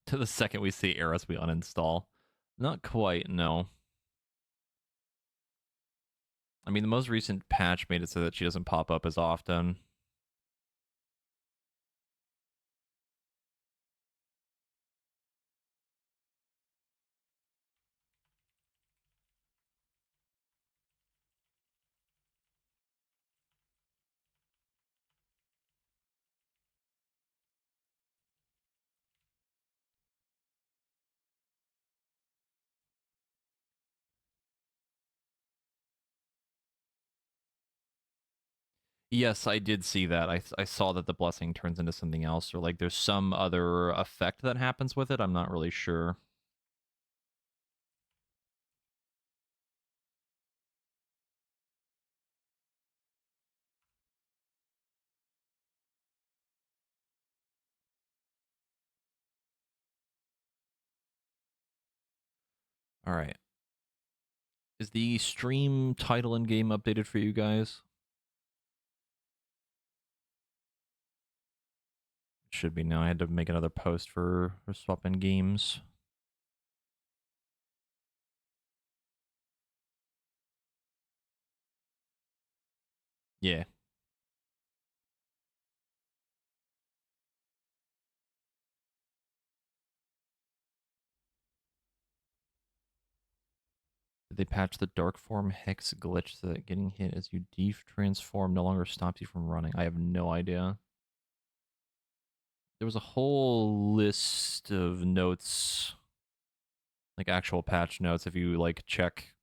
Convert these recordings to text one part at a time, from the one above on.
To the second we see Eris, we uninstall. Not quite, no. I mean, the most recent patch made it so that she doesn't pop up as often. Yes, I did see that. I saw that the blessing turns into something else, or like there's some other effect that happens with it. I'm not really sure. All right. Is the stream title and game updated for you guys? It should be now. I had to make another post for swapping games. Yeah. Did they patch the dark form hex glitch so that getting hit as you transform no longer stops you from running? I have no idea. There was a whole list of notes, like actual patch notes, if you like check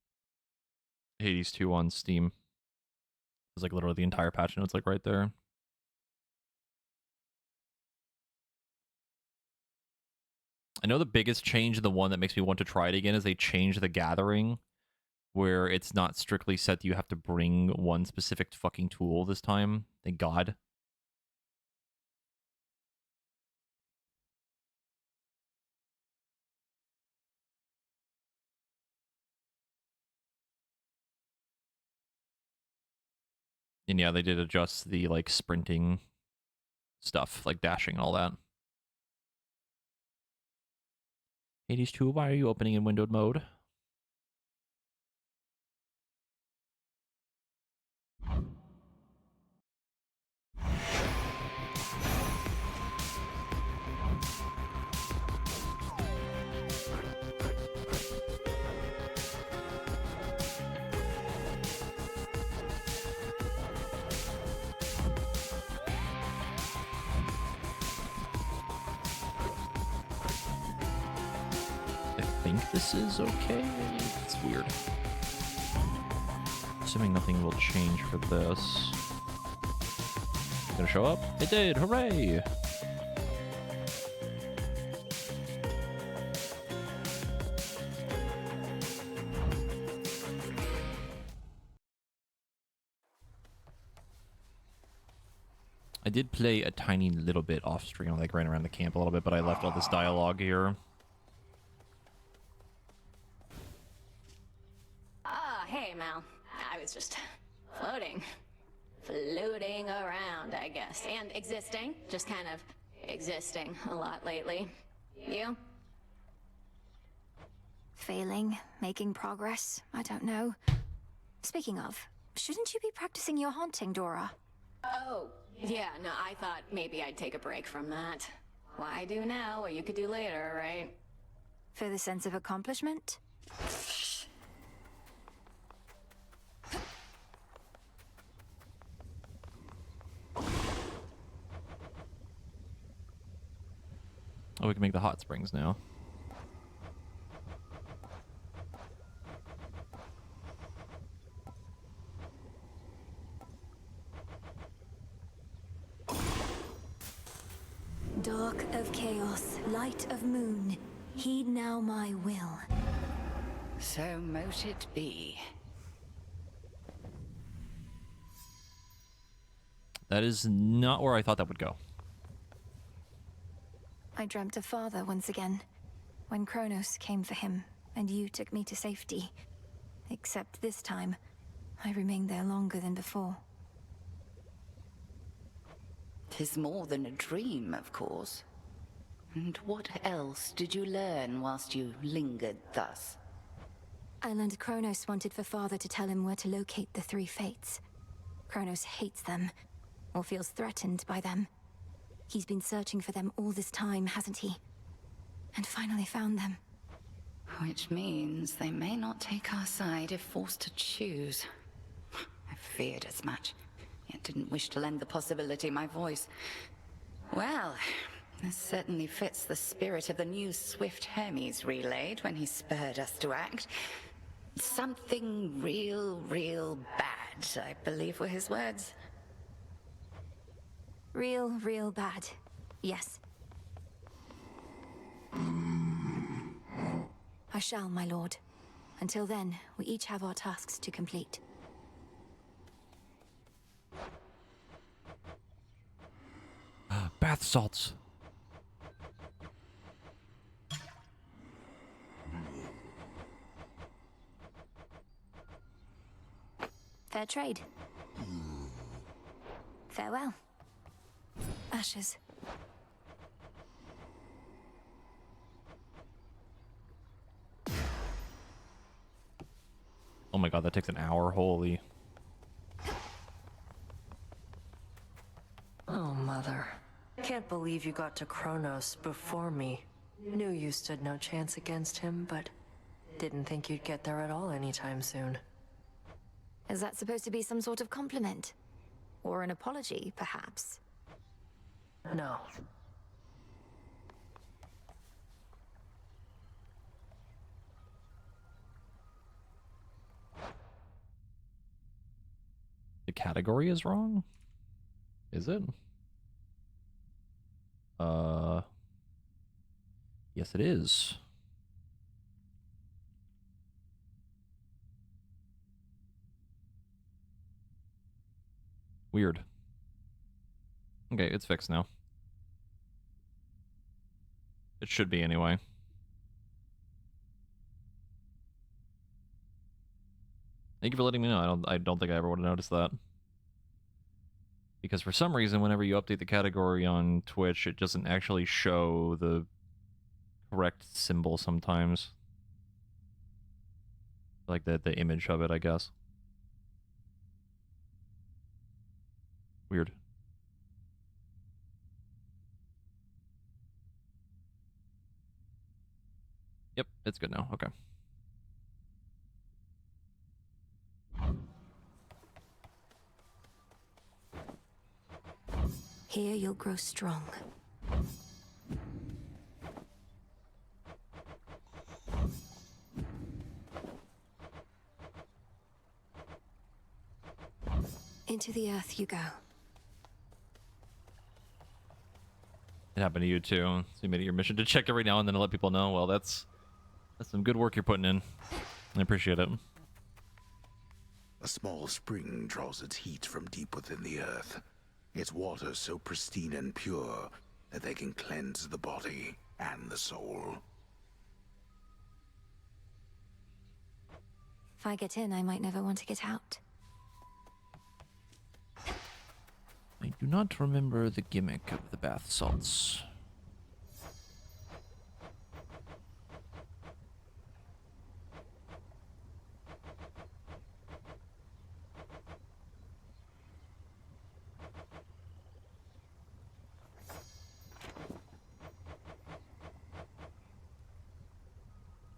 Hades 2 on Steam. There's like literally the entire patch notes like right there. I know the biggest change, the one that makes me want to try it again, is they changed the gathering where it's not strictly set that you have to bring one specific fucking tool this time. Thank God. And yeah, they did adjust the like sprinting stuff, like dashing and all that. Hades 2, why are you opening in windowed mode? I think this is okay. It's weird. Assuming nothing will change for this. Gonna show up? It did! Hooray! I did play a tiny little bit off stream, like ran around the camp a little bit, but I left all this dialogue here. Ah, hey, Mal. I was just floating. Floating around, I guess. And existing. Just kind of existing a lot lately. You? Failing, making progress, I don't know. Speaking of, shouldn't you be practicing your haunting, Dora? Oh, yeah, no, I thought maybe I'd take a break from that. Why do now what you could do later, right? For the sense of accomplishment? Oh, we can make the hot springs now. Dark of chaos, light of moon, heed now my will. So mote it be. That is not where I thought that would go. I dreamt of Father once again, when Kronos came for him, and you took me to safety. Except this time, I remained there longer than before. 'Tis more than a dream, of course. And what else did you learn whilst you lingered thus? I learned Kronos wanted for Father to tell him where to locate the three fates. Kronos hates them, or feels threatened by them. He's been searching for them all this time, hasn't he? And finally found them. Which means they may not take our side if forced to choose. I feared as much, yet didn't wish to lend the possibility my voice. Well, this certainly fits the spirit of the news Swift Hermes relayed when he spurred us to act. Something real bad, I believe were his words. Real bad. Yes. I shall, my lord. Until then, we each have our tasks to complete. Bath salts. Fair trade. Farewell. Ashes. Oh my god, that takes an hour. Holy. Oh, Mother. Can't believe you got to Kronos before me. Knew you stood no chance against him, but didn't think you'd get there at all anytime soon. Is that supposed to be some sort of compliment? Or an apology, perhaps? No. The category is wrong? Is it? Yes it is. Weird. Okay, it's fixed now. It should be anyway. Thank you for letting me know. I don't think I ever would have noticed that. Because for some reason, whenever you update the category on Twitch, it doesn't actually show the correct symbol sometimes. Like the image of it, I guess. Weird. Yep, it's good now. Okay. Here you'll grow strong. Into the earth you go. It happened to you too. So you made it your mission to check every now and then to let people know. Well, that's some good work you're putting in. I appreciate it. A small spring draws its heat from deep within the earth. Its water so pristine and pure that they can cleanse the body and the soul. If I get in, I might never want to get out. I do not remember the gimmick of the bath salts.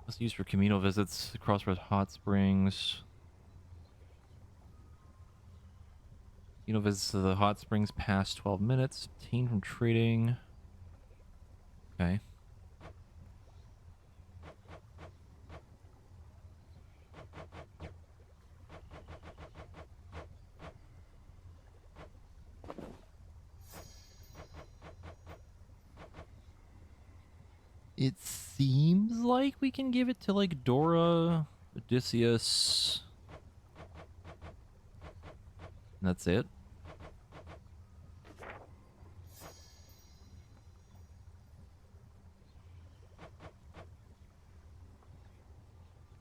It's used for communal visits, Crossroads Hot Springs. Visits to the hot springs past 12 minutes. Obtained from trading. Okay. It seems like we can give it to, like, Dora, Odysseus. And that's it.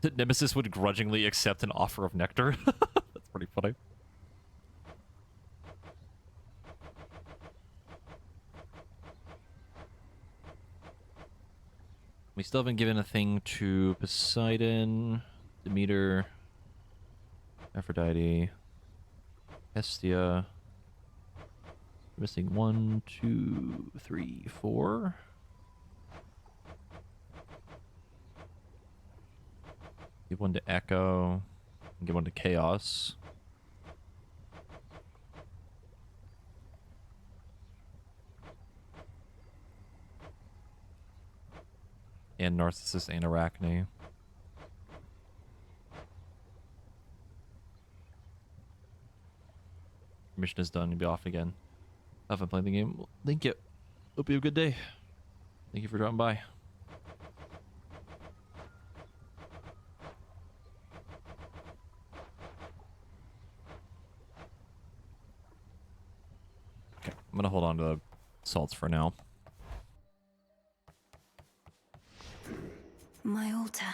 That Nemesis would grudgingly accept an offer of nectar. That's pretty funny. We still haven't given a thing to Poseidon, Demeter, Aphrodite, Hestia. Missing 1, 2, 3, 4. Give one to Echo. Give one to Chaos. And Narcissus and Arachne. Mission is done. You'll be off again. Have fun playing the game. Thank you. Hope you have a good day. Thank you for dropping by. Okay, I'm gonna hold on to the salts for now. My altar.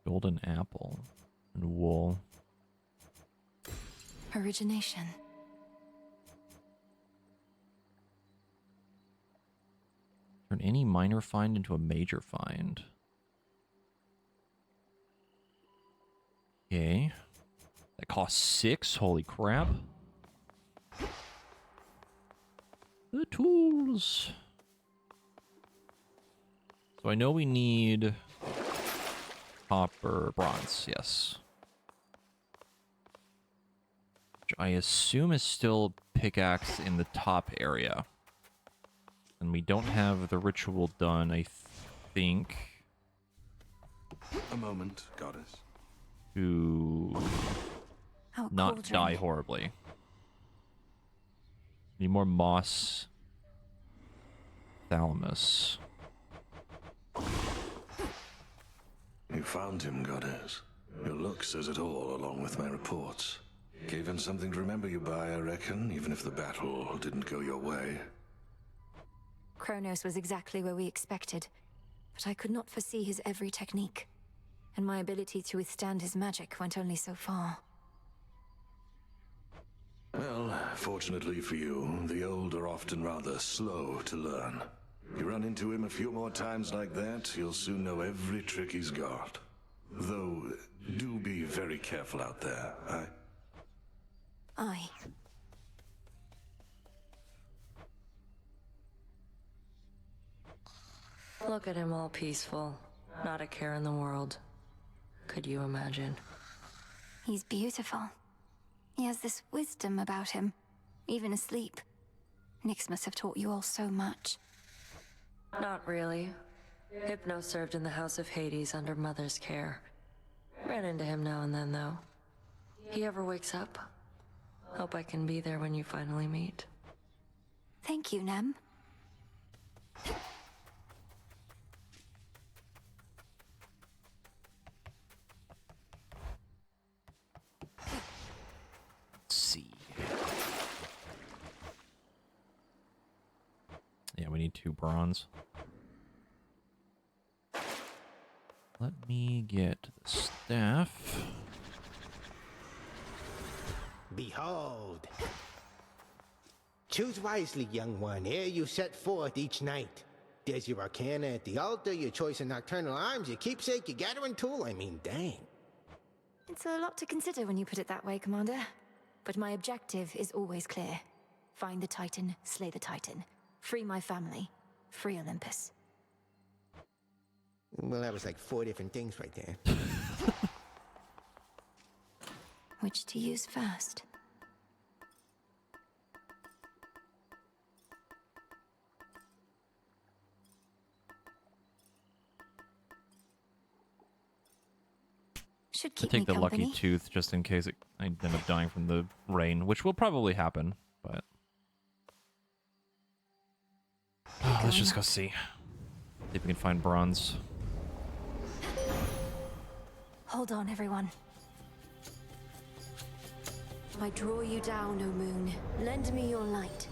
Golden apple and wool. Origination. Turn any minor find into a major find. Okay. That costs 6. Holy crap. The tools. So I know we need copper, bronze, yes. Which I assume is still pickaxe in the top area. And we don't have the ritual done, I think. A moment, goddess. To Our not cauldron. die horribly. Need more moss. Thalamus. You found him, goddess. Your look says it all, along with my reports. Gave him something to remember you by, I reckon, even if the battle didn't go your way. Kronos was exactly where we expected, but I could not foresee his every technique, and my ability to withstand his magic went only so far. Well, fortunately for you, the old are often rather slow to learn. You run into him a few more times like that, you'll soon know every trick he's got. Though, do be very careful out there. Aye. Look at him all peaceful. Not a care in the world. Could you imagine? He's beautiful. He has this wisdom about him, even asleep. Nyx must have taught you all so much. Not really. Hypno served in the House of Hades under Mother's care. Ran into him now and then, though. He ever wakes up? Hope I can be there when you finally meet. Thank you, Nem. Let's see. Yeah, we need 2 bronze. Let me get the staff. Behold. Choose wisely, young one, ere you set forth each night. There's your arcana at the altar, your choice of nocturnal arms, your keepsake, your gathering tool. I mean, dang. It's a lot to consider when you put it that way, Commander. But my objective is always clear. Find the Titan, slay the Titan. Free my family. Free Olympus. Well, that was like 4 different things right there. Which to use first? Should I keep take me the company. lucky tooth just in case I end up dying from the rain, which will probably happen, but let's just go see. See if we can find bronze. Hold on, everyone. I draw you down, O moon. Lend me your light.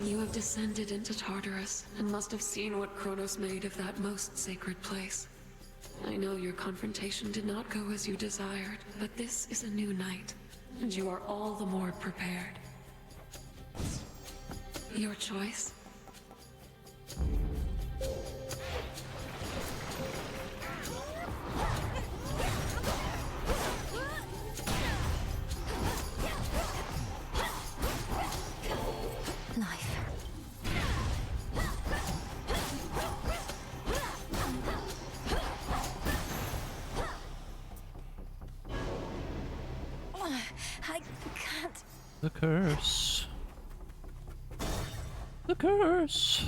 You have descended into Tartarus and must have seen what Kronos made of that most sacred place. I know your confrontation did not go as you desired, but this is a new night, and you are all the more prepared. Your choice. Life. I can't. The curse. The curse.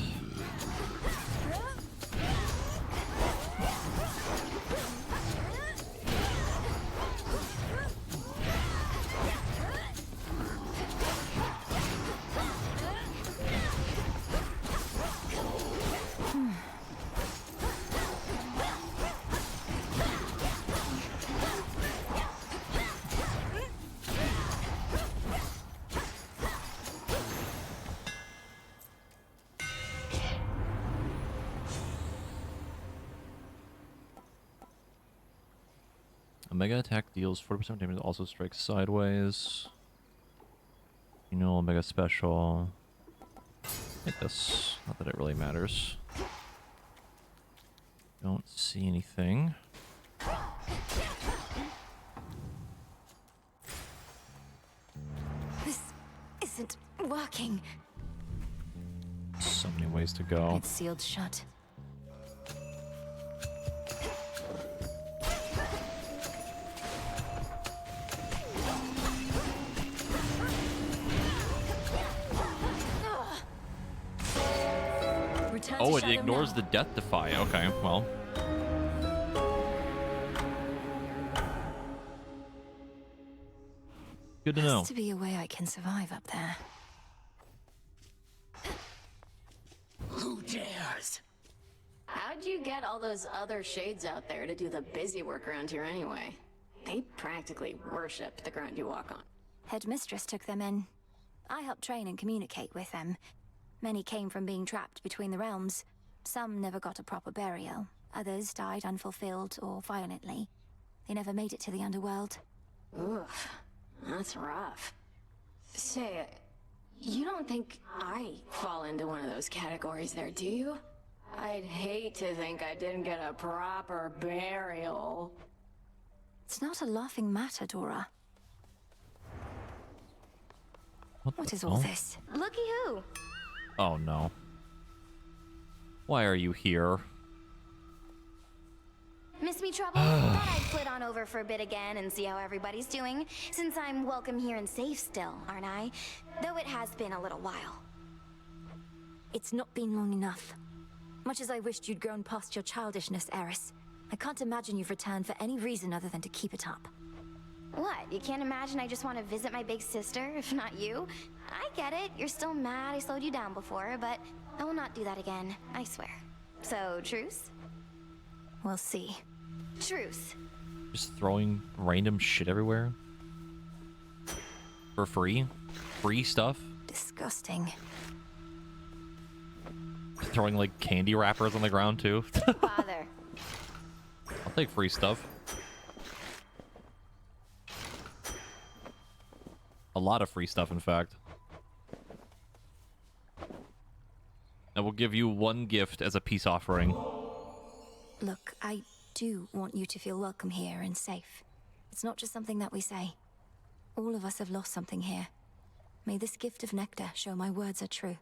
A mega attack deals 40% damage, also strikes sideways. You know, mega special. Hit this. Not that it really matters. Don't see anything. This isn't working. So many ways to go. It's sealed shut. Return to Oh, it Shadow ignores now. the Death Defy. Okay, well. Good to know. Has to be a way I can survive up there. Who dares? How'd you get all those other shades out there to do the busy work around here anyway? They practically worship the ground you walk on. Headmistress took them in. I helped train and communicate with them. Many came from being trapped between the realms. Some never got a proper burial. Others died unfulfilled or violently. They never made it to the underworld. Oof, that's rough. Say, you don't think I fall into one of those categories there, do you? I'd hate to think I didn't get a proper burial. It's not a laughing matter, Dora. What the is all hell? this? Looky who. Oh no. Why are you here? Miss me trouble? Thought I'd flit on over for a bit again and see how everybody's doing, since I'm welcome here and safe still, aren't I? Though it has been a little while. It's not been long enough. Much as I wished you'd grown past your childishness, Eris, I can't imagine you've returned for any reason other than to keep it up. What, you can't imagine I just want to visit my big sister, if not you? I get it, you're still mad I slowed you down before, but I will not do that again, I swear. So, truce? We'll see. Truce. Just throwing random shit everywhere? For free? Free stuff? Disgusting. Throwing like candy wrappers on the ground too? Bother. I'll take free stuff. A lot of free stuff, in fact. I will give you one gift as a peace offering. Look, I do want you to feel welcome here and safe. It's not just something that we say. All of us have lost something here. May this gift of nectar show my words are true.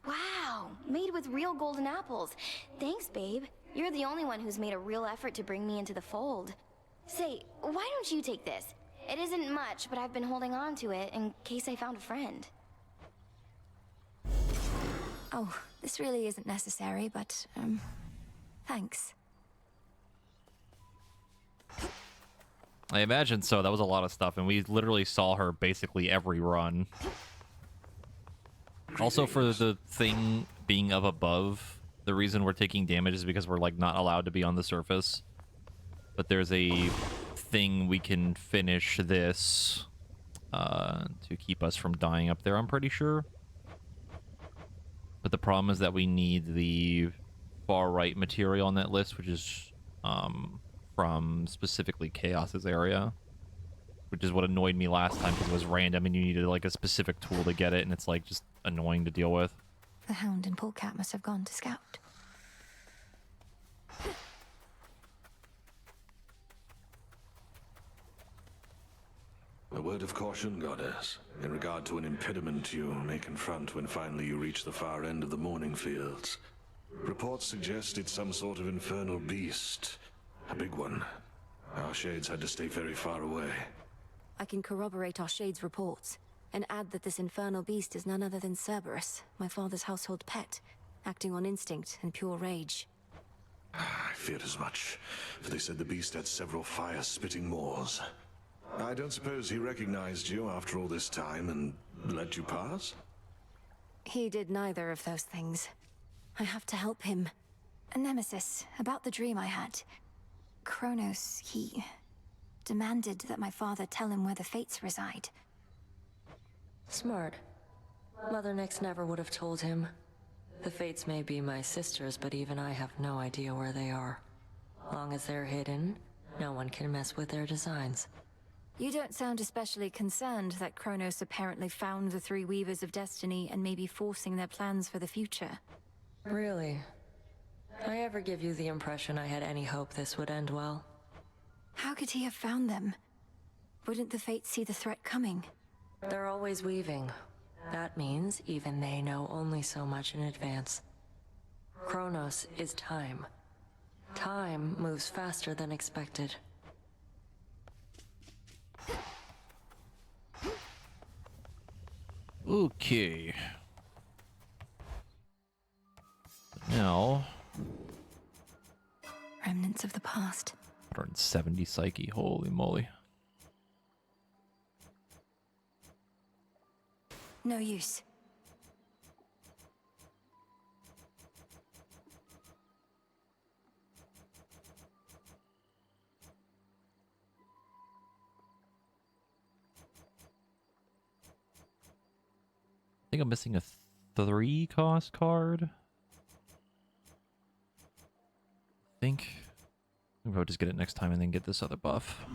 Wow, made with real golden apples. Thanks, babe. You're the only one who's made a real effort to bring me into the fold. Say, why don't you take this? It isn't much, but I've been holding on to it in case I found a friend. Oh, this really isn't necessary, but, thanks. I imagine so. That was a lot of stuff, and we literally saw her basically every run. Also, for the thing being up above, the reason we're taking damage is because we're, like, not allowed to be on the surface. But there's a thing we can finish this to keep us from dying up there, I'm pretty sure. But the problem is that we need the far right material on that list, which is from specifically Chaos's area, which is what annoyed me last time because it was random and you needed like a specific tool to get it, and it's like just annoying to deal with. The Hound and Polecat must have gone to scout. A word of caution, Goddess, in regard to an impediment you may confront when finally you reach the far end of the Morning Fields. Reports suggest it's some sort of infernal beast. A big one. Our shades had to stay very far away. I can corroborate our Shade's reports, and add that this infernal beast is none other than Cerberus, my father's household pet, acting on instinct and pure rage. I feared as much, for they said the beast had several fire-spitting maws. I don't suppose he recognized you after all this time and let you pass? He did neither of those things. I have to help him. Nemesis, about the dream I had. Kronos, he demanded that my father tell him where the Fates reside. Smart. Mother Nyx never would have told him. The Fates may be my sisters, but even I have no idea where they are. Long as they're hidden, no one can mess with their designs. You don't sound especially concerned that Kronos apparently found the three Weavers of Destiny and may be forcing their plans for the future. Really? I ever give you the impression I had any hope this would end well? How could he have found them? Wouldn't the Fates see the threat coming? They're always weaving. That means even they know only so much in advance. Kronos is time. Time moves faster than expected. Okay. Now, Remnants of the past. 170 psyche. Holy moly. No use. I think I'm missing a 3 cost card. I think I'll just get it next time and then get this other buff.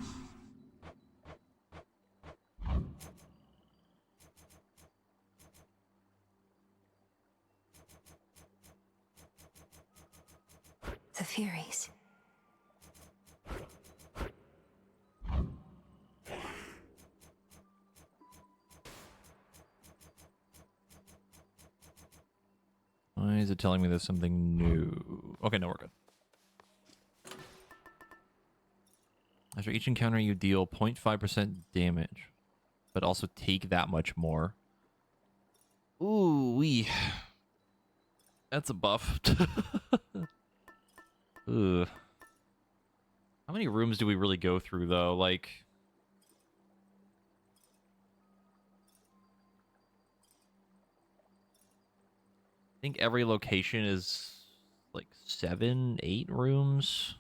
The Furies. Why is it telling me there's something new? Okay, no, we're good. After each encounter, you deal 0.5% damage, but also take that much more. Ooh, that's a buff. Ugh. How many rooms do we really go through, though? Like, I think every location is like 7, 8 rooms.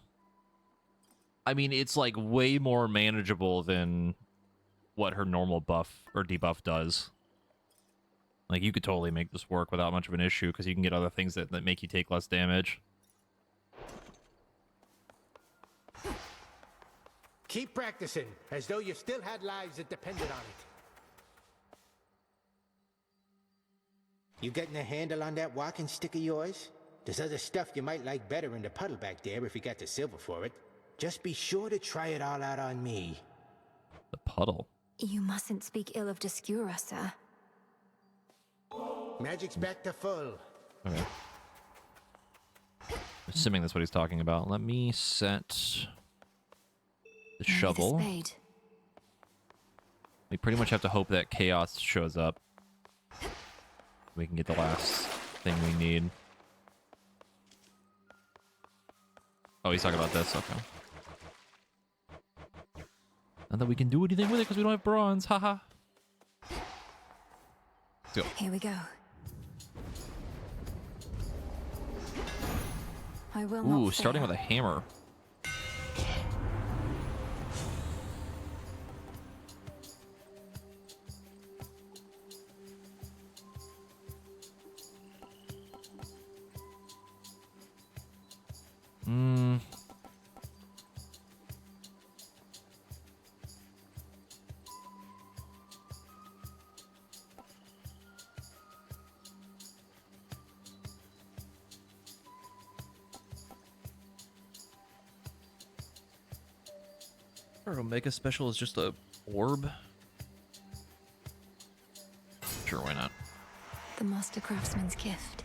I mean, it's like way more manageable than what her normal buff or debuff does. Like, you could totally make this work without much of an issue because you can get other things that make you take less damage. Keep practicing, as though you still had lives that depended on it. You getting a handle on that walking stick of yours? There's other stuff you might like better in the puddle back there if you got the silver for it. Just be sure to try it all out on me. The puddle? You mustn't speak ill of Descura, sir. Magic's back to full. Okay. Assuming that's what he's talking about. Let me set the shovel. The spade. We pretty much have to hope that Chaos shows up. We can get the last thing we need. Oh, he's talking about this. Okay. Not that we can do anything with it because we don't have bronze. Haha. Let's go. Here we go. I will not Ooh, starting fail. with a hammer. Our Omega special is just a orb. Sure, why not? The Master Craftsman's gift.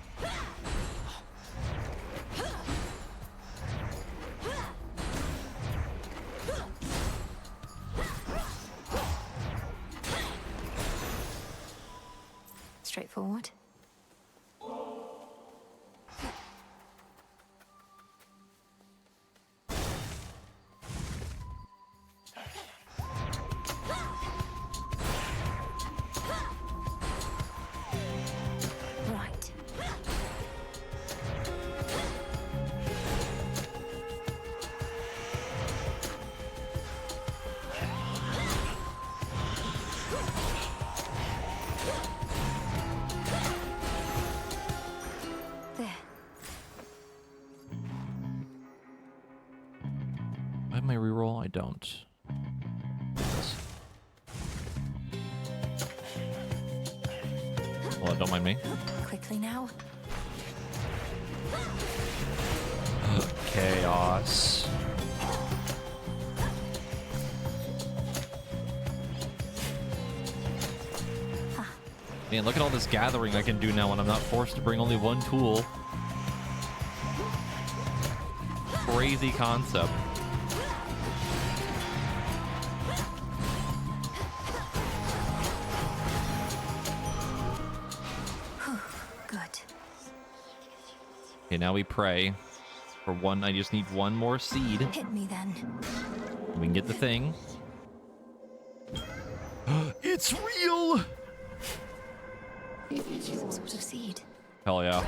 Straightforward. Right. There. I have my reroll. I don't. Yes. Well, don't mind me. Quickly now. Chaos. Man, look at all this gathering I can do now when I'm not forced to bring only one tool. Crazy concept. Good. Okay, now we pray for one. I just need one more seed. Hit me then. We can get the thing. It's real! Some sort of seed. Hell yeah.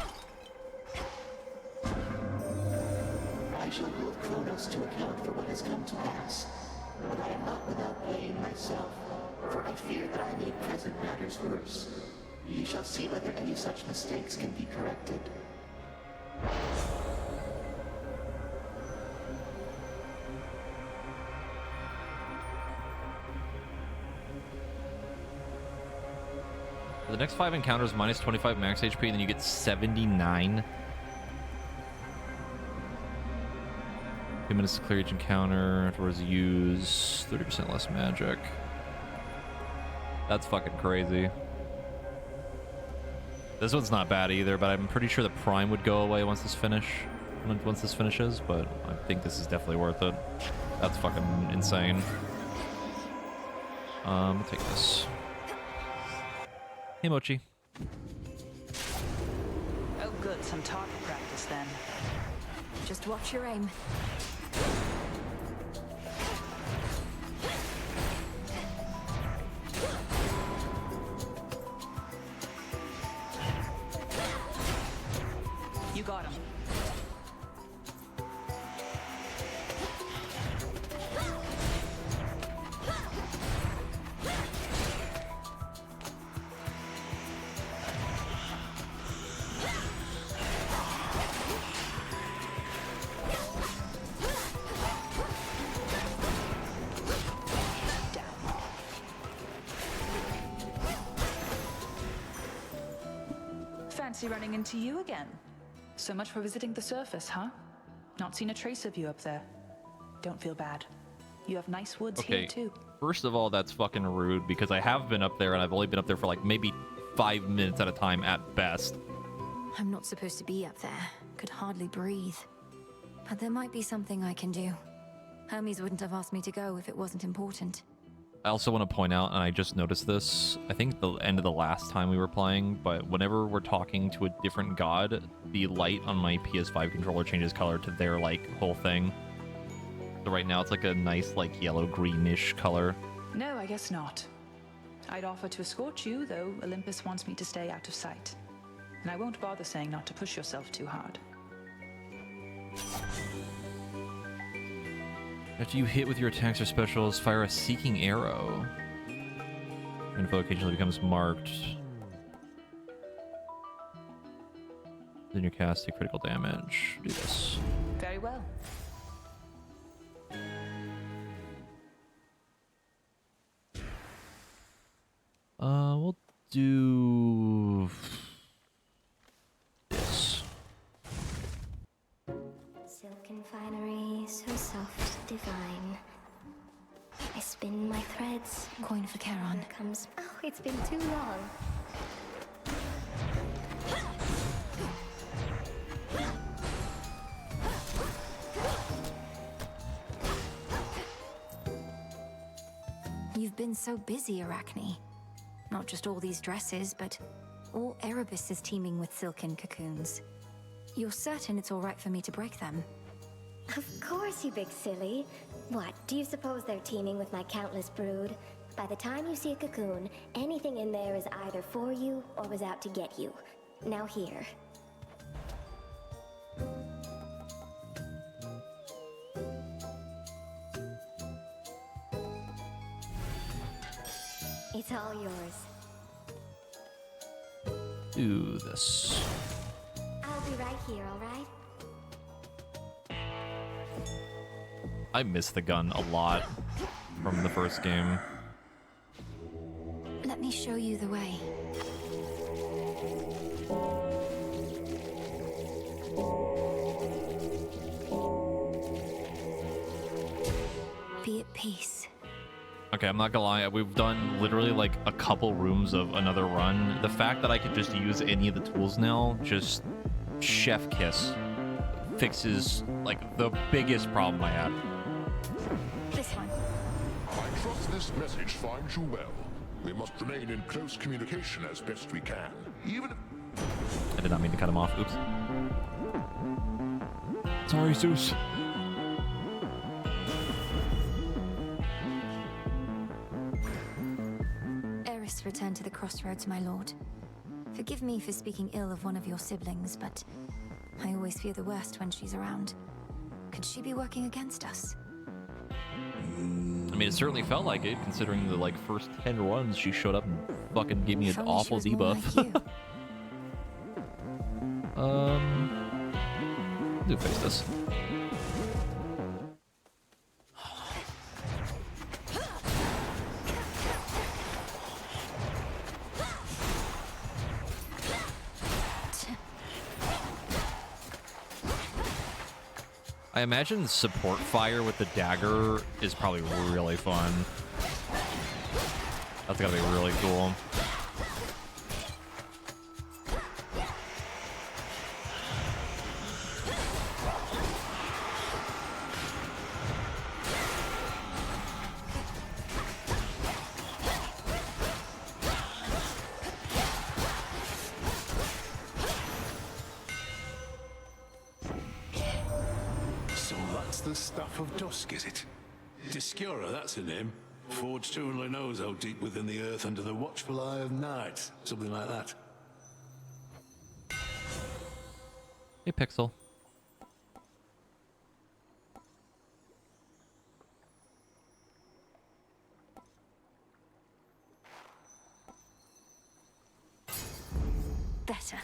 I shall hold Kronos to account for what has come to pass, but I am not without blame myself, for I fear that I made present matters worse. You shall see whether any such mistakes can be corrected. For the next 5 encounters, minus 25 max HP, and then you get 79. 2 minutes to clear each encounter. Afterwards, use 30% less magic. That's fucking crazy. This one's not bad either, but I'm pretty sure the prime would go away once this finishes, but I think this is definitely worth it. That's fucking insane. I'll take this. Hey, Mochi. Oh good, some target practice then. Just watch your aim. You got him. Fancy running into you again. So much for visiting the surface, huh? Not seen a trace of you up there. Don't feel bad. You have nice woods here too. First of all, that's fucking rude because I have been up there and I've only been up there for like maybe 5 minutes at a time at best. I'm not supposed to be up there. Could hardly breathe. But there might be something I can do. Hermes wouldn't have asked me to go if it wasn't important. I also want to point out, and I just noticed this, I think the end of the last time we were playing, but whenever we're talking to a different god, the light on my PS5 controller changes color to their, like, whole thing. So right now it's like a nice, like, yellow-greenish color. No, I guess not. I'd offer to escort you, though Olympus wants me to stay out of sight. And I won't bother saying not to push yourself too hard. After you hit with your attacks or specials, fire a seeking arrow. Info occasionally becomes marked. Then you cast a critical damage. Do this. Very well. We'll do this. Silken finery, so soft, divine. threads. Coin for Charon. Comes. Oh, it's been too long. You've been so busy, Arachne. Not just all these dresses, but all Erebus is teeming with silken cocoons. You're certain it's all right for me to break them? Of course, you big silly. What, do you suppose they're teeming with my countless brood? By the time you see a cocoon, anything in there is either for you or was out to get you. Now here. It's all yours. Do this. I'll be right here, all right? I miss the gun a lot from the first game. Let me show you the way. Be at peace. Okay, I'm not gonna lie, we've done literally like a couple rooms of another run. The fact that I could just use any of the tools now, just chef kiss, fixes like the biggest problem I had. This one. I trust this message finds you well. We must remain in close communication as best we can, even if... I did not mean to cut him off, oops. Sorry, Zeus. Eris returned to the crossroads, my lord. Forgive me for speaking ill of one of your siblings, but I always fear the worst when she's around. Could she be working against us? I mean, it certainly felt like it, considering the like first 10 runs she showed up and fucking gave me an awful debuff. Do fix this. I imagine support fire with the dagger is probably really fun. That's gotta be really cool. The stuff of dusk, is it? Discura, that's her name. Forged who only knows how deep within the earth under the watchful eye of night. Something like that. Hey, Pixel. Better.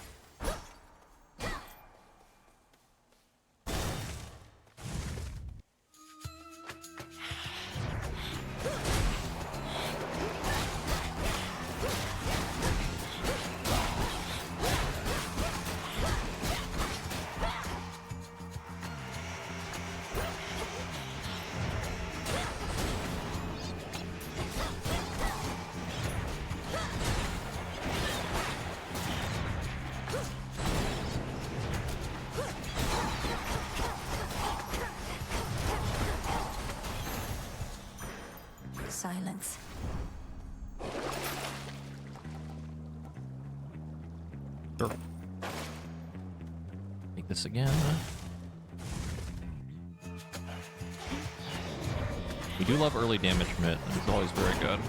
Silence. Sure. Make this again. We do love early damage mitt. It's always very good.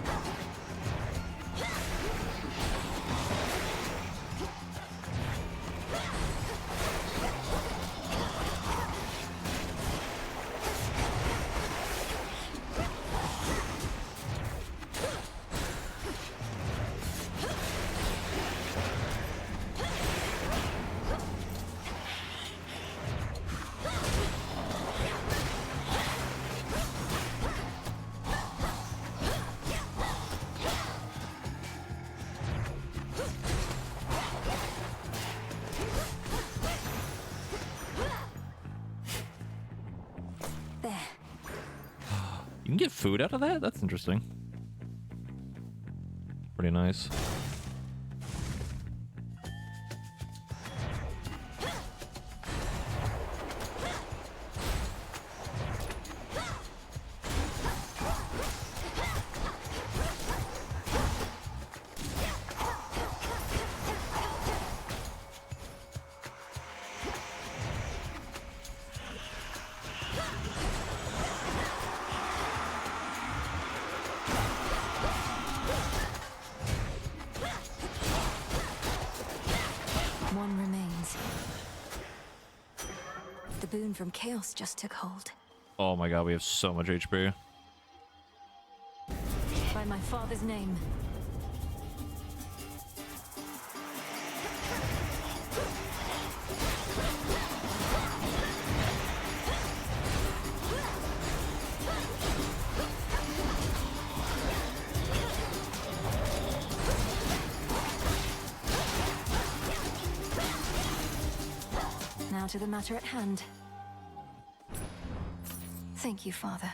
You can get food out of that? That's interesting. pretty nice. One remains. The boon from Chaos just took hold. Oh my god, we have so much HP. By my father's name. Now to the matter at hand. Thank you, Father.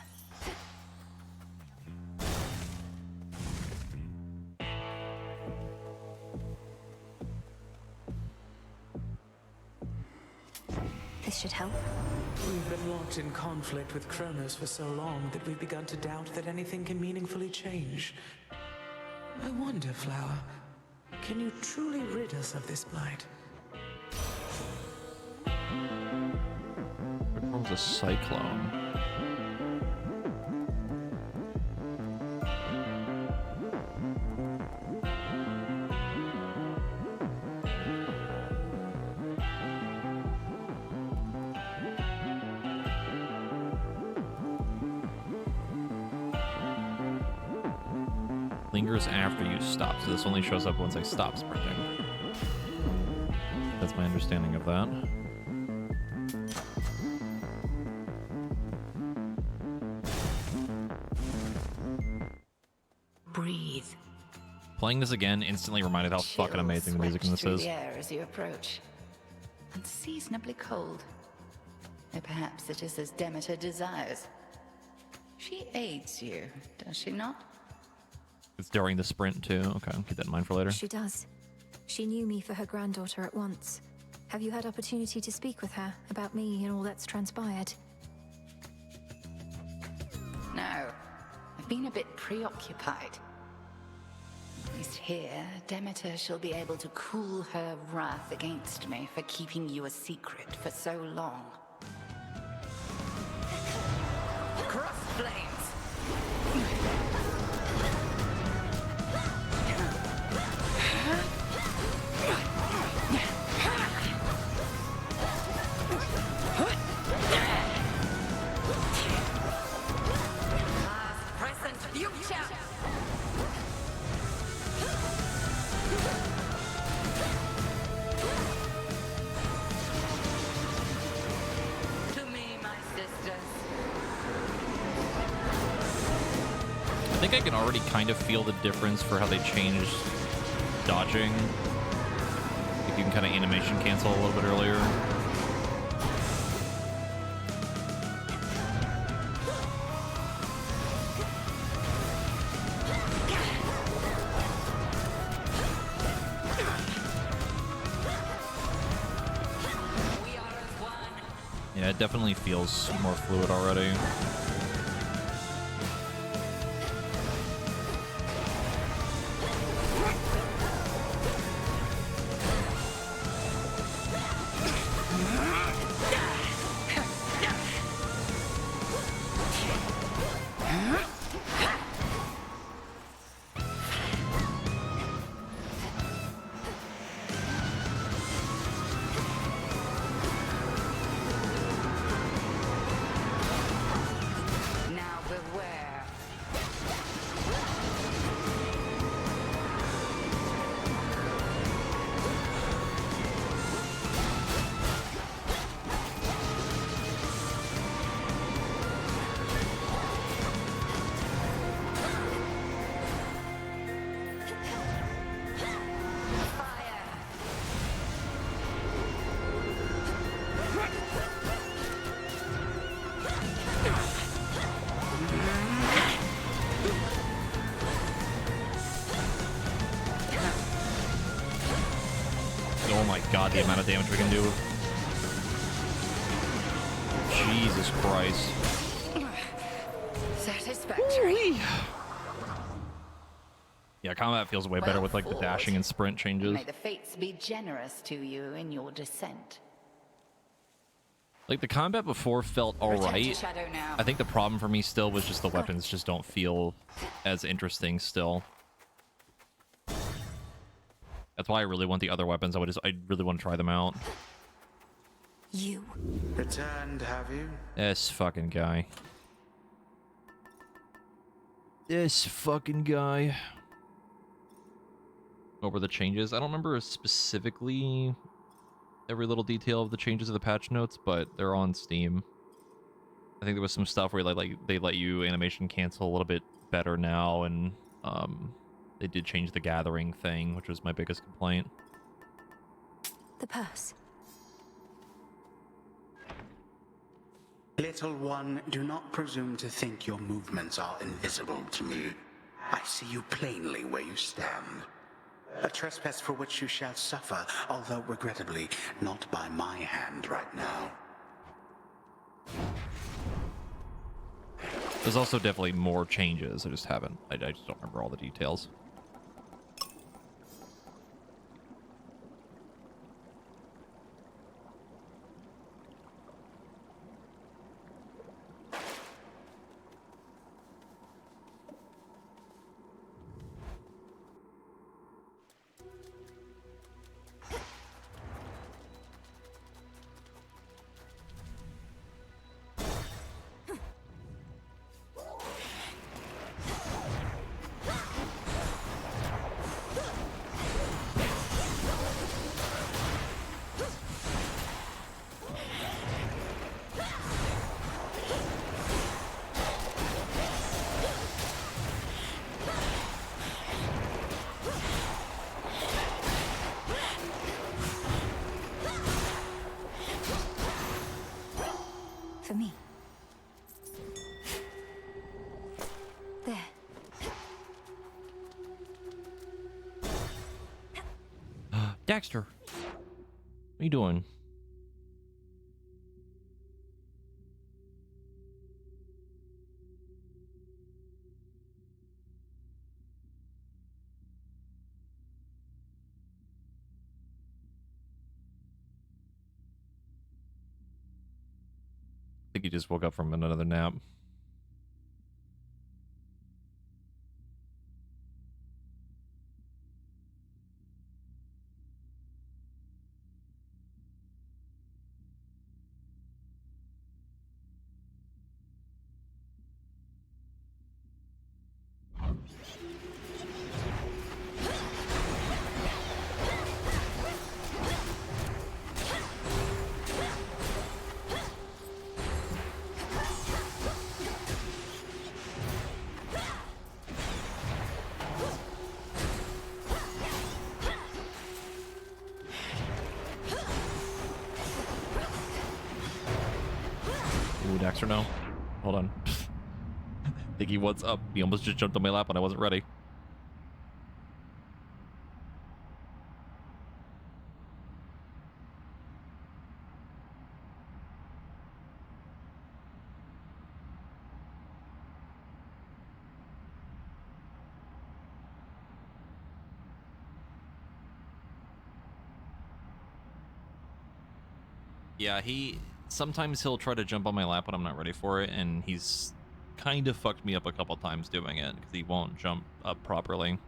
This should help. We've been locked in conflict with Kronos for so long that we've begun to doubt that anything can meaningfully change. I wonder, Flower, can you truly rid us of this blight? What was a cyclone? Lingers after you stop, so this only shows up once I stop sprinting. That's my understanding of that. Breathe. Playing this again instantly reminded how fucking amazing the music in this Swept through is. the air as you approach. Unseasonably cold. Or perhaps it is as Demeter desires. She aids you, does she not? It's during the sprint too. Okay, keep that in mind for later. She does. She knew me for her granddaughter at once. Have you had opportunity to speak with her about me and all that's transpired? No. I've been a bit preoccupied. At least here, Demeter shall be able to cool her wrath against me for keeping you a secret for so long. Cross flames! I think I can already kind of feel the difference for how they changed dodging. If you can kind of animation cancel a little bit earlier. Yeah, it definitely feels more fluid already. God, the amount of damage we can do. Jesus Christ. Satisfactory. Yeah, combat feels way better with like the fought. dashing and sprint changes. May the fates be generous to you in your descent. Like the combat before felt Return to alright. Shadow now. I think the problem for me still was just the weapons just don't feel as interesting still. That's why I really want the other weapons. I really want to try them out. You. Returned, have you? This fucking guy. This fucking guy. What were the changes? I don't remember specifically every little detail of the changes of the patch notes, but they're on Steam. I think there was some stuff where like they let you animation cancel a little bit better now, and they did change the gathering thing, which was my biggest complaint. The purse. Little one, do not presume to think your movements are invisible to me. I see you plainly where you stand. A trespass for which you shall suffer, although regrettably not by my hand right now. There's also definitely more changes. I just haven't. I just don't remember all the details. For me. There. Dexter, what are you doing? I think he just woke up from another nap. Ooh, Dexter, no. Hold on. Thinking what's up? He almost just jumped on my lap when I wasn't ready. Yeah, sometimes he'll try to jump on my lap when I'm not ready for it, and he's kind of fucked me up a couple times doing it because he won't jump up properly.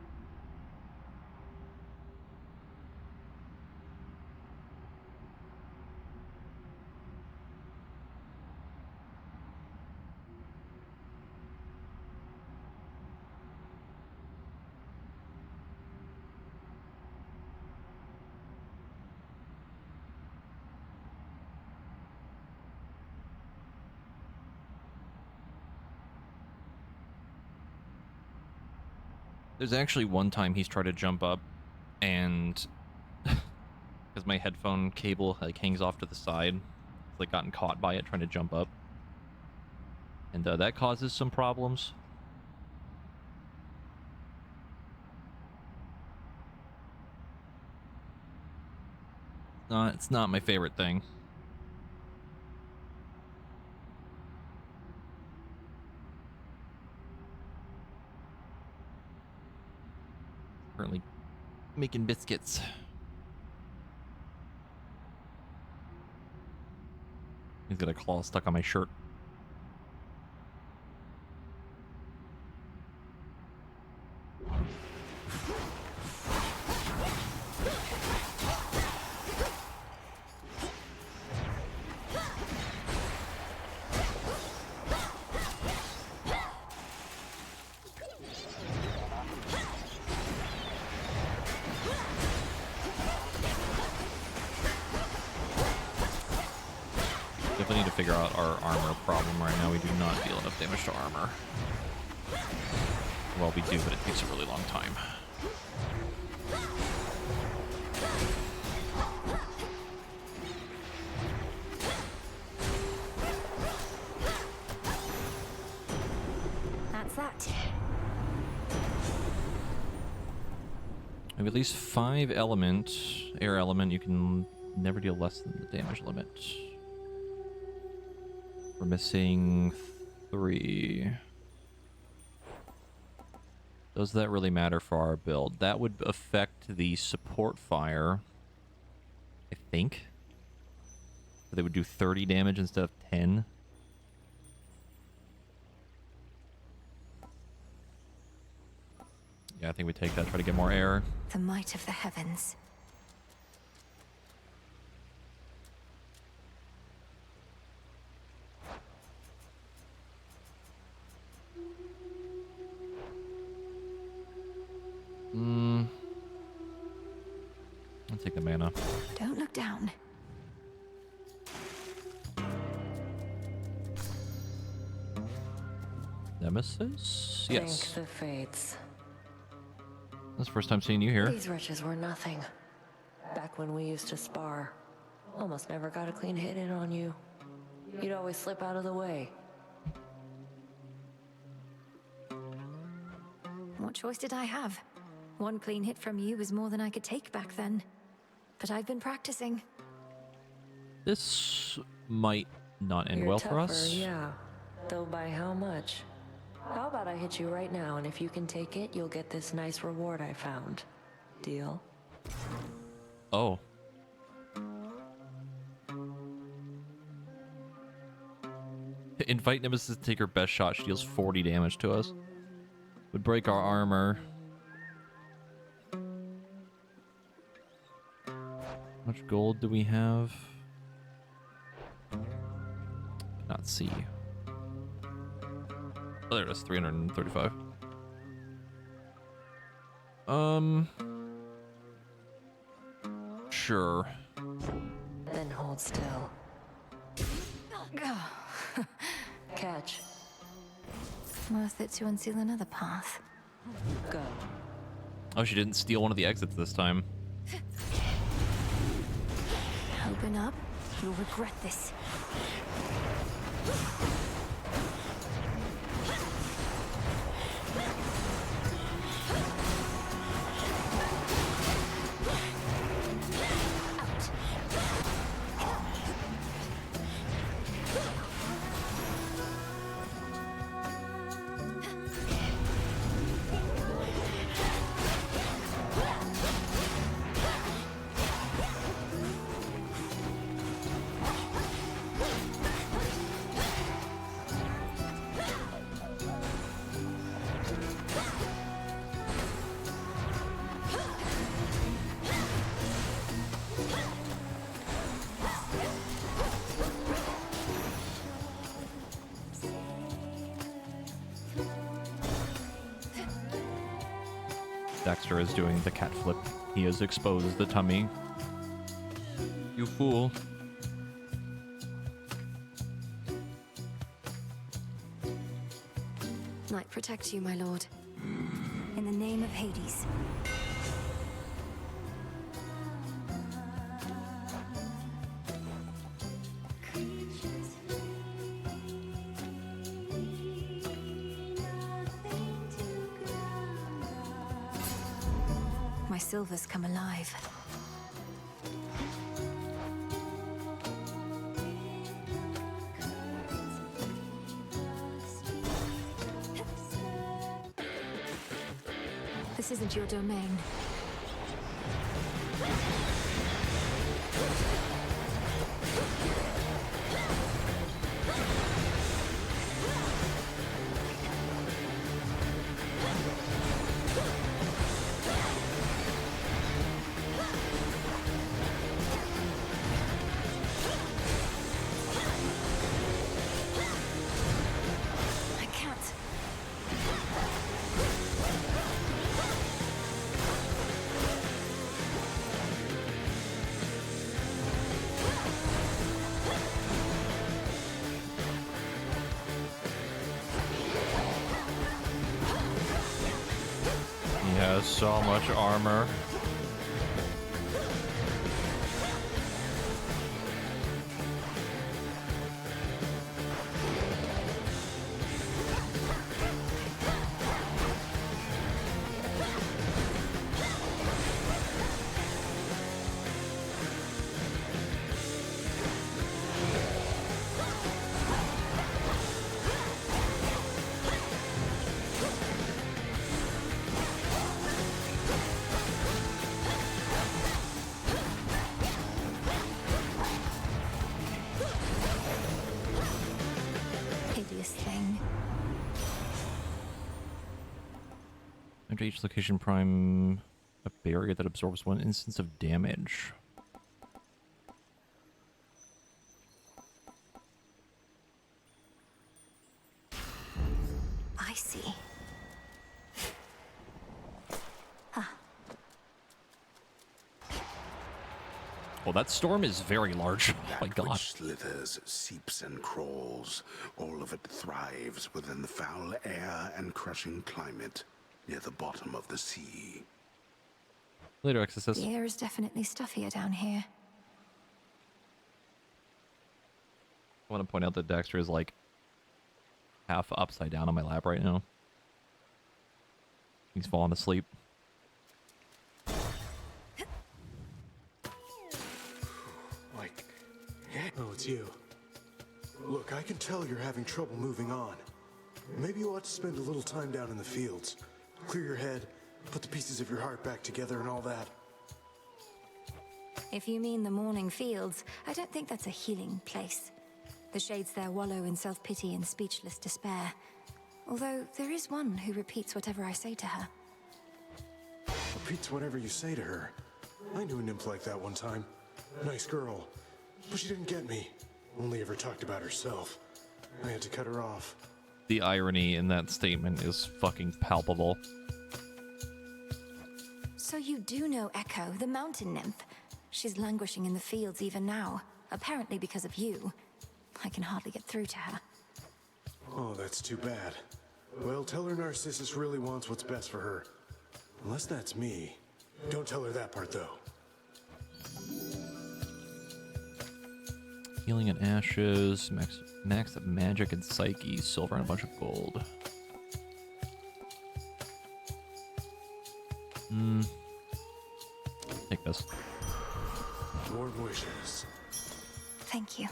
There's actually one time he's tried to jump up, and because my headphone cable like hangs off to the side, it's like gotten caught by it trying to jump up, and that causes some problems. It's not my favorite thing. Currently making biscuits. He's got a claw stuck on my shirt. Definitely need to figure out our armor problem right now. We do not deal enough damage to armor. Well, we do, but it takes a really long time. That's that. We have at least 5 element, air element. You can never deal less than the damage limit. We're missing 3. Does that really matter for our build? That would affect the support fire, I think. So they would do 30 damage instead of 10. Yeah, I think we take that, try to get more air. The might of the heavens. I'll take the mana. Don't look down. Nemesis? Yes. Thank the fates. That's the first time seeing you here. These wretches were nothing. Back when we used to spar, almost never got a clean hit in on you. You'd always slip out of the way. What choice did I have? One clean hit from you was more than I could take back then. But I've been practicing. This might not end You're well tougher, for us. Yeah. Though by how much? How about I hit you right now, and if you can take it, you'll get this nice reward I found. Deal? Oh. Invite Nemesis to take her best shot. She deals 40 damage to us. Would break our armor. How much gold do we have? Cannot see. Oh, there it is, 335. Sure. Then hold still. Catch. Worth it to unseal another path. Go. Oh, she didn't steal one of the exits this time. Open up. You'll regret this. Dexter is doing the cat flip. He has exposed the tummy. You fool. Light protect you, my lord. In the name of Hades. My silver's come alive. This isn't your domain. I can't. He has so much armor. Hideous thing. Enter each location, prime a barrier that absorbs 1 instance of damage. I see. Well, that storm is very large. Oh my That god. which slithers, seeps, and crawls, all of it thrives within the foul air and crushing climate near the bottom of the sea. Later, Exorcist. The air is definitely stuffier down here. I want to point out that Dexter is like half upside down on my lap right now. He's falling asleep. Like, oh, it's you. Look, I can tell you're having trouble moving on. Maybe you ought to spend a little time down in the fields. Clear your head, put the pieces of your heart back together and all that. If you mean the morning fields, I don't think that's a healing place. The shades there wallow in self-pity and speechless despair. Although there is one who repeats whatever I say to her. Repeats whatever you say to her. I knew a nymph like that one time. Nice girl. But she didn't get me. Only ever talked about herself. I had to cut her off. The irony in that statement is fucking palpable. So you do know Echo, the mountain nymph. She's languishing in the fields even now, apparently because of you. I can hardly get through to her. Oh, that's too bad. Well, tell her Narcissus really wants what's best for her. Unless that's me. Don't tell her that part, though. Healing and ashes, max of magic and psyche, silver and a bunch of gold. Take this. Warm wishes. Thank you.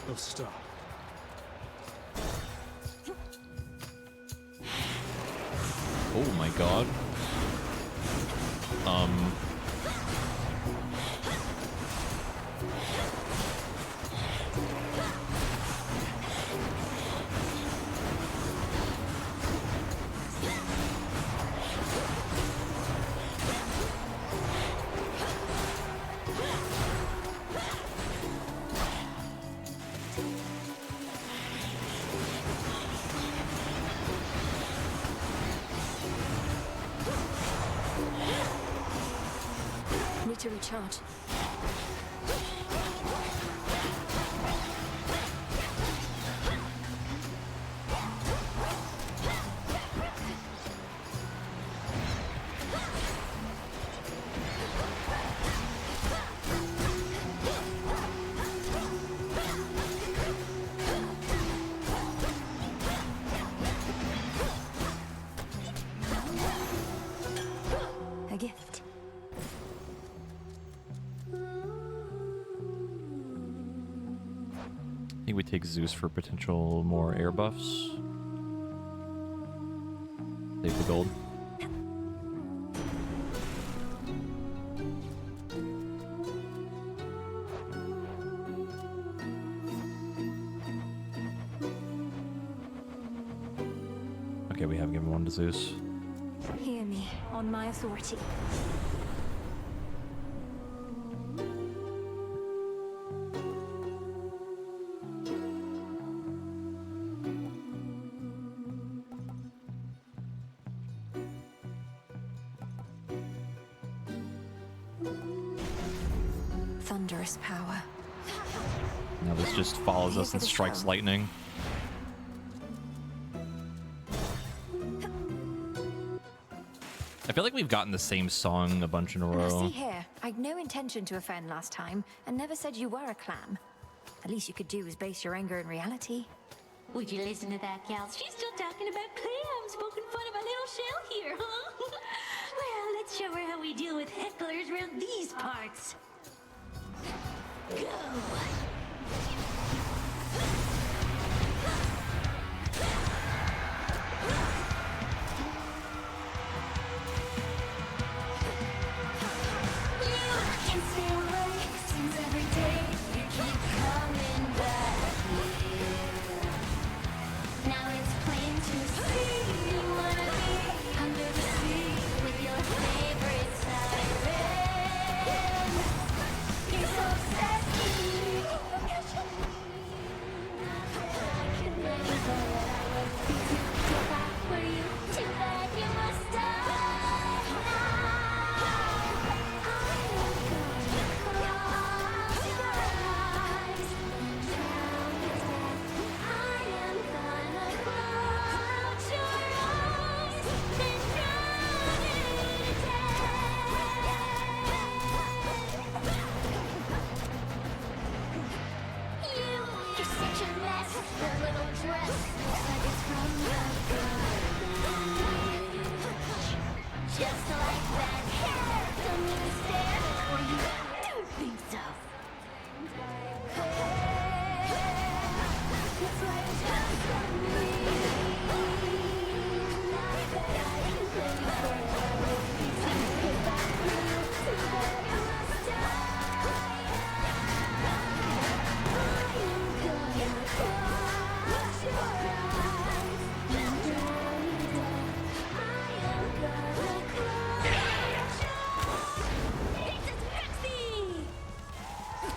Oh, stop. Oh my god. Need to recharge. A gift. think we take Zeus for potential more air buffs. Save the gold. Okay, we have given one to Zeus. Hear me, on my authority. Thunderous power. Now this just follows us and strikes lightning. I feel like we've gotten the same song a bunch in a Now row. see here, I'd no intention to offend last time, and never said you were a clam. The least you could do is base your anger in reality. Would you listen to that, gals? She's still talking about clams, poking fun of a little shell here, huh? Well, let's show her how we deal with hecklers around these parts. Go!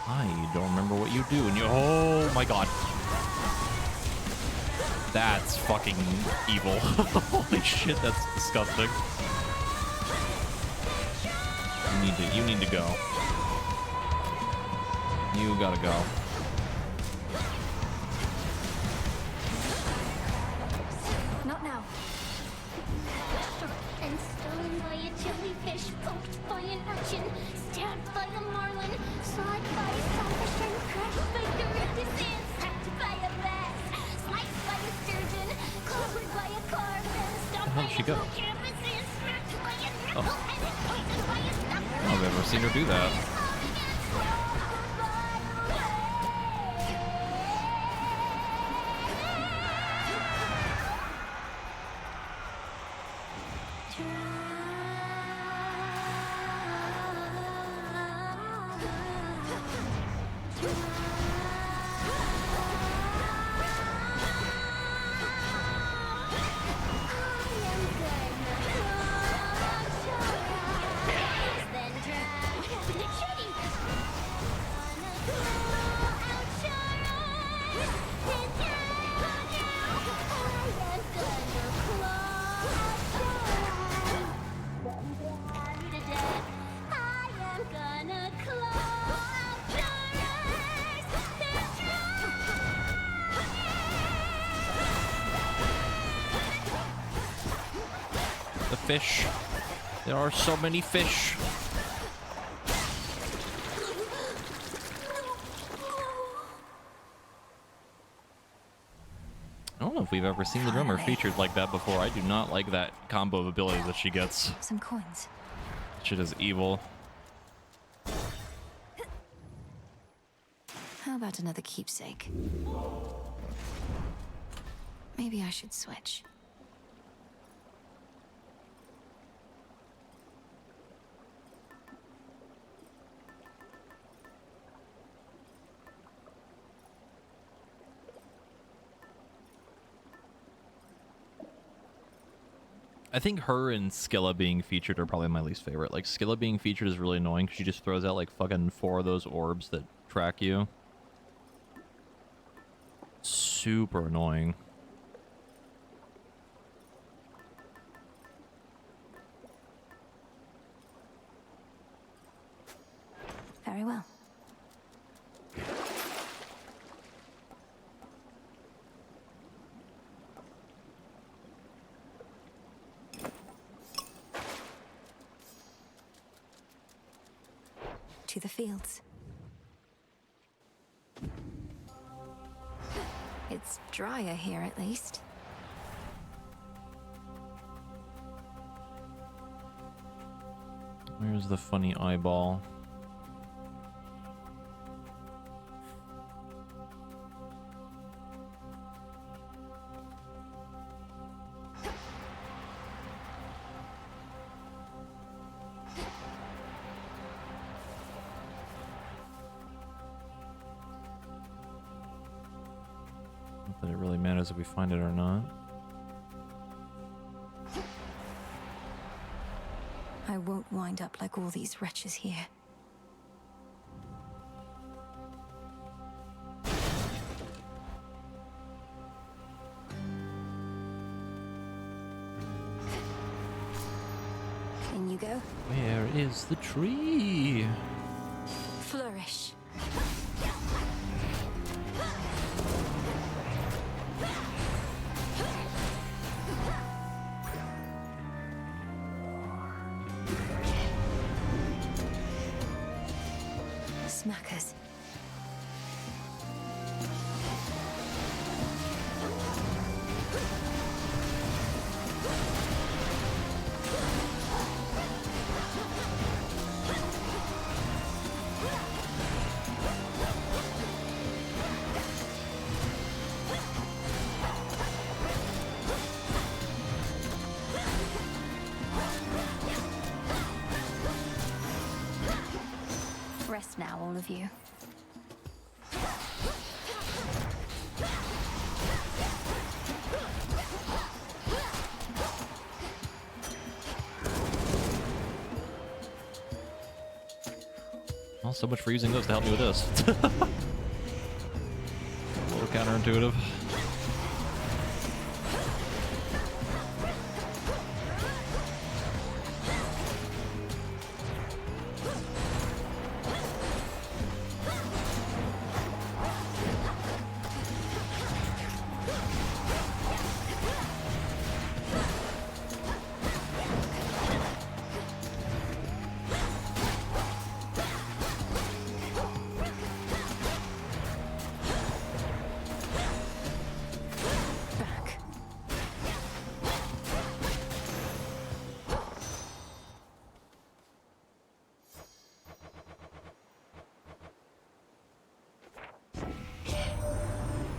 I don't remember what you do, and you. Oh my god. That's fucking evil. Holy shit, that's disgusting. You need to go. You gotta go. Not now. And stolen by a jellyfish, poked by an urchin, stabbed by a marlin, sawed by a sawfish, and crushed by Eurydice, sacked by a bass, sliced by a sturgeon, clobbered by a carp, and stomped by Where'd she a go? hippocampus, and smacked by a thruple, and then poisoned by a snuffle. I've ever seen her do that. The fish. There are so many fish. I don't know if we've ever seen the drummer featured like that before. I do not like that combo of abilities that she gets. Some coins. Shit is evil. How about another keepsake? Maybe I should switch. I think her and Skilla being featured are probably my least favorite. Like, Skilla being featured is really annoying because she just throws out like fucking 4 of those orbs that track you. Super annoying. Very well. To the fields. It's drier here, at least. Where's the funny eyeball? Not that it really matters if we find it or not. I won't wind up like all these wretches here. In you go. Where is the tree? Flourish. Smackers. Rest now, all of you. Well, so much for using those to help me with this. A little counterintuitive.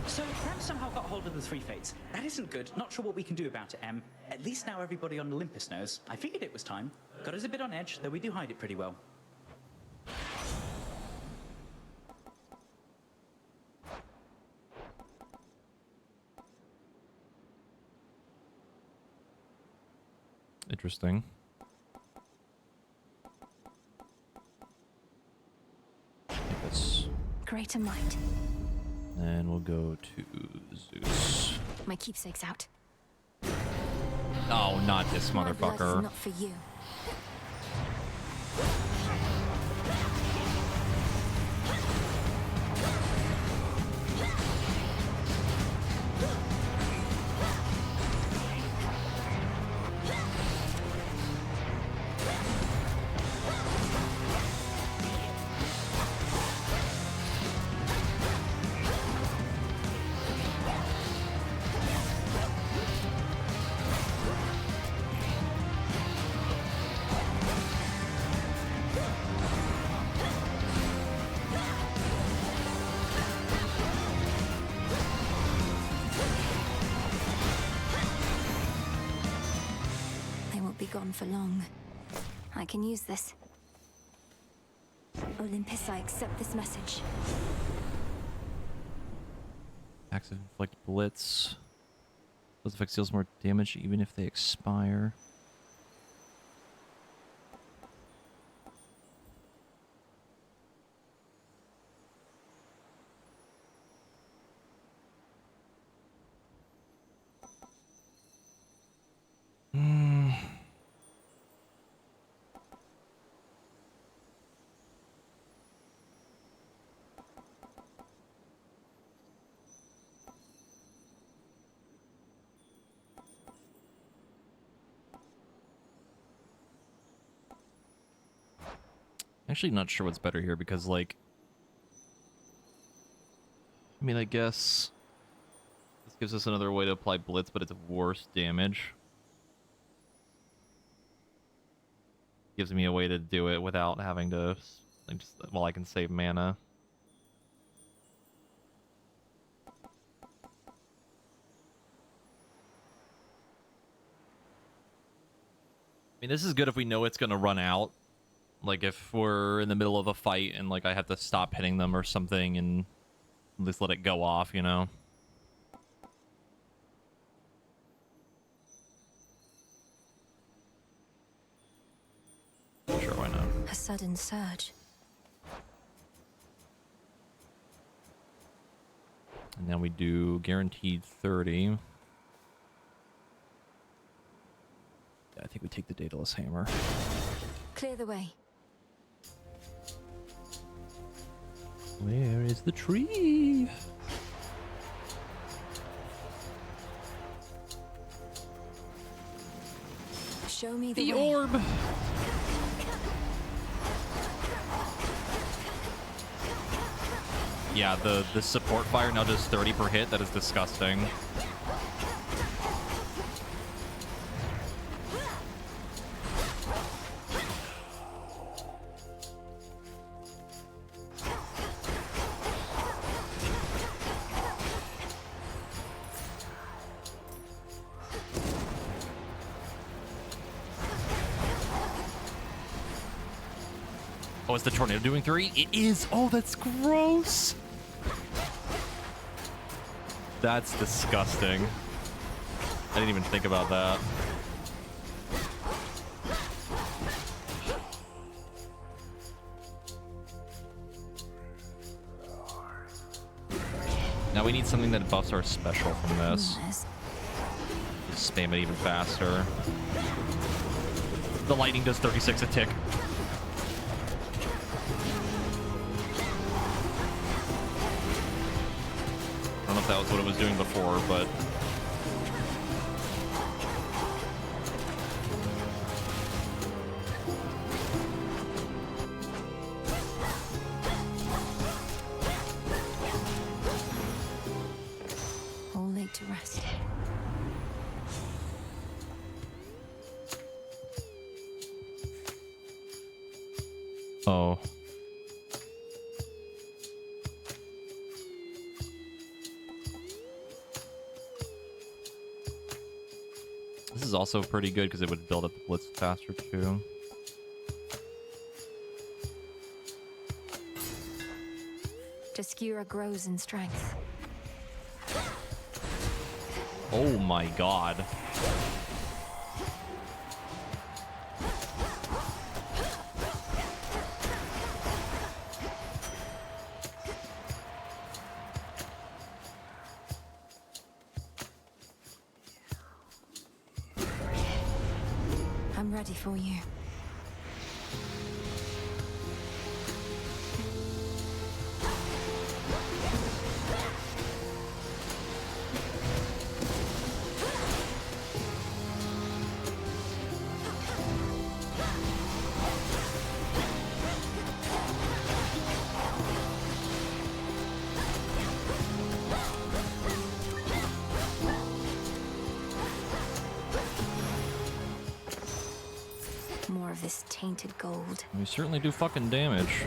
So, Ram somehow got hold of the 3 Fates. That isn't good. Not sure what we can do about it, Em. At least now everybody on Olympus knows. I figured it was time. Got us a bit on edge, though we do hide it pretty well. Interesting. That's... Greater might. And we'll go to Zeus. My keepsake's out. Oh, not this My blood is motherfucker. not for you. gone for long. I can use this. Olympus, I accept this message. Acts of inflict blitz. Those effects deals more damage even if they expire. Actually not sure what's better here because, like, I mean, I guess this gives us another way to apply blitz, but it's worse damage. Gives me a way to do it without having to, like, just, well, I can save mana. I mean, this is good if we know it's gonna run out. Like, if we're in the middle of a fight and, like, I have to stop hitting them or something and at least let it go off, you know? Sure, why not? A sudden surge. And then we do guaranteed 30. Yeah, I think we take the Daedalus Hammer. Clear the way. Where is the tree? Show me the The way. orb! Yeah, the support fire now does 30 per hit. That is disgusting. Oh, is the tornado doing 3? It is! Oh, that's gross! That's disgusting. I didn't even think about that. Now we need something that buffs our special from this. Just spam it even faster. The lightning does 36 a tick. I don't know if that was what it was doing before, but... All laid to rest. Oh. This is also pretty good because it would build up the blitz faster too. Jaskura grows in strength. Oh my god. I'm ready for you. More of this tainted gold. We certainly do fucking damage.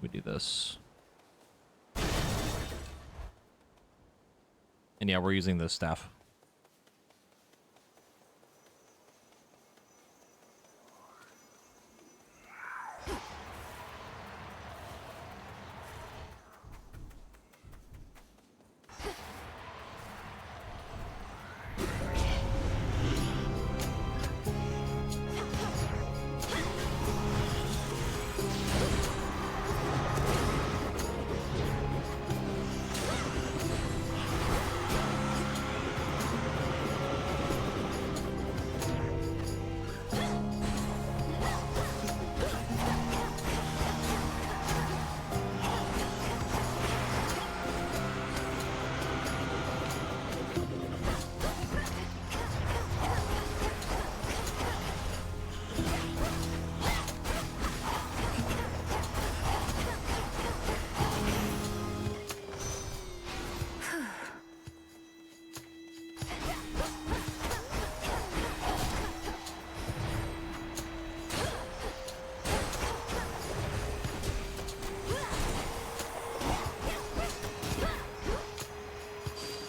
We do this. And yeah, we're using this staff.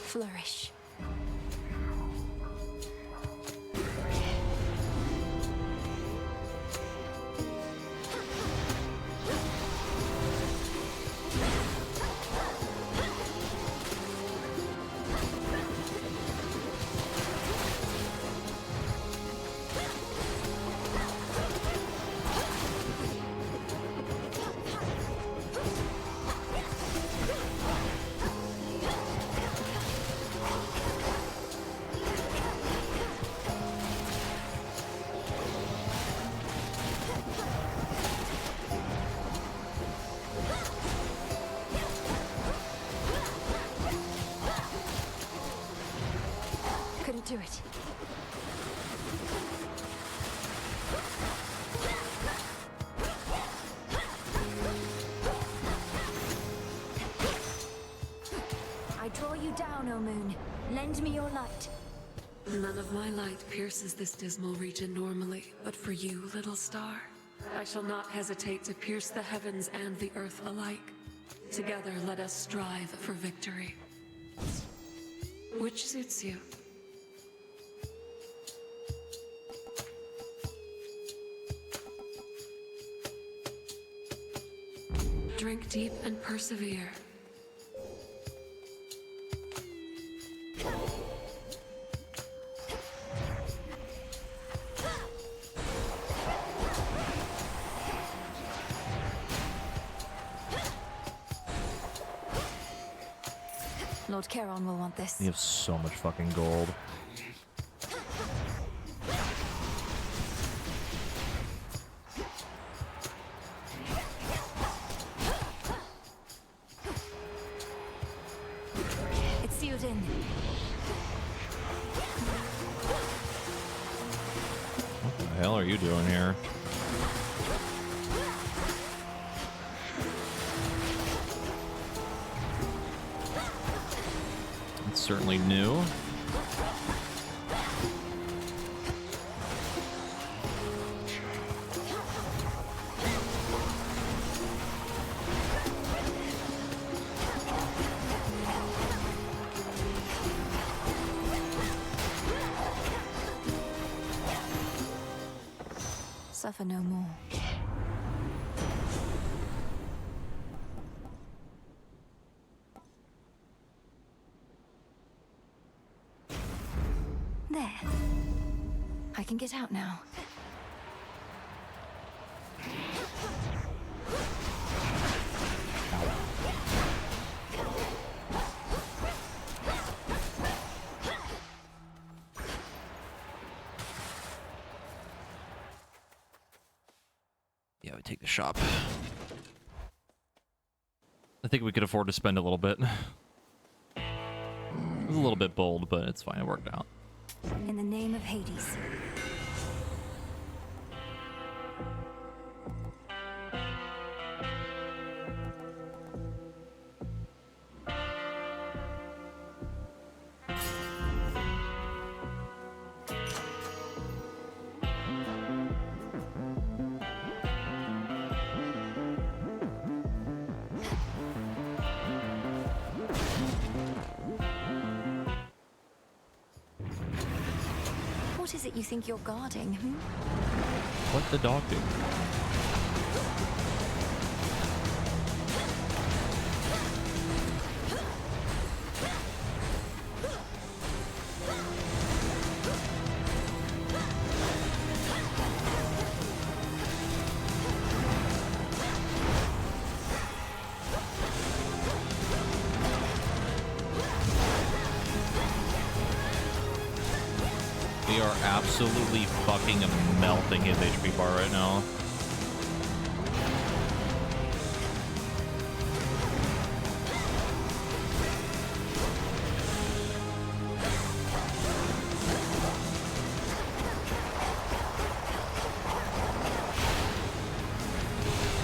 Flourish. Couldn't do it. I draw you down, O moon. Lend me your light. None of my light pierces this dismal region normally, but for you, little star, I shall not hesitate to pierce the heavens and the earth alike. Together, let us strive for victory. Which suits you? Drink deep and persevere. Lord Charon will want this. You have so much fucking gold. It's sealed in. What the hell are you doing here? It's certainly new. Suffer no more. There. I can get out now. Yeah, I would take the shop. I think we could afford to spend a little bit. It was a little bit bold, but it's fine. It worked out. In the name of Hades. What is it you think you're guarding, hmm? What the dog do? We are absolutely fucking melting his HP bar right now.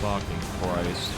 Fucking Christ.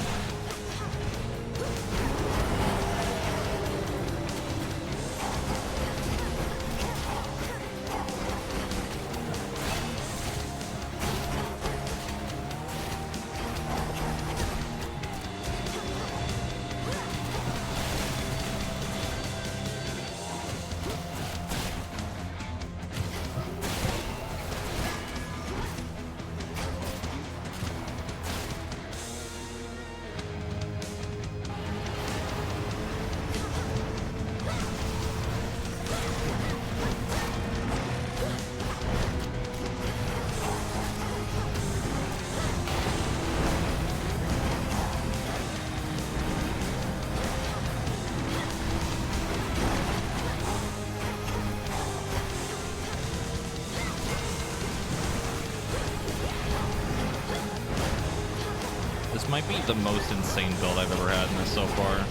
This might be the most insane build I've ever had in this so far.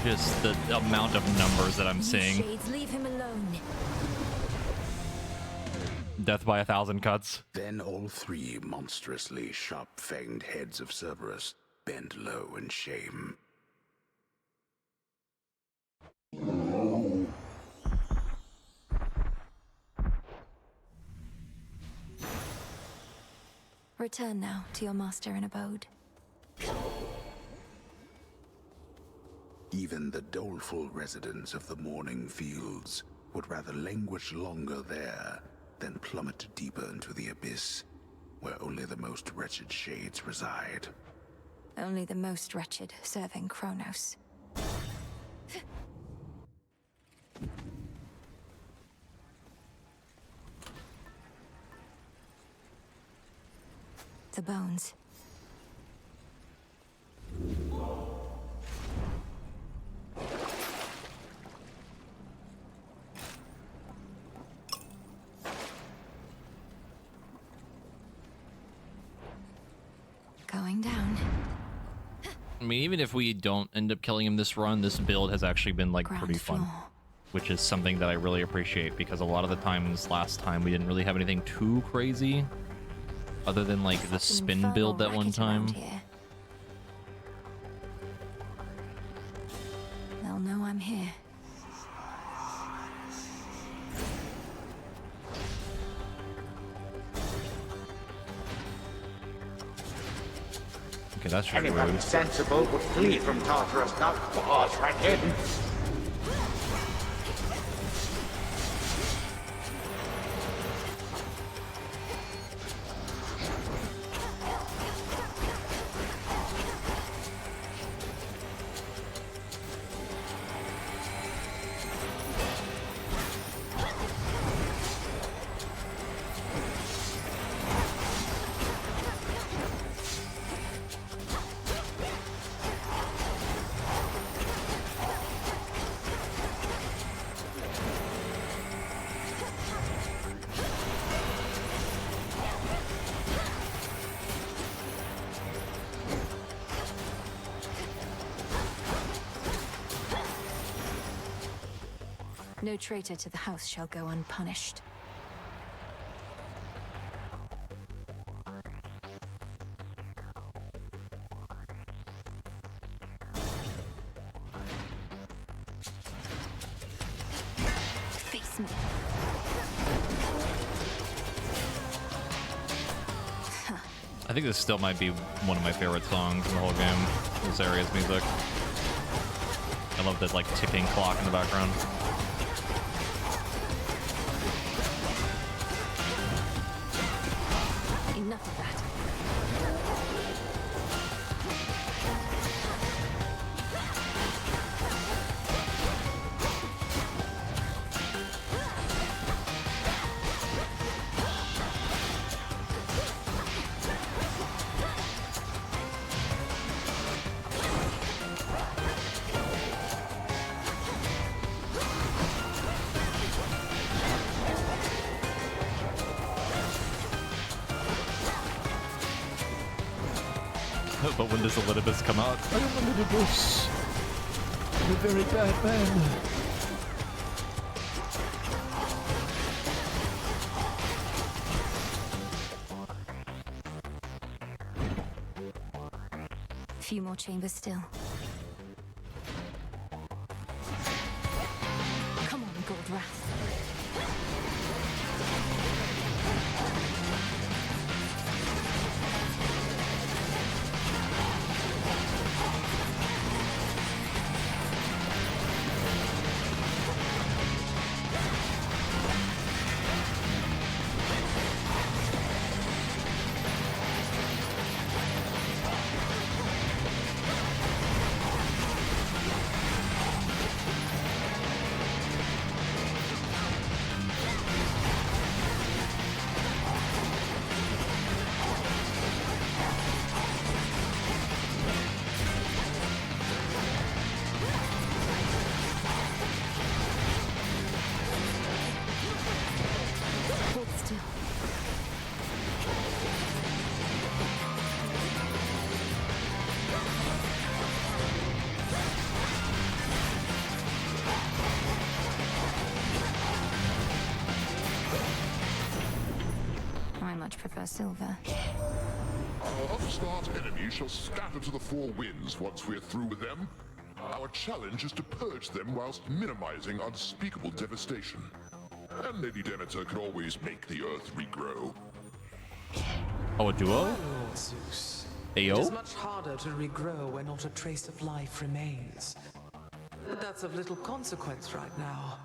Just the amount of numbers that I'm seeing. Shades, leave him alone. Death by 1,000 cuts. Then all three monstrously sharp-fanged heads of Cerberus bent low in shame. Return now to your master and abode. Even the doleful residents of the Morning Fields would rather languish longer there than plummet deeper into the abyss, where only the most wretched shades reside. Only the most wretched serving Kronos. The bones. Going down. I mean, even if we don't end up killing him this run, this build has actually been like pretty fun. Which is something that I really appreciate, because a lot of the times last time we didn't really have anything too crazy. Other than like the spin build that one time. They'll know I'm here. Okay, that's really Anyone rude. sensible would flee from Tartarus, not pause right in. No traitor to the house shall go unpunished. Face me. I think this still might be one of my favorite songs in the whole game. This area's music. I love that like ticking clock in the background. Enough of that. But when does Elidibus come out? I am Elidibus. I'm a very bad man. A few more chambers still. Come on, Goldwrath. Prefer silver. Our upstart enemies shall scatter to the four winds once we're through with them. Our challenge is to purge them whilst minimizing unspeakable devastation. And Lady Demeter can always make the earth regrow. Oh, a duo? My Lord Zeus. Ayo? It is much harder to regrow where not a trace of life remains. But that's of little consequence right now.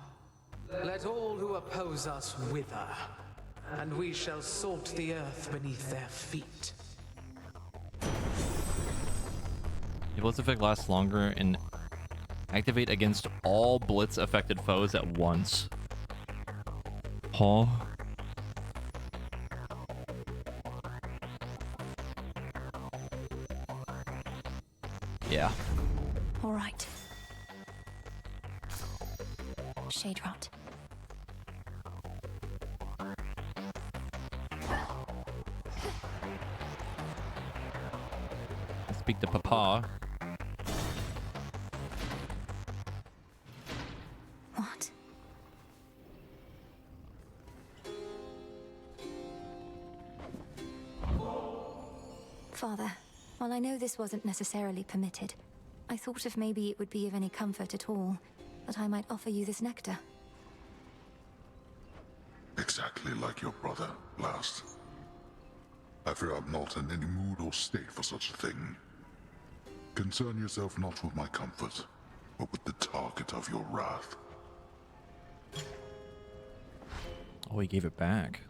Let all who oppose us wither, and we shall salt the earth beneath their feet. The Blitz effect lasts longer and activate against all Blitz affected foes at once. Huh? Yeah. All right. Shade rot. Speak to Papa. What? Father, while I know this wasn't necessarily permitted, I thought if maybe it would be of any comfort at all, that I might offer you this nectar. Exactly like your brother, last. I fear I'm not in any mood or state for such a thing. Concern yourself not with my comfort, but with the target of your wrath. Oh, he gave it back.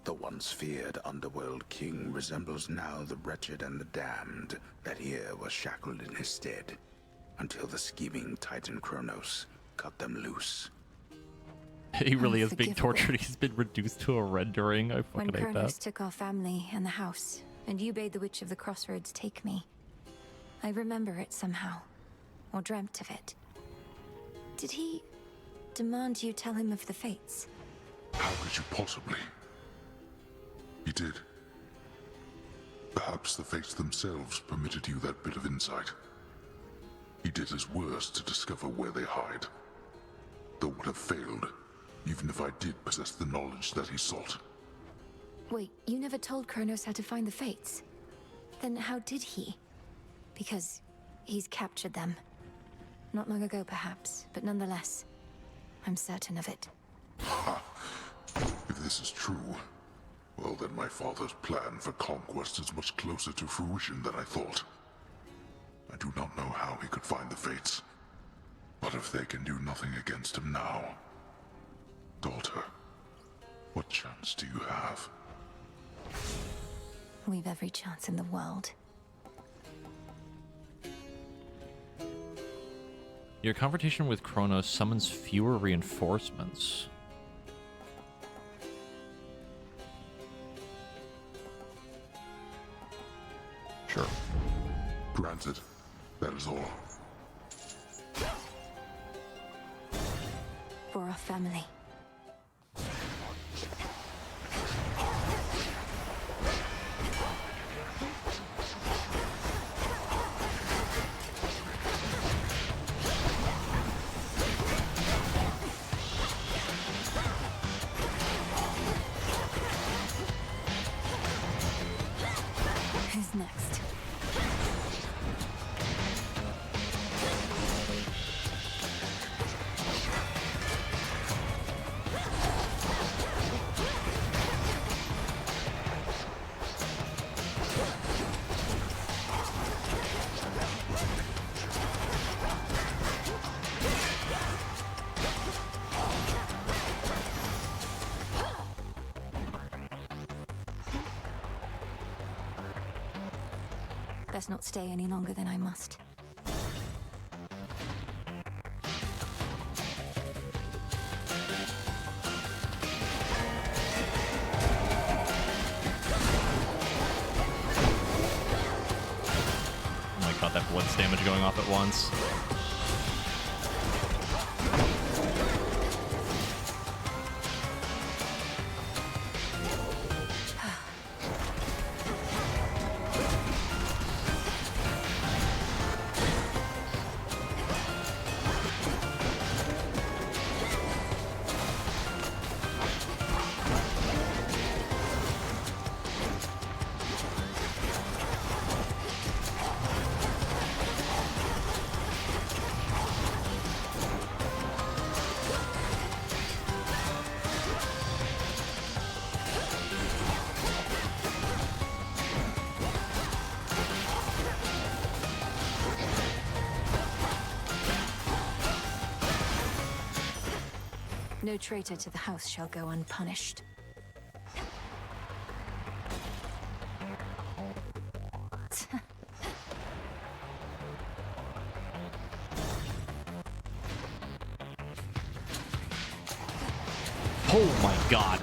The once feared underworld king resembles now the wretched and the damned that here was shackled in his stead, until the scheming Titan Kronos cut them loose. He really is being tortured. He's been reduced to a rendering. I When fucking hate Kronos that. took our family and the house, and you bade the Witch of the Crossroads take me, I remember it somehow, or dreamt of it. Did he demand you tell him of the fates? How could you possibly? He did. Perhaps the fates themselves permitted you that bit of insight. He did his worst to discover where they hide, though would have failed, even if I did possess the knowledge that he sought. Wait, you never told Kronos how to find the fates? Then how did he? Because he's captured them. Not long ago, perhaps, but nonetheless, I'm certain of it. Ha! If this is true, well then my father's plan for conquest is much closer to fruition than I thought. I do not know how he could find the Fates, but if they can do nothing against him now, daughter, what chance do you have? We've every chance in the world. Your confrontation with Kronos summons fewer reinforcements. Sure. Granted. That is all. For our family. Who's next? Best not stay any longer than I must. Oh my god, that blitz damage going off at once. No traitor to the house shall go unpunished. Oh my god.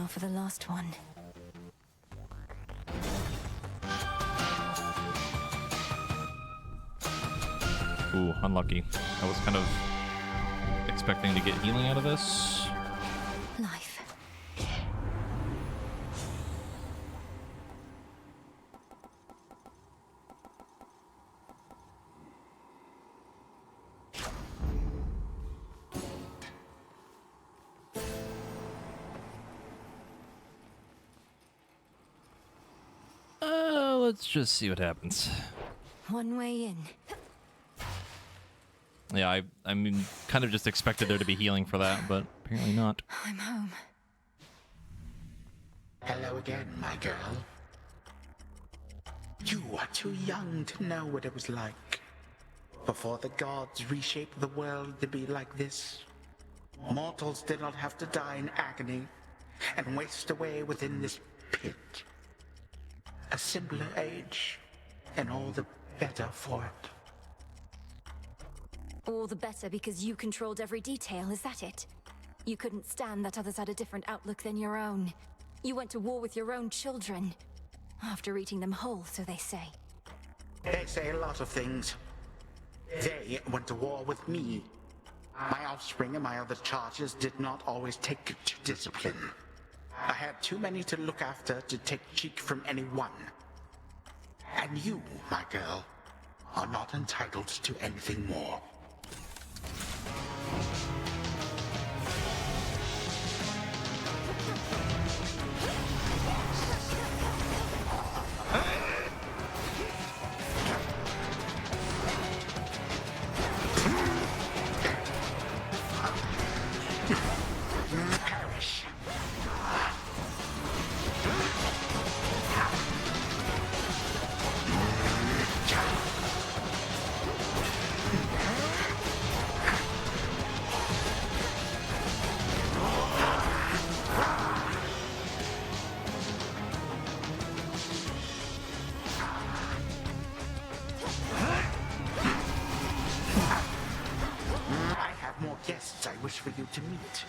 For the last one. Ooh, unlucky. I was kind of expecting to get healing out of this. Life. Let's just see what happens. One way in. Yeah, I mean, kind of just expected there to be healing for that, but apparently not. I'm home. Hello again, my girl. You are too young to know what it was like before the gods reshaped the world to be like this. Mortals did not have to die in agony and waste away within this pit. A simpler age, and all the better for it. All the better because you controlled every detail, is that it? You couldn't stand that others had a different outlook than your own. You went to war with your own children. After eating them whole, so they say. They say a lot of things. They went to war with me. My offspring and my other charges did not always take to discipline. I had too many to look after to take cheek from anyone. And you, my girl, are not entitled to anything more. Perish. I have more guests I wish for you to meet.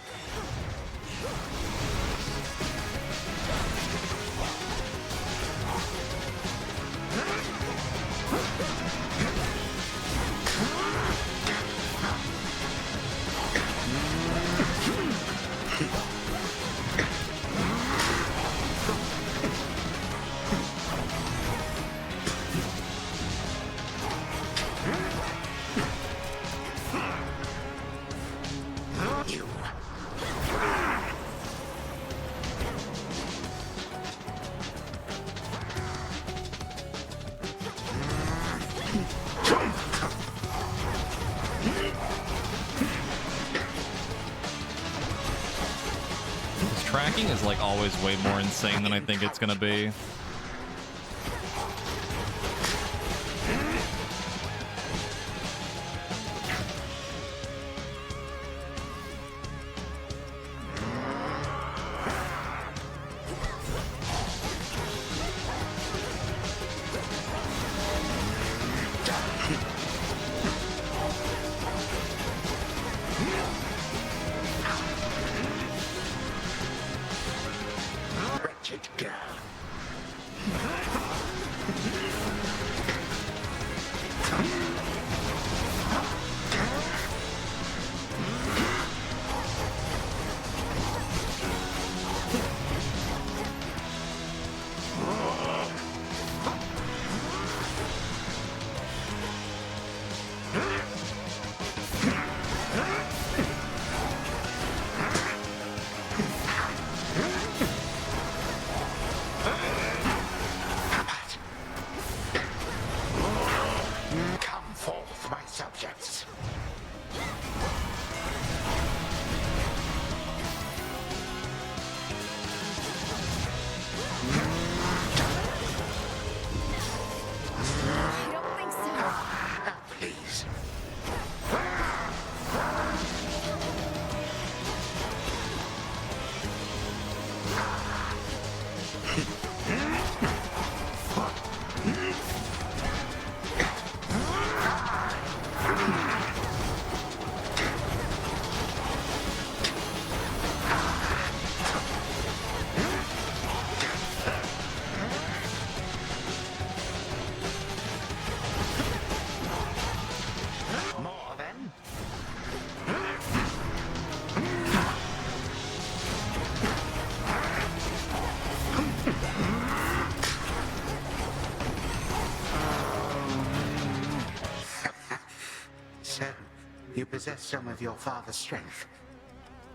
This tracking is like always way more insane than I think it's gonna be. Wretched girl. Come forth, my subjects. I don't think so. Please. You possess some of your father's strength.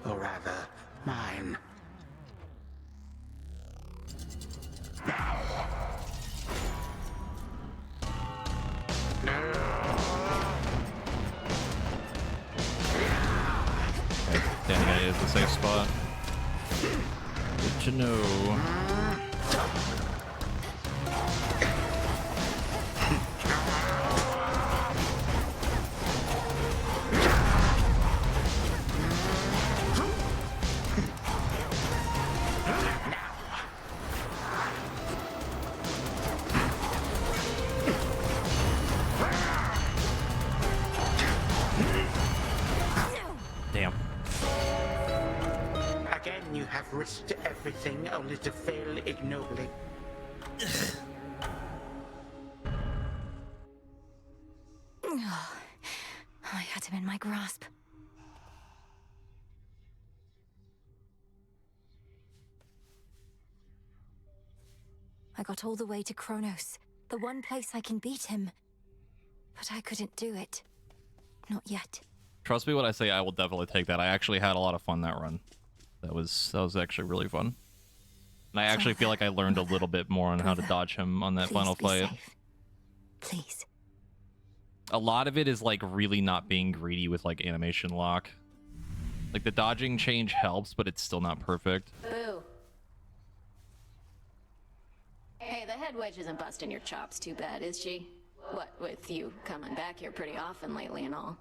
Or rather, mine. Standing at it is the safe spot. Good to know. Damn. Again, you have risked everything only to fail ignobly. I had him in my grasp. I got all the way to Kronos, the one place I can beat him. But I couldn't do it. Not yet. Trust me when I say I will definitely take that. I actually had a lot of fun that run. That was actually really fun. And I actually feel like I learned a little bit more on how to dodge him on that final fight. Please. A lot of it is like really not being greedy with like animation lock. Like the dodging change helps, but it's still not perfect. Boo. Hey, the head wedge isn't busting your chops too bad, is she? What with you coming back here pretty often lately and all?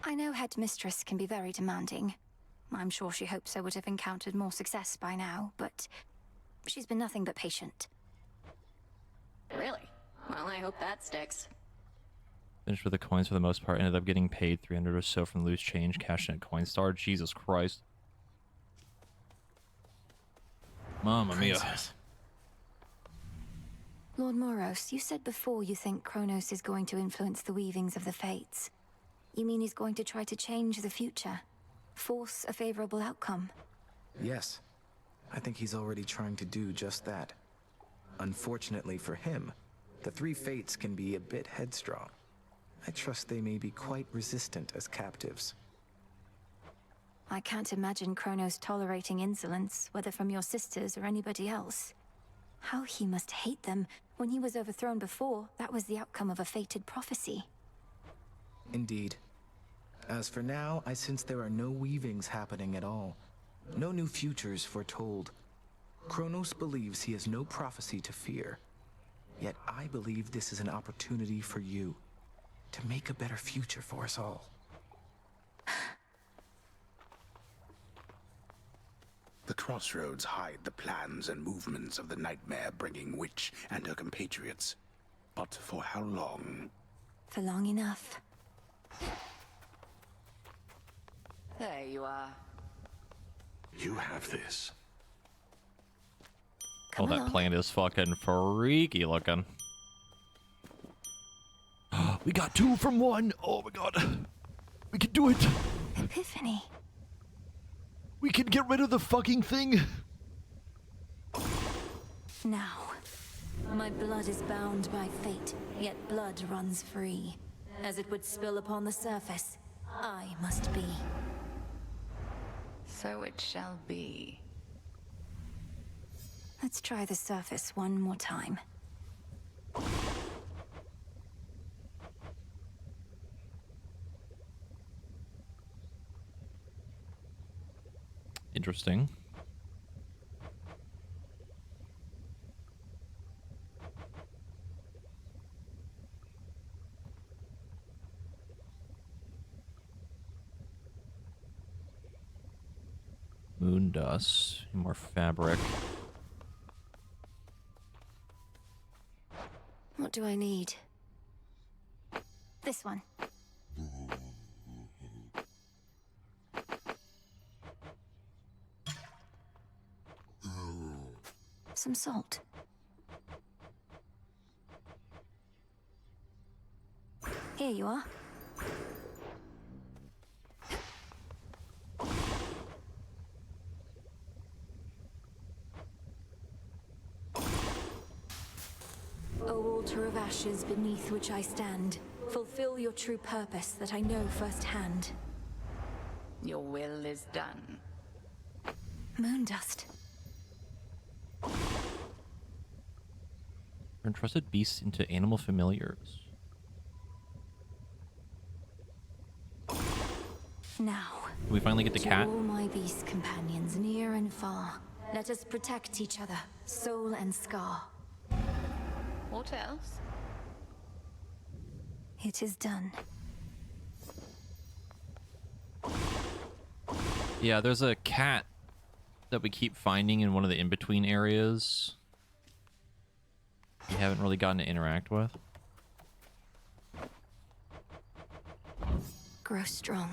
I know Headmistress can be very demanding. I'm sure she hopes I would have encountered more success by now, but she's been nothing but patient. Really? Well, I hope that sticks. Finished with the coins for the most part. Ended up getting paid 300 or so from loose change, cashed in at Coinstar. Jesus Christ. Mamma mia. Lord Moros, you said before you think Kronos is going to influence the weavings of the fates. You mean he's going to try to change the future? Force a favorable outcome? Yes. I think he's already trying to do just that. Unfortunately for him, the three fates can be a bit headstrong. I trust they may be quite resistant as captives. I can't imagine Kronos tolerating insolence, whether from your sisters or anybody else. How he must hate them. When he was overthrown before, that was the outcome of a fated prophecy. Indeed. As for now, I sense there are no weavings happening at all. No new futures foretold. Kronos believes he has no prophecy to fear. Yet I believe this is an opportunity for you. To make a better future for us all. The crossroads hide the plans and movements of the nightmare-bringing witch and her compatriots. But for how long? For long enough. There you are. You have this. Oh, that plant is fucking freaky looking. We got 2 from 1. Oh my god. We can do it. Epiphany. We can get rid of the fucking thing. Now, my blood is bound by fate, yet blood runs free. As it would spill upon the surface, I must be. So it shall be. Let's try the surface one more time. Interesting. Moon dust, more fabric. What do I need? This one. Some salt. Here you are. O altar of ashes beneath which I stand, Fulfill your true purpose that I know firsthand. Your will is done. Moondust. Turn trusted beasts into animal familiars. Now, We finally get the to cat. all my beast companions, near and far, let us protect each other, soul and scar. What else? It is done. Yeah, there's a cat that we keep finding in one of the in-between areas. We haven't really gotten to interact with. Grow strong.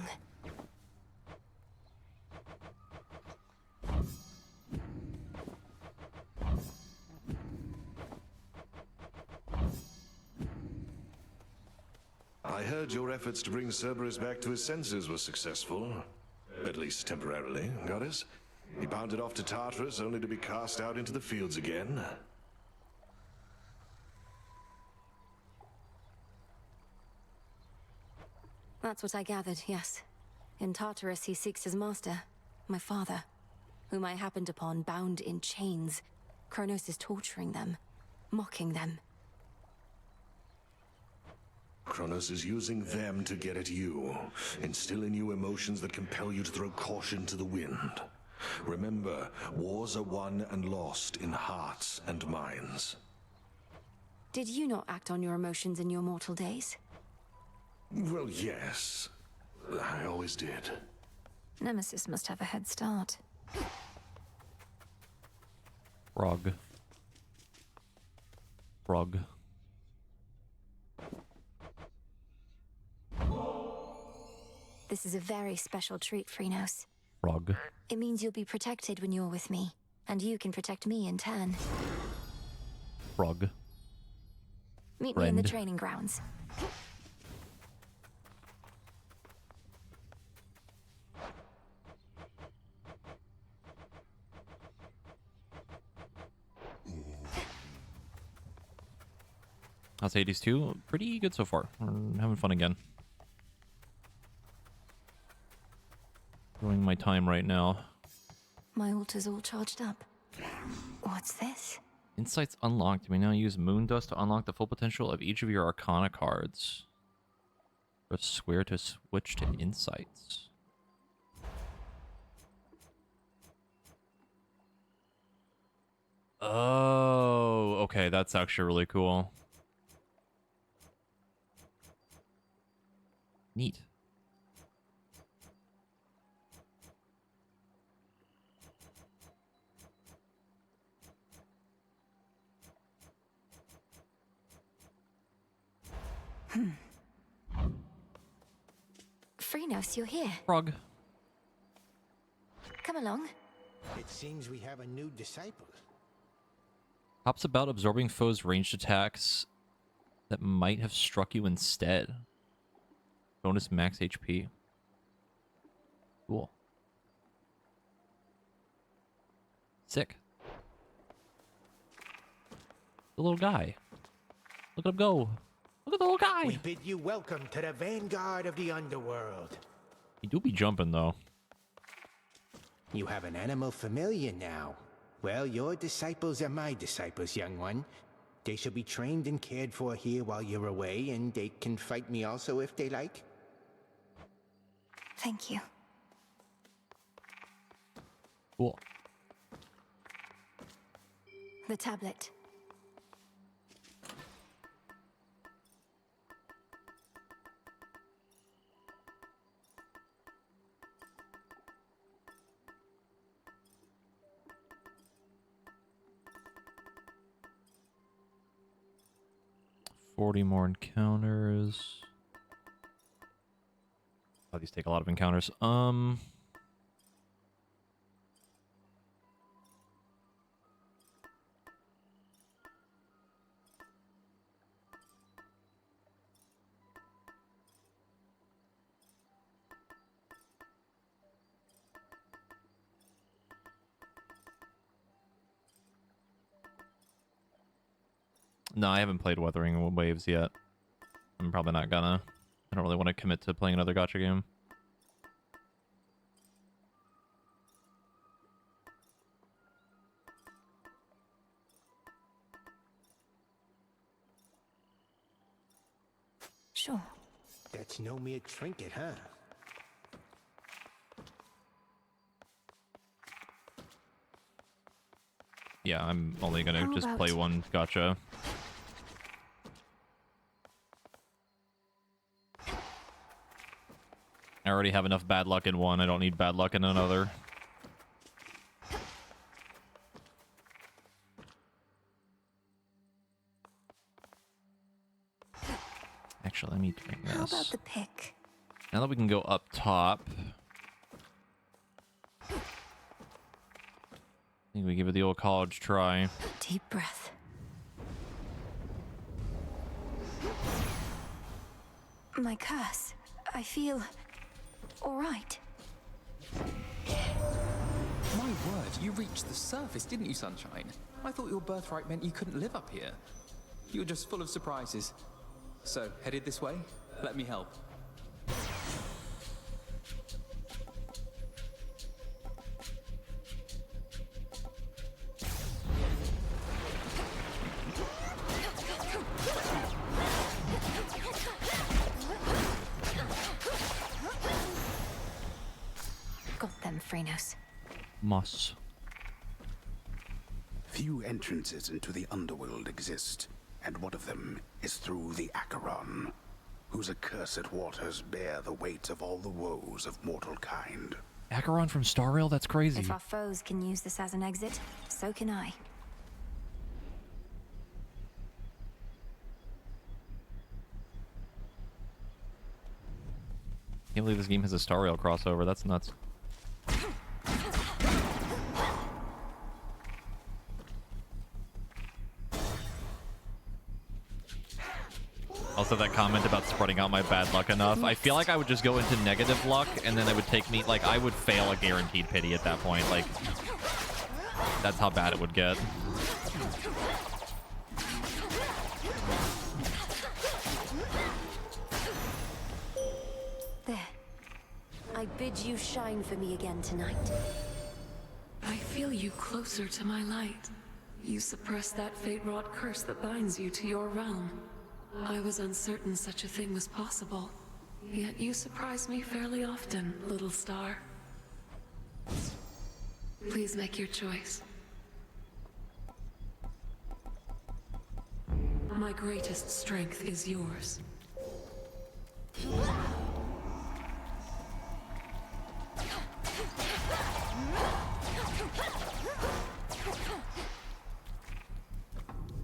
I heard your efforts to bring Cerberus back to his senses were successful. At least temporarily, Goddess. He bounded off to Tartarus only to be cast out into the fields again. That's what I gathered, yes. In Tartarus, he seeks his master, my father, whom I happened upon bound in chains. Kronos is torturing them, mocking them. Kronos is using them to get at you, instill in you emotions that compel you to throw caution to the wind. Remember, wars are won and lost in hearts and minds. Did you not act on your emotions in your mortal days? Well, yes. I always did. Nemesis must have a head start. Frog. Frog. This is a very special treat, Phrynos. Frog. It means you'll be protected when you're with me, and you can protect me in turn. Frog. Meet me in the Friend. training grounds. How's Hades 2? Pretty good so far. We're having fun again. Enjoying my time right now. My altar's all charged up. What's this? Insights unlocked. You may now use Moondust to unlock the full potential of each of your Arcana cards. Press square to switch to Insights. Oh, okay, that's actually really cool. Neat. Phrynos, you're here. Frog. Come along. It seems we have a new disciple. Hops about absorbing foes' ranged attacks that might have struck you instead. Bonus max HP. Cool. Sick. The little guy. Look at him go. Look at the little guy. We bid you welcome to the vanguard of the underworld. He do be jumping though. You have an animal familiar now. Well, your disciples are my disciples, young one. They shall be trained and cared for here while you're away, and they can fight me also if they like. Thank you. Cool. The tablet. $40 more encounters. Oh, these take a lot of encounters. No, I haven't played Wuthering Waves yet. I'm probably not gonna. I don't really want to commit to playing another gacha game. Sure. That's no mere trinket, huh? Yeah, I'm only gonna How just about- play one gacha. I already have enough bad luck in one. I don't need bad luck in another. Actually, let me drink How this. about the pick? Now that we can go up top, I think we give it the old college try. Deep breath. My curse. I feel all right. My word, you reached the surface, didn't you, Sunshine? I thought your birthright meant you couldn't live up here. You were just full of surprises. So, headed this way? Let me help. Got them, Phrenos. Moss. Few entrances into the underworld exist, and one of them is through the Acheron, whose accursed waters bear the weight of all the woes of mortal kind. Acheron from Star Rail? That's crazy. If our foes can use this as an exit, so can I. Can't believe this game has a Star Rail crossover. That's nuts. Also, that comment about spreading out my bad luck enough. I feel like I would just go into negative luck, and then it would take me, like, I would fail a guaranteed pity at that point. Like, that's how bad it would get. There. I bid you shine for me again tonight. I feel you closer to my light. You suppress that fate-wrought curse that binds you to your realm. I was uncertain such a thing was possible. Yet you surprise me fairly often, little star. Please make your choice. My greatest strength is yours.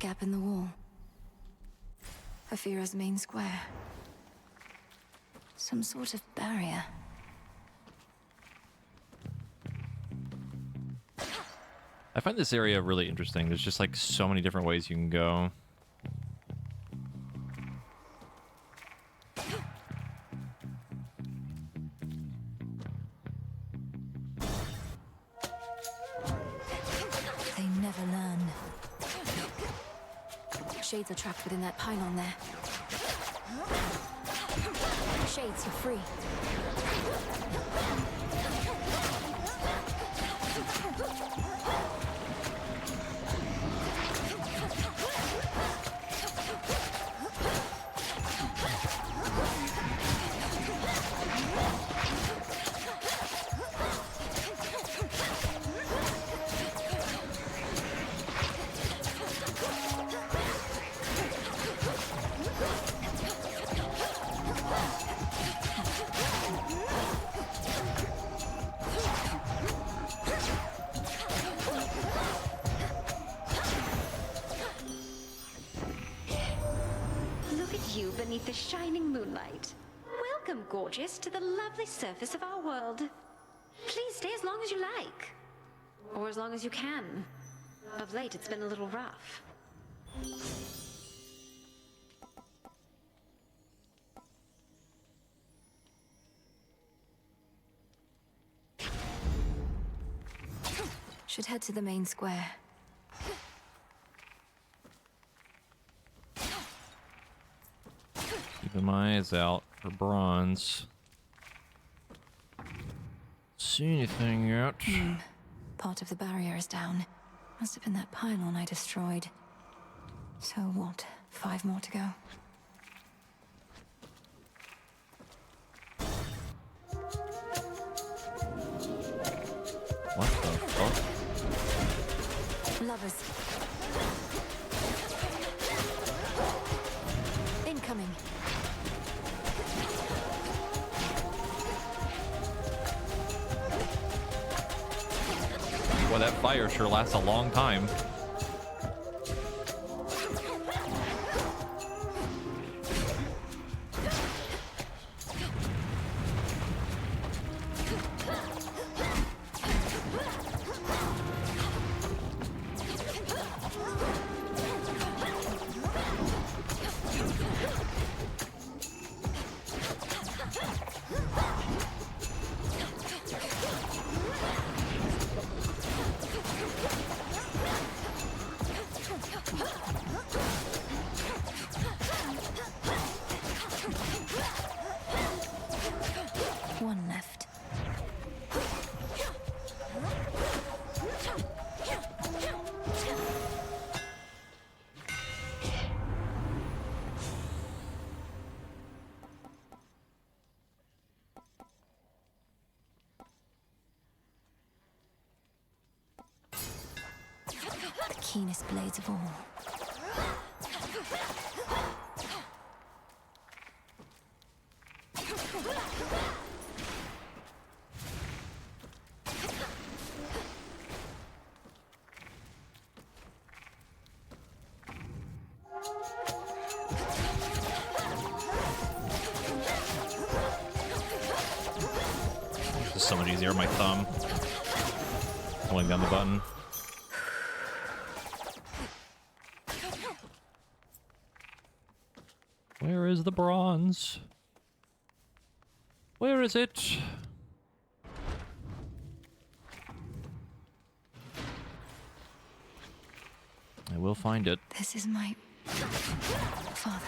Gap in the wall. Afira's main square. Some sort of barrier. I find this area really interesting. There's just like so many different ways you can go. They never learn. Shades are trapped within that pylon there. Shades, you're free. Look at you beneath the shining moonlight. Welcome, gorgeous, to the lovely surface of our world. Please stay as long as you like. Or as long as you can. Of late, it's been a little rough. Should head to the main square. Keep Keeping my eyes out for bronze. See anything yet? Part of the barrier is down. Must have been that pylon I destroyed. So what? 5 more to go. What the fuck? Lovers. Incoming. Boy, that fire sure lasts a long time. One left. The keenest blades of all. This is so much easier on my thumb. Holding down the button. Where is the bronze? Where is it? I will find it. This is my father.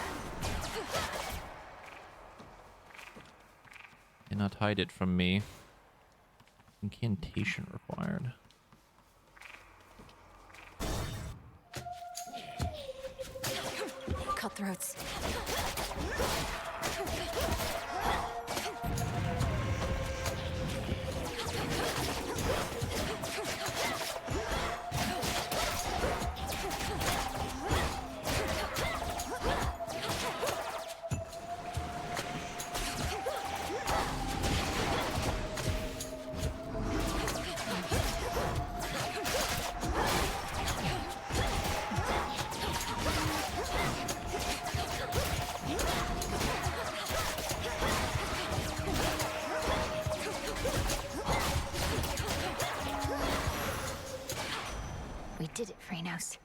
Cannot hide it from me. Incantation required. Cutthroats. We did it, Phrenos.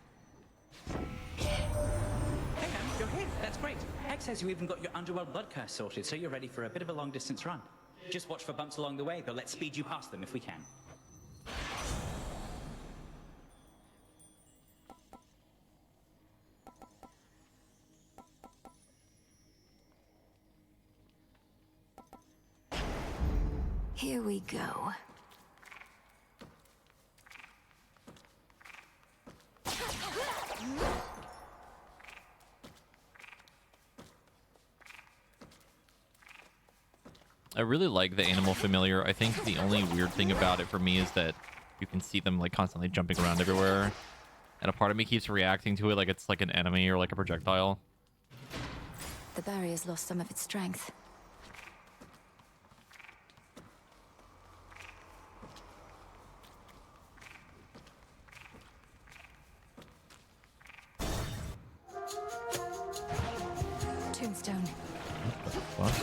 Hey, man, you're here. That's great. Heck says you even got your underworld blood curse sorted, so you're ready for a bit of a long-distance run. Just watch for bumps along the way, though. Let's speed you past them if we can. Here we go. I really like the animal familiar. I think the only weird thing about it for me is that you can see them like constantly jumping around everywhere. And a part of me keeps reacting to it like it's like an enemy or like a projectile. The barrier's lost some of its strength. Tombstone. What?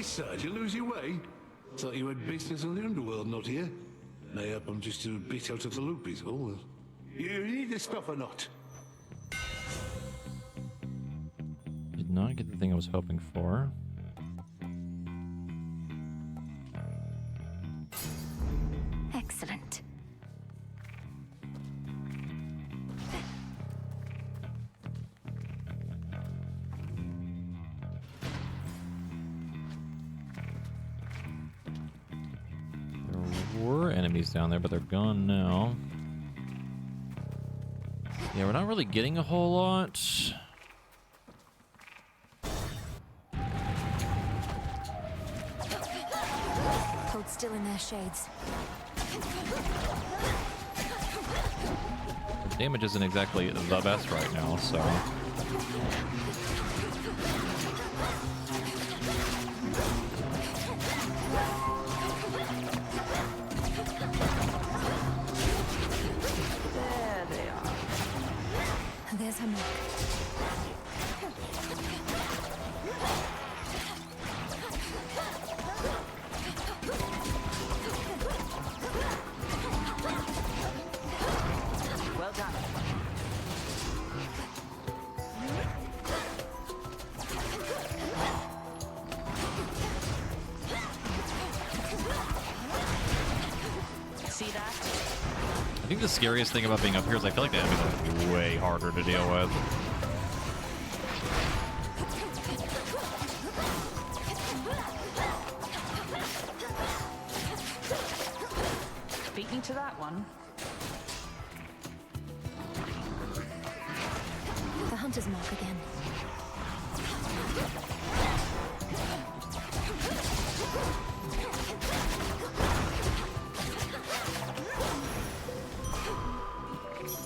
Silly sod, you lose your way? Thought you had business on the underworld, not here. Mayhap I'm just a bit out of the loop, is all. You need this stuff or not? Did not get the thing I was hoping for. Excellent. There were enemies down there, but they're gone now. Yeah, we're not really getting a whole lot. Hold still in their shades. The damage isn't exactly the best right now, so... There they are. There's her mark. Well done. See that? I think the scariest thing about being up here is I feel like the enemies are way harder to deal with. Beat me to that one. The hunter's mark again.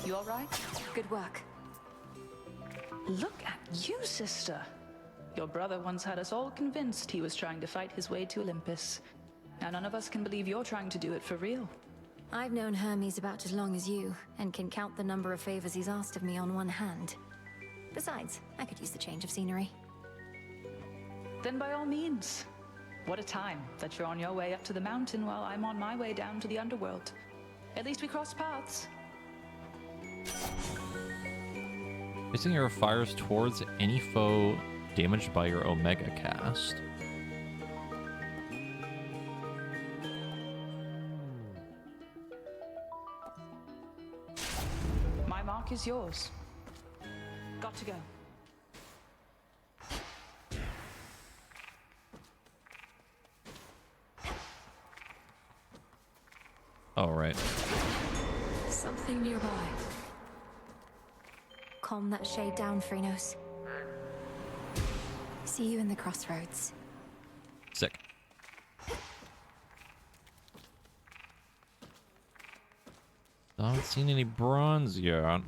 You all right? Good work. Look at you, sister. Your brother once had us all convinced he was trying to fight his way to Olympus. Now none of us can believe you're trying to do it for real. I've known Hermes about as long as you, and can count the number of favors he's asked of me on one hand. Besides, I could use the change of scenery. Then by all means. What a time that you're on your way up to the mountain while I'm on my way down to the underworld. At least we crossed paths. Placing your fires towards any foe damaged by your Omega cast. My mark is yours. Got to go. Oh, right. Something nearby. Calm that shade down, Phrenos. See you in the crossroads. Sick. I haven't seen any bronze yet.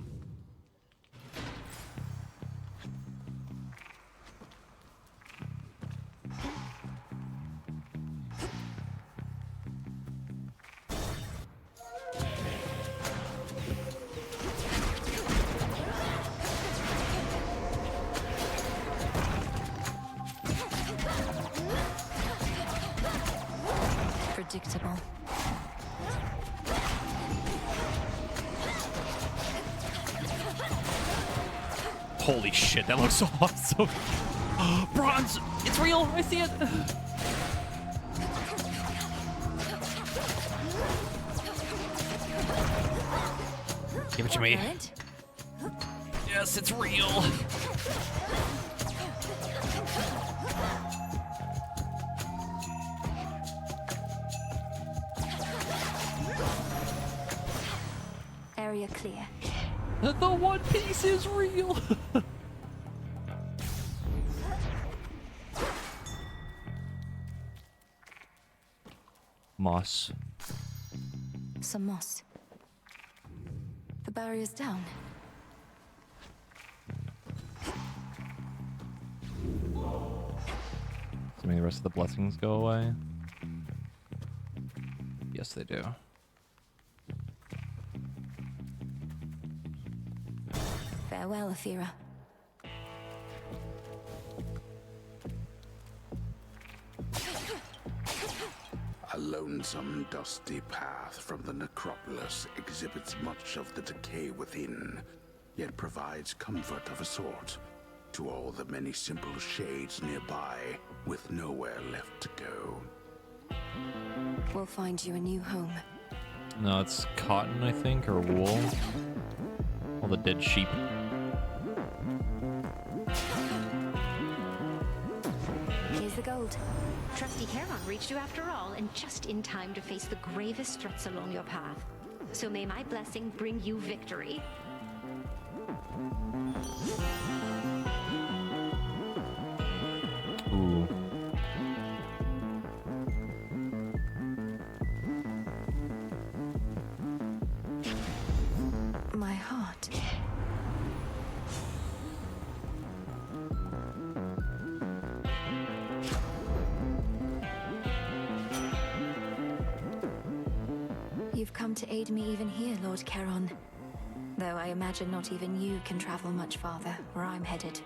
Predictable. Holy shit, that looks so awesome. Bronze! It's real! I see it! Give it to me. Yes, it's real! Area clear. The One Piece is real! Moss. Some moss. The barrier's down. Assuming the rest of the blessings go away. Yes, they do. Farewell, Athera. lonesome, dusty path from the necropolis exhibits much of the decay within, yet provides comfort of a sort to all the many simple shades nearby, with nowhere left to go. We'll find you a new home. No, it's cotton, I think, or wool. All the dead sheep. Here's the gold. Trusty Charon reached you after all, and just in time to face the gravest threats along your path. So may my blessing bring you victory. Ooh. My heart. You've come to aid me even here, Lord Charon. Though I imagine not even you can travel much farther where I'm headed.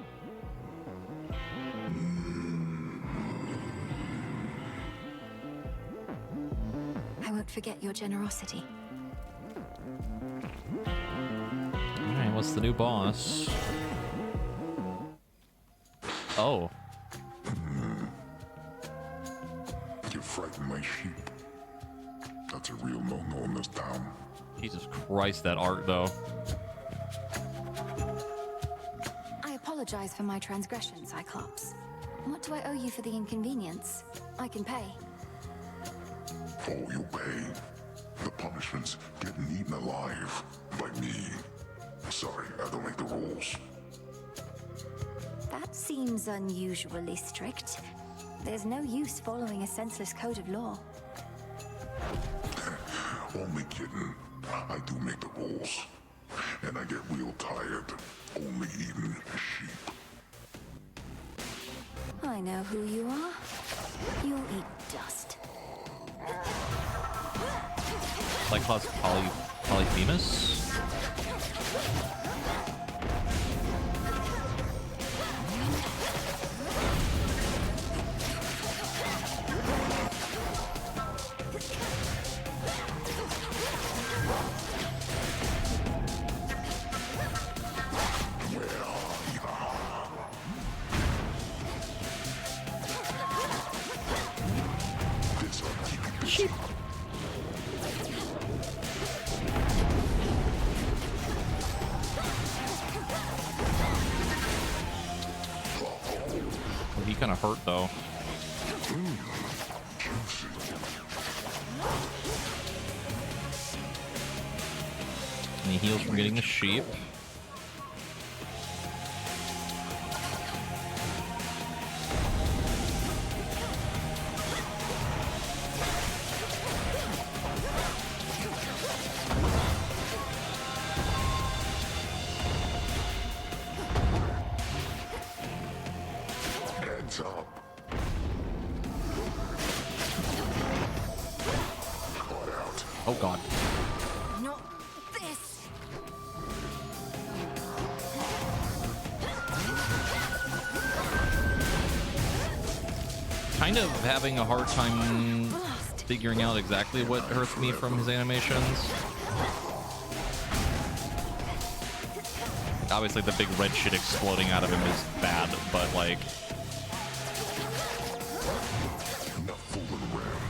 I won't forget your generosity. Alright, what's the new boss? Oh. You frighten my sheep. That's a real no-no in this town. Jesus Christ, that art, though. I apologize for my transgression, Cyclops. What do I owe you for the inconvenience? I can pay. Oh, you pay. The punishment's getting eaten alive by me. Sorry, I don't make the rules. That seems unusually strict. There's no use following a senseless code of law. Only kidding. I do make the rules. And I get real tired only eating sheep. I know who you are. You'll eat dust. Cyclops Polyphemus? Sheep. Well, he kind of hurt, though. And he heals from getting the sheep. Heads up. Caught out. Oh god. Not this! Kind of having a hard time figuring out exactly what hurts me from his animations. Obviously the big red shit exploding out of him is bad, but like... Enough fooling around.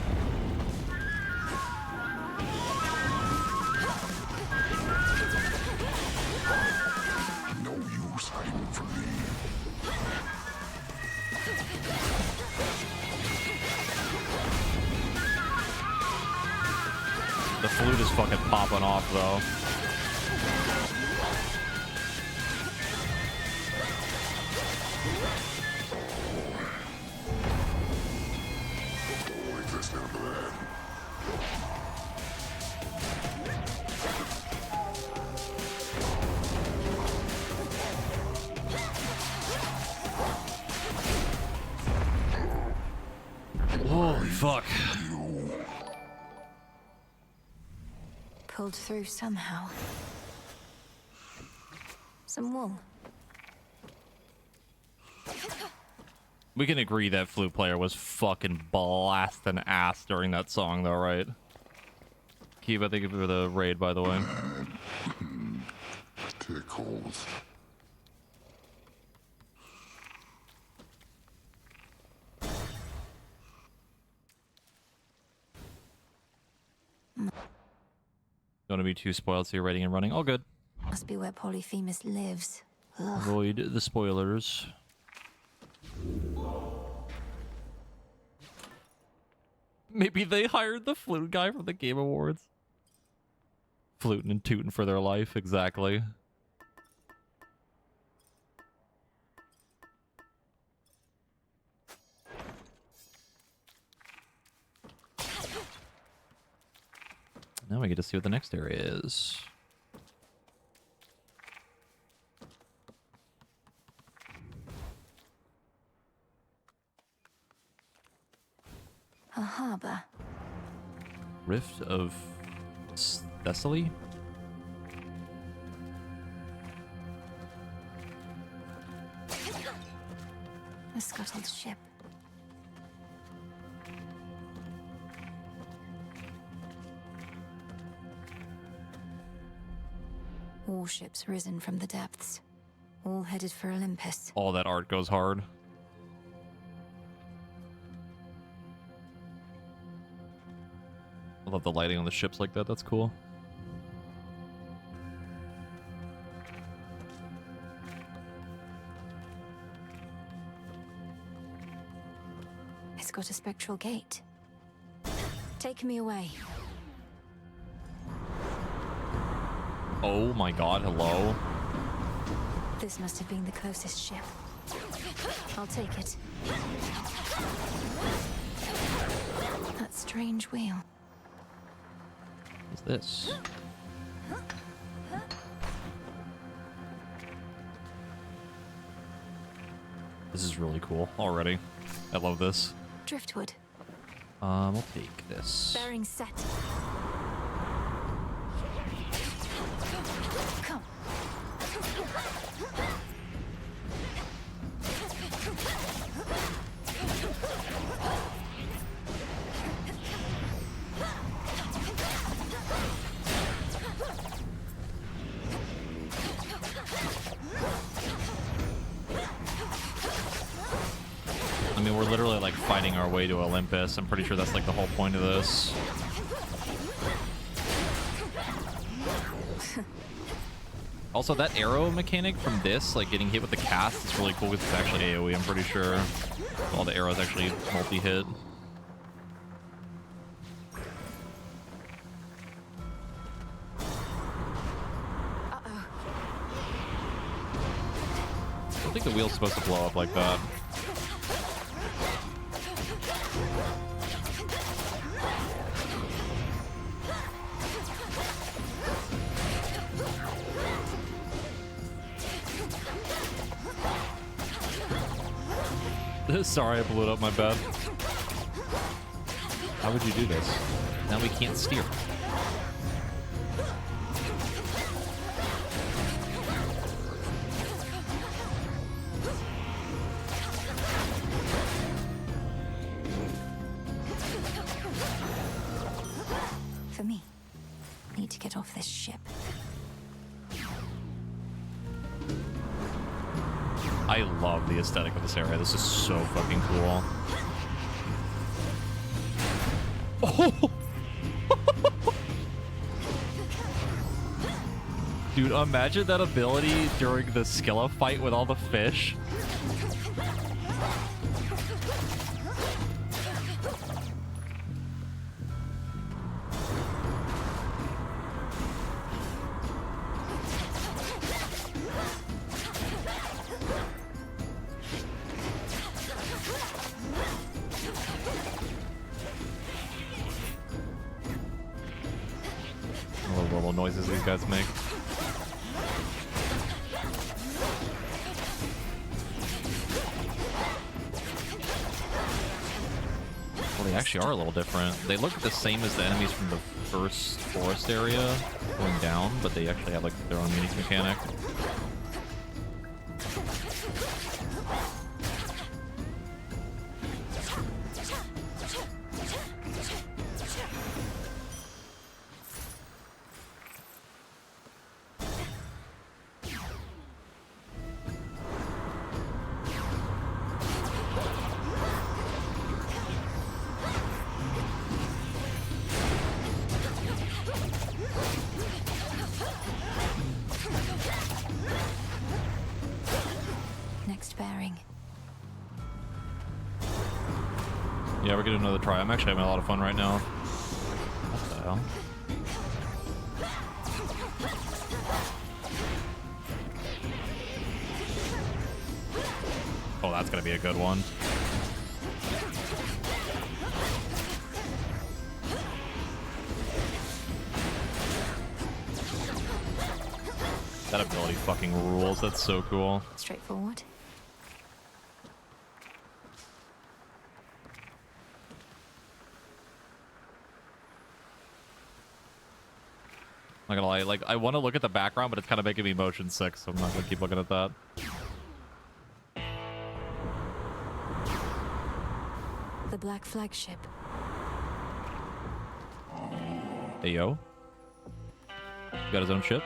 No use hiding from me. The flute is fucking popping off, though. Don't wait this down to that. Holy fuck. Pulled through somehow. Some wool. We can agree that flute player was fucking blasting ass during that song, though, right? Keep, thank you for the raid, by the way. Tickles. Don't want to be too spoiled, so you're raiding and running. All good. Must be where Polyphemus lives. Ugh. Avoid the spoilers. Maybe they hired the flute guy from the Game Awards. Fluting and tooting for their life, exactly. Now we get to see what the next area is. A harbor. Rift of Thessaly? A scuttled ship. Warships risen from the depths, all headed for Olympus. All that art goes hard. I love the lighting on the ships like that. That's cool. It's got a spectral gate. Take me away. Oh my god, hello. This must have been the closest ship. I'll take it. That strange wheel. What's this? This is really cool already. I love this. Driftwood. We'll take this. Bearing set. Come. I mean, we're literally like fighting our way to Olympus. I'm pretty sure that's like the whole point of this. Also, that arrow mechanic from this, like getting hit with the cast, is really cool because it's actually AoE, I'm pretty sure. All the arrows actually multi-hit. I don't think the wheel's supposed to blow up like that. Sorry, I blew it up, my bad. How would you do this? Now we can't steer. For me, I need to get off this ship. I love the aesthetic of this area. This is so fucking cool. Oh! Dude, imagine that ability during the Scylla fight with all the fish. Noises these guys make. Well, they actually are a little different. They look the same as the enemies from the first forest area going down, but they actually have like their own unique mechanic. Yeah, we're gonna another try. I'm actually having a lot of fun right now. What the hell? Oh, that's gonna be a good one. That ability fucking rules. That's so cool. Straightforward. I'm not gonna lie, like, I want to look at the background, but it's kind of making me motion sick, so I'm not gonna keep looking at that. The Black Flagship. Hey, yo. Got his own ship?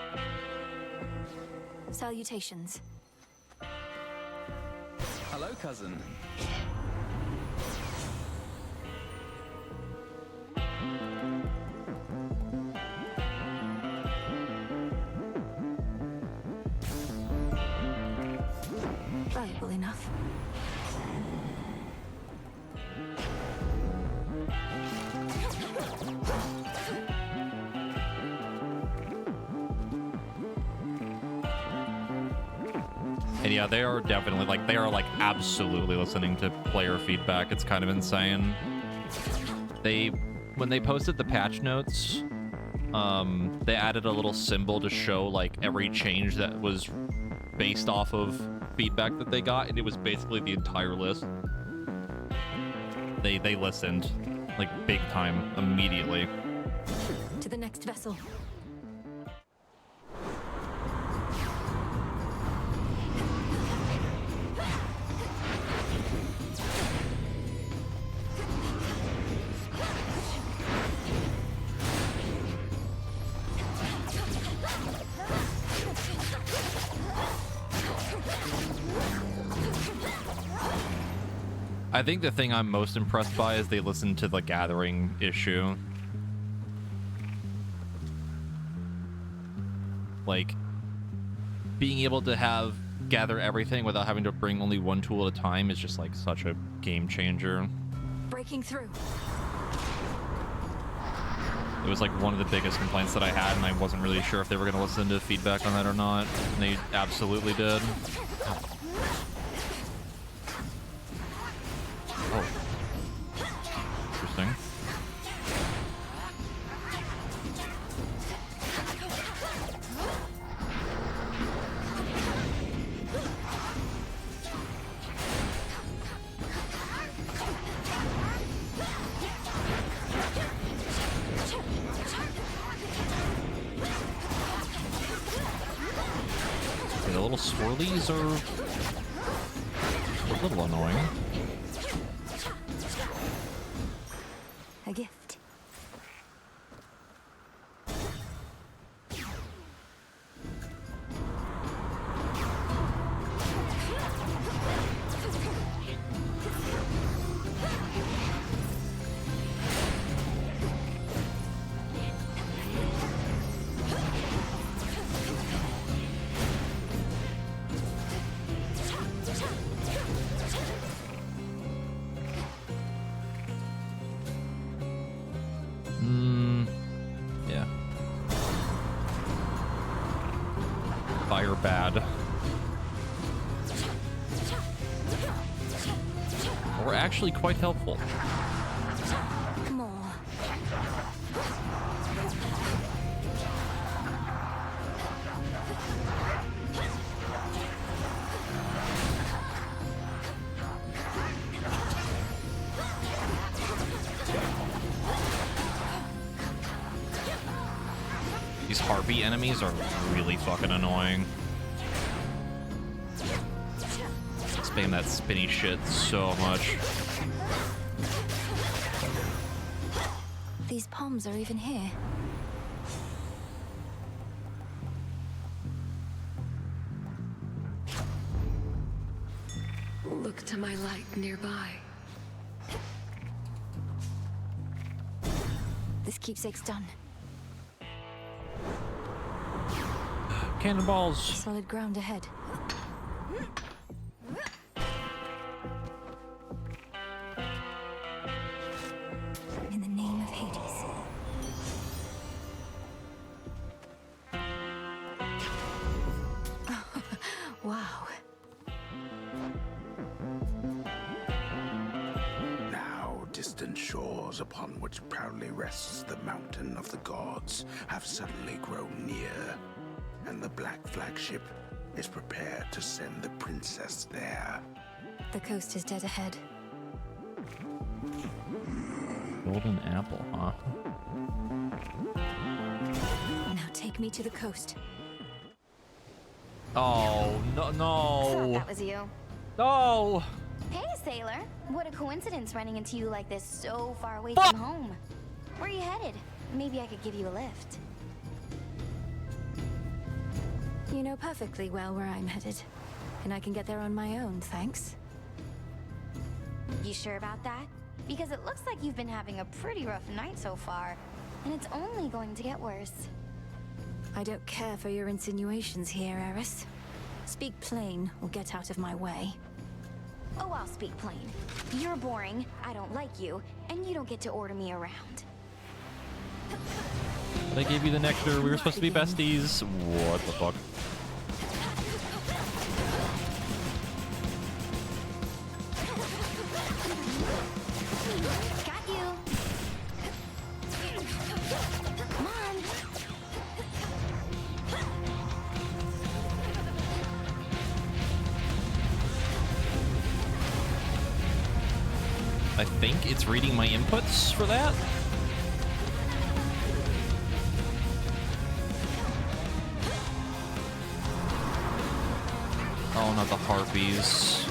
Salutations. Hello, cousin. Valuable enough. And yeah, they are definitely, like, they are, like, absolutely listening to player feedback. It's kind of insane. When they posted the patch notes, they added a little symbol to show, like, every change that was based off of feedback that they got, and it was basically the entire list. They listened, like, big time, immediately. To the next vessel. I think the thing I'm most impressed by is they listened to the gathering issue. Like, being able to gather everything without having to bring only one tool at a time is just like such a game changer. Breaking through. It was like one of the biggest complaints that I had, and I wasn't really sure if they were going to listen to feedback on that or not. And they absolutely did. Oh. Interesting. Okay, the little swirlies are a little annoying. A gift. Yeah. Fire bad. Or actually quite helpful. More. These Harpy enemies are really fucking annoying. Spam that spinny shit so much. These palms are even here. Look to my light nearby. This keepsake's done. Cannonballs. Solid ground ahead. ancient shores upon which proudly rests the mountain of the gods have suddenly grown near, and the Black Flagship is prepared to send the princess there. The coast is dead ahead. Golden apple, huh? Now take me to the coast. Oh, no, Thought no. that was you. No. Hey, sailor. What a coincidence running into you like this so far away from home. Where are you headed? Maybe I could give you a lift. You know perfectly well where I'm headed. And I can get there on my own, thanks. You sure about that? Because it looks like you've been having a pretty rough night so far, and it's only going to get worse. I don't care for your insinuations here, Eris. Speak plain or get out of my way. Oh, I'll speak plain. You're boring, I don't like you, and you don't get to order me around. They gave you the nectar. We were supposed to be besties. What the fuck? Got you. Come on. I think it's reading my inputs for that. Oh, not the harpies.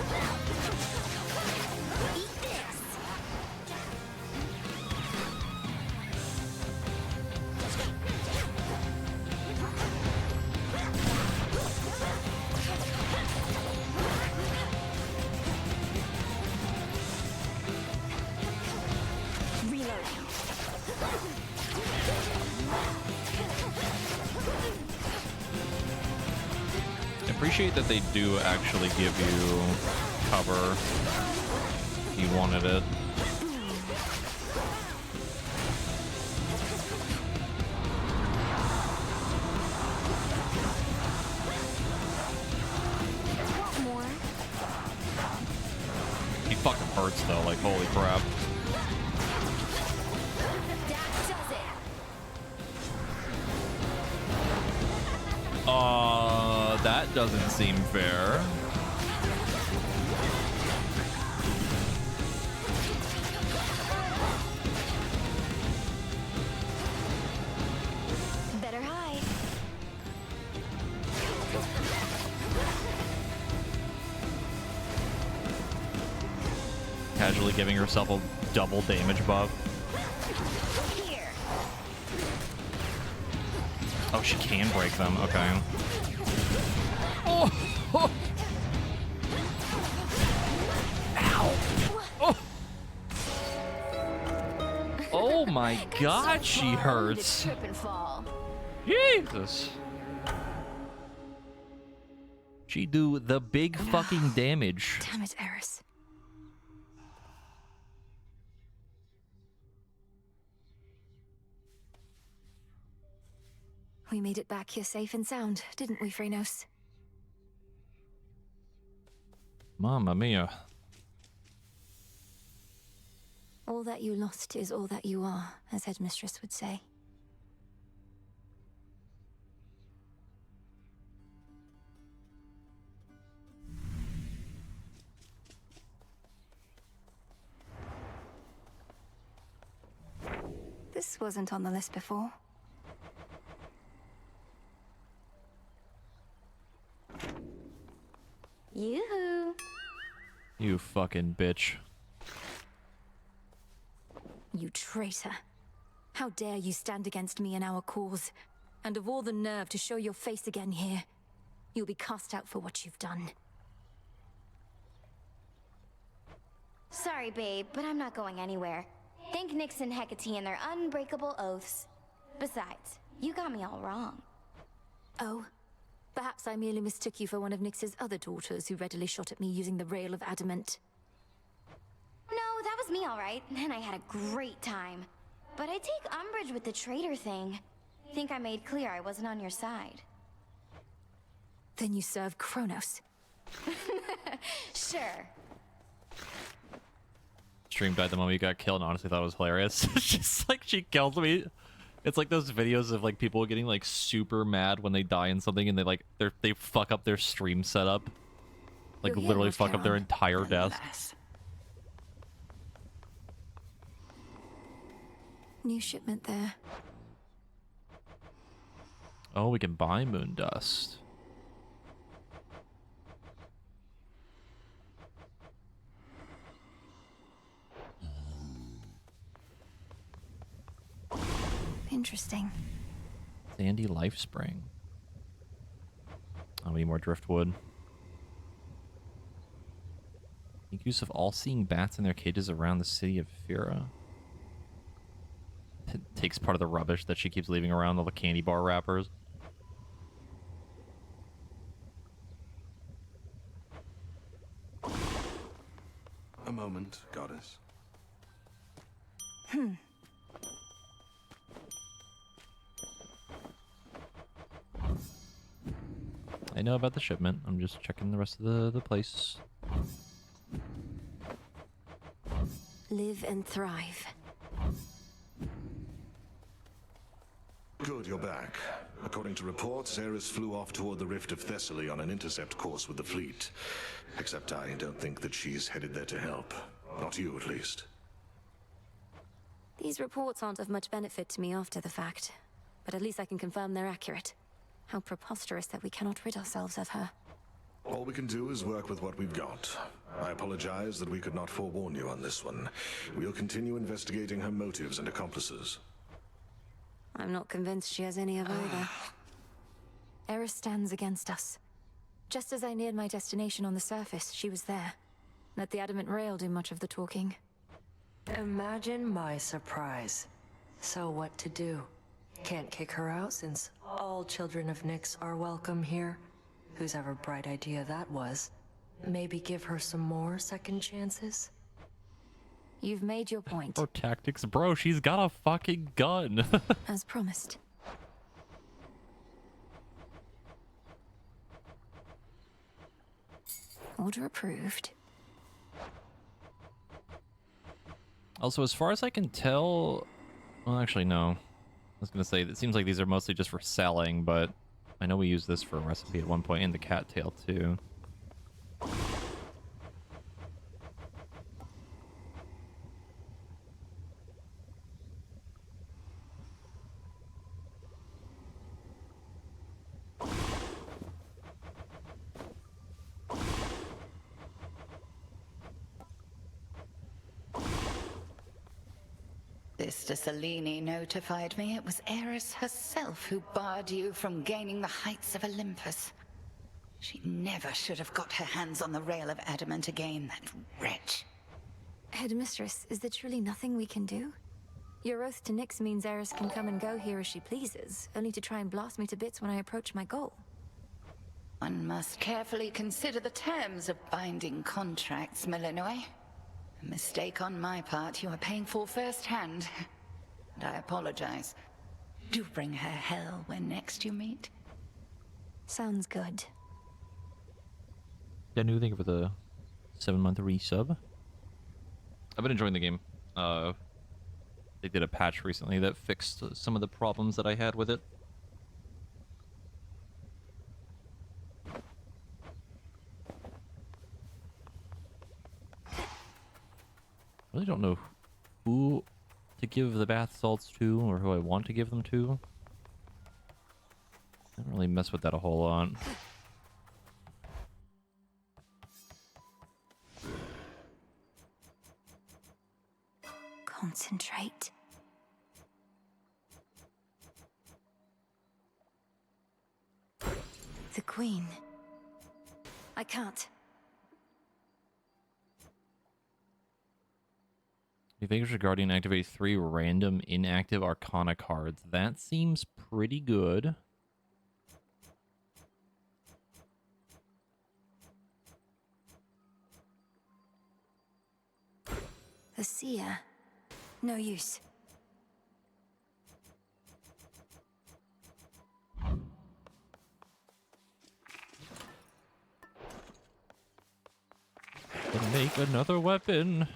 Appreciate that they do actually give you cover if you wanted it. More. He fucking hurts though, like holy crap. That does it. That doesn't seem fair. Better hide. Casually giving herself a double damage buff. Here. Oh, she can break them. Okay. Oh! Oh! Ow! Oh! Oh my God, she hurts. Trip and fall. Jesus. She do the big fucking damage. Damn it, Eris. We made it back here safe and sound, didn't we, Phrenos? Mamma mia. All that you lost is all that you are, as Headmistress would say. This wasn't on the list before. Yoo-hoo. You fucking bitch. You traitor. How dare you stand against me and our cause? And of all the nerve to show your face again here, you'll be cast out for what you've done. Sorry, babe, but I'm not going anywhere. Thank Nyx and Hecate and their unbreakable oaths. Besides, you got me all wrong. Oh? Perhaps I merely mistook you for one of Nyx's other daughters who readily shot at me using the rail of adamant. No, that was me all right, and I had a great time. But I take umbrage with the traitor thing. Think I made clear I wasn't on your side. Then you serve Kronos. Sure. stream died the moment you got killed, and honestly thought it was hilarious. It's just like she killed me. It's like those videos of like people getting like super mad when they die in something, and they fuck up their stream setup, like You're literally here, fuck up their Callum, entire death. nonetheless. New shipment there. Oh, we can buy moon dust. Interesting. Sandy life spring. Oh, we need more driftwood. Make use of all-seeing bats in their cages around the city of Fira. It takes part of the rubbish that she keeps leaving around, all the candy bar wrappers. A moment, goddess. I know about the shipment. I'm just checking the rest of the place. Live and thrive. Good, you're back. According to reports, Eris flew off toward the Rift of Thessaly on an intercept course with the fleet. Except I don't think that she's headed there to help. Not you, at least. These reports aren't of much benefit to me after the fact, but at least I can confirm they're accurate. How preposterous that we cannot rid ourselves of her. All we can do is work with what we've got. I apologize that we could not forewarn you on this one. We'll continue investigating her motives and accomplices. I'm not convinced she has any of either. Eris stands against us. Just as I neared my destination on the surface, she was there. Let the adamant rail do much of the talking. Imagine my surprise. So what to do? Can't kick her out since all children of Nyx are welcome here. Whose ever bright idea that was. Maybe give her some more second chances? You've made your point. Her tactics, bro. She's got a fucking gun. As promised. Order approved. Also, as far as I can tell... Well, actually, no. I was going to say, it seems like these are mostly just for selling, but I know we used this for a recipe at one point in the cattail, too. Sister Selene notified me it was Eris herself who barred you from gaining the heights of Olympus. She never should have got her hands on the rail of adamant again, that wretch. Headmistress, is there truly nothing we can do? Your oath to Nyx means Eris can come and go here as she pleases, only to try and blast me to bits when I approach my goal. One must carefully consider the terms of binding contracts, Malinois. A mistake on my part you are paying for firsthand. And I apologize. Do bring her hell when next you meet. Sounds good. Yeah, new thing for the 7-month resub. I've been enjoying the game. They did a patch recently that fixed some of the problems that I had with it. I really don't know who to give the bath salts to or who I want to give them to. I don't really mess with that a whole lot. Concentrate. The Queen. I can't. Vanquisher Guardian activate 3 random inactive Arcana cards. That seems pretty good. The Seer. No use. And make another weapon.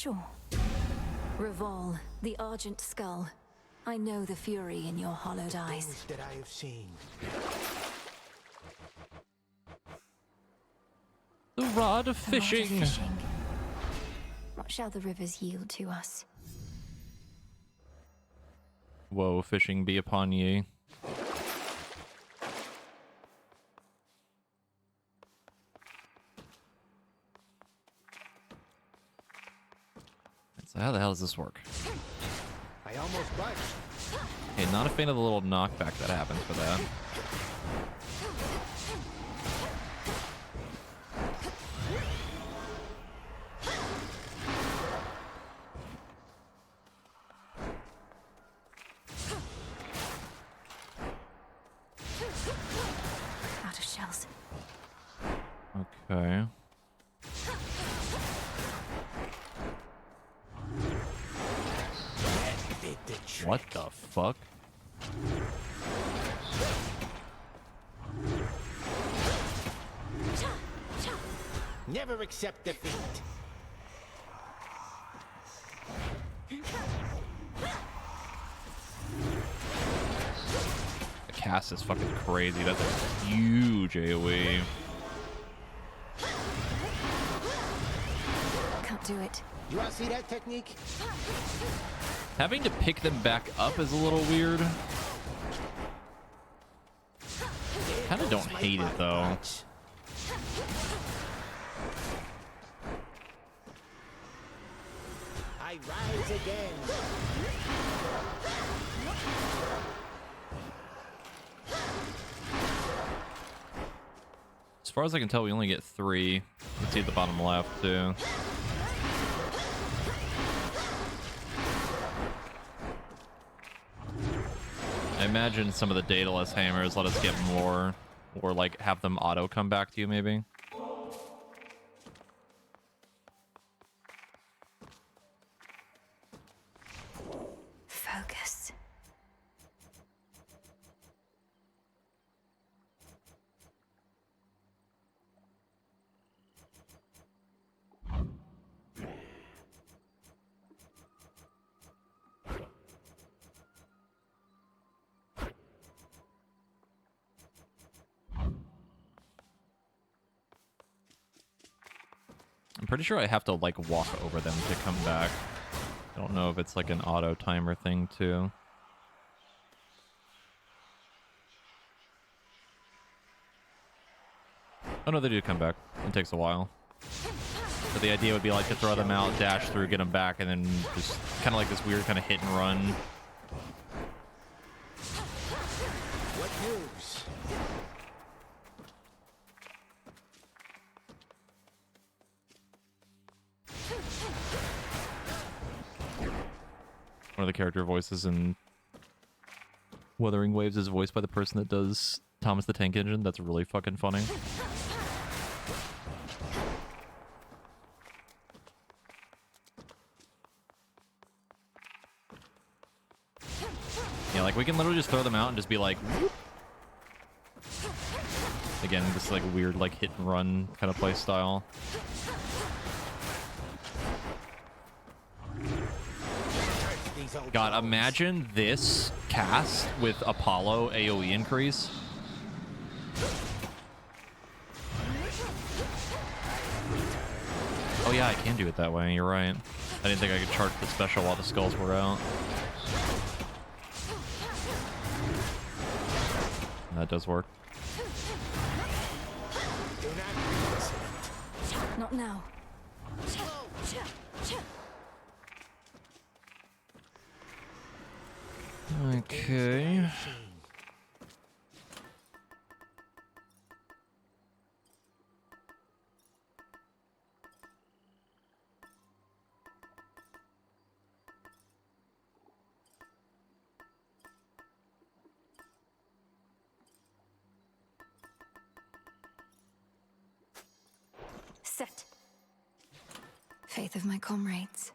Sure. Revol, the Argent Skull. I know the fury in your hollowed eyes. Those that I have seen. The rod of fishing. What shall the rivers yield to us? Woe, fishing be upon ye. So how the hell does this work? I almost budged. Okay, not a fan of the little knockback that happens for that. Out of shells. Okay. What the fuck? Never accept defeat. The cast is fucking crazy. That's a huge AoE. Can't do it. You want to see that technique? Having to pick them back up is a little weird. Kind of don't hate it though. I rise again. As far as I can tell, we only get 3. You can see at the bottom left too. I imagine some of the Daedalus hammers let us get more, or like have them auto come back to you maybe. Focus. I'm pretty sure I have to like walk over them to come back. I don't know if it's like an auto timer thing too. Oh no, they do come back. It takes a while. So the idea would be like to throw them out, dash through, get them back, and then just kind of like this weird kind of hit and run. What news? One of the character voices in Wuthering Waves is voiced by the person that does Thomas the Tank Engine. That's really fucking funny. Yeah, like we can literally just throw them out and just be like, whoop. Again, this like weird like hit and run kind of play style. God, imagine this cast with Apollo AoE increase. Oh yeah, I can do it that way, you're right. I didn't think I could charge the special while the skulls were out. That does work. Not now. Okay. Set. Faith of my comrades.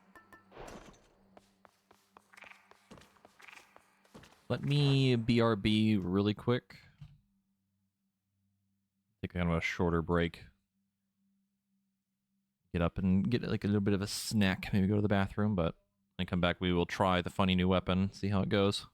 Let me BRB really quick. Take kind of a shorter break. get up and get like a little bit of a snack, maybe go to the bathroom, but when I come back, we will try the funny new weapon, see how it goes.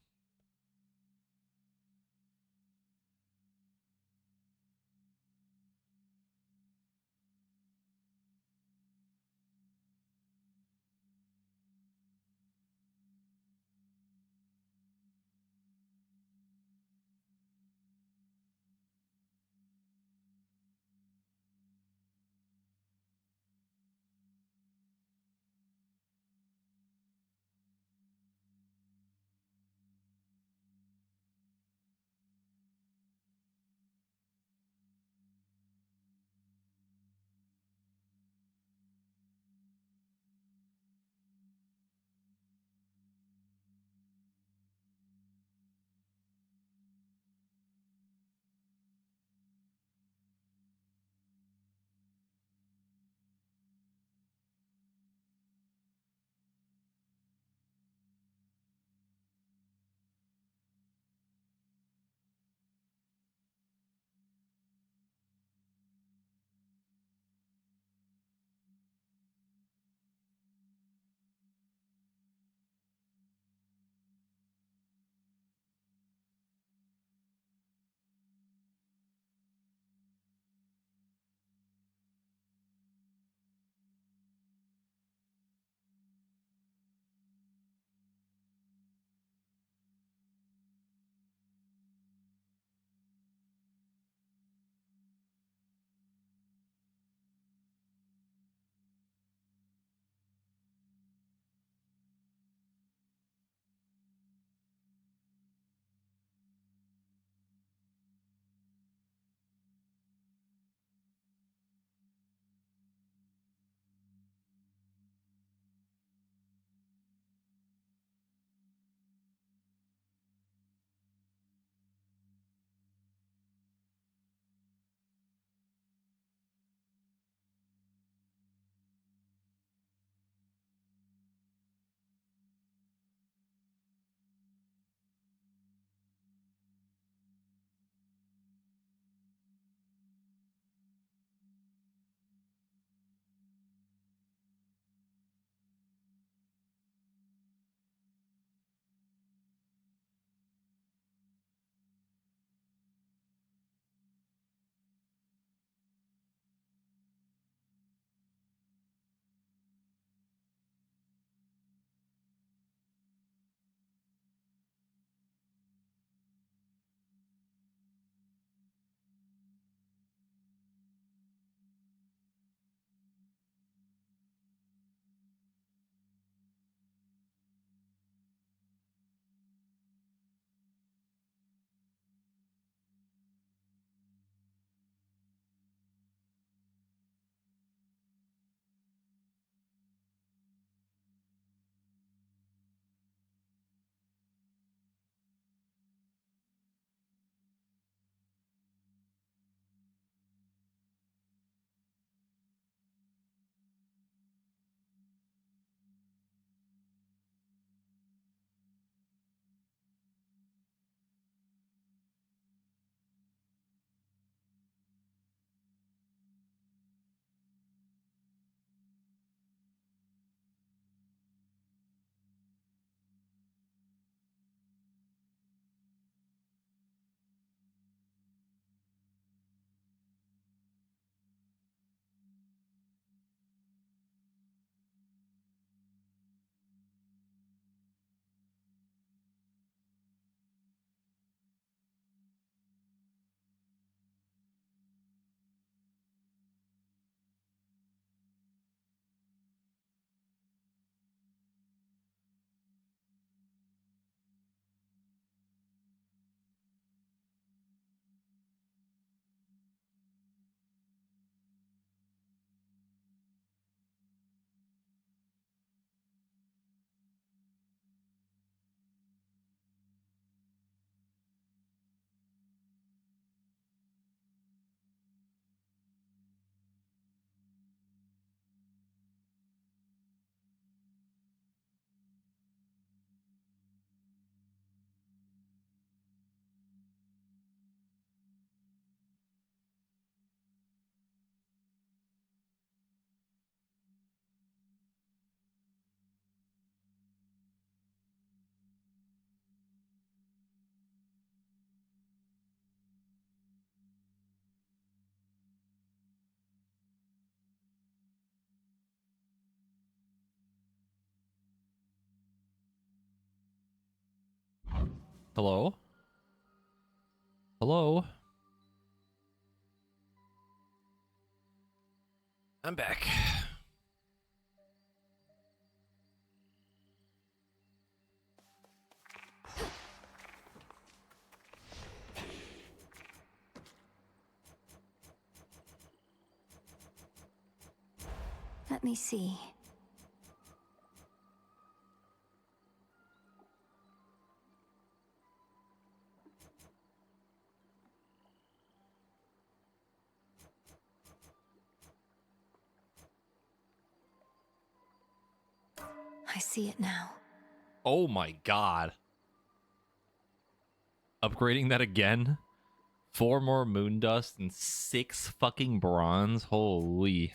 Hello? Hello? I'm back. Let me see. I see it now. Oh my god. Upgrading that again? 4 more moon dust and 6 fucking bronze? Holy.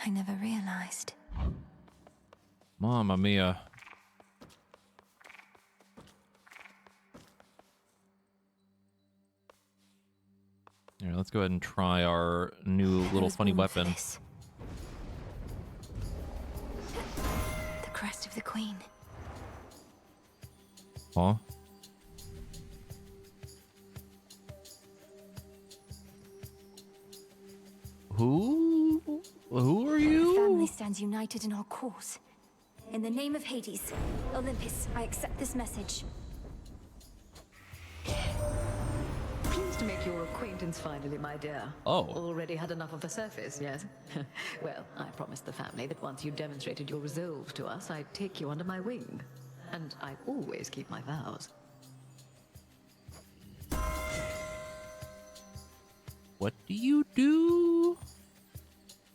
I never realized. Mamma mia. Here, let's go ahead and try our new little funny weapon. The crest of the Queen. Huh? Who are you? The family stands united in our cause. In the name of Hades, Olympus, I accept this message. Pleased to make your acquaintance finally, my dear. Oh. Already had enough of the surface, yes? Well, I promised the family that once you demonstrated your resolve to us, I'd take you under my wing. And I always keep my vows. What do you do?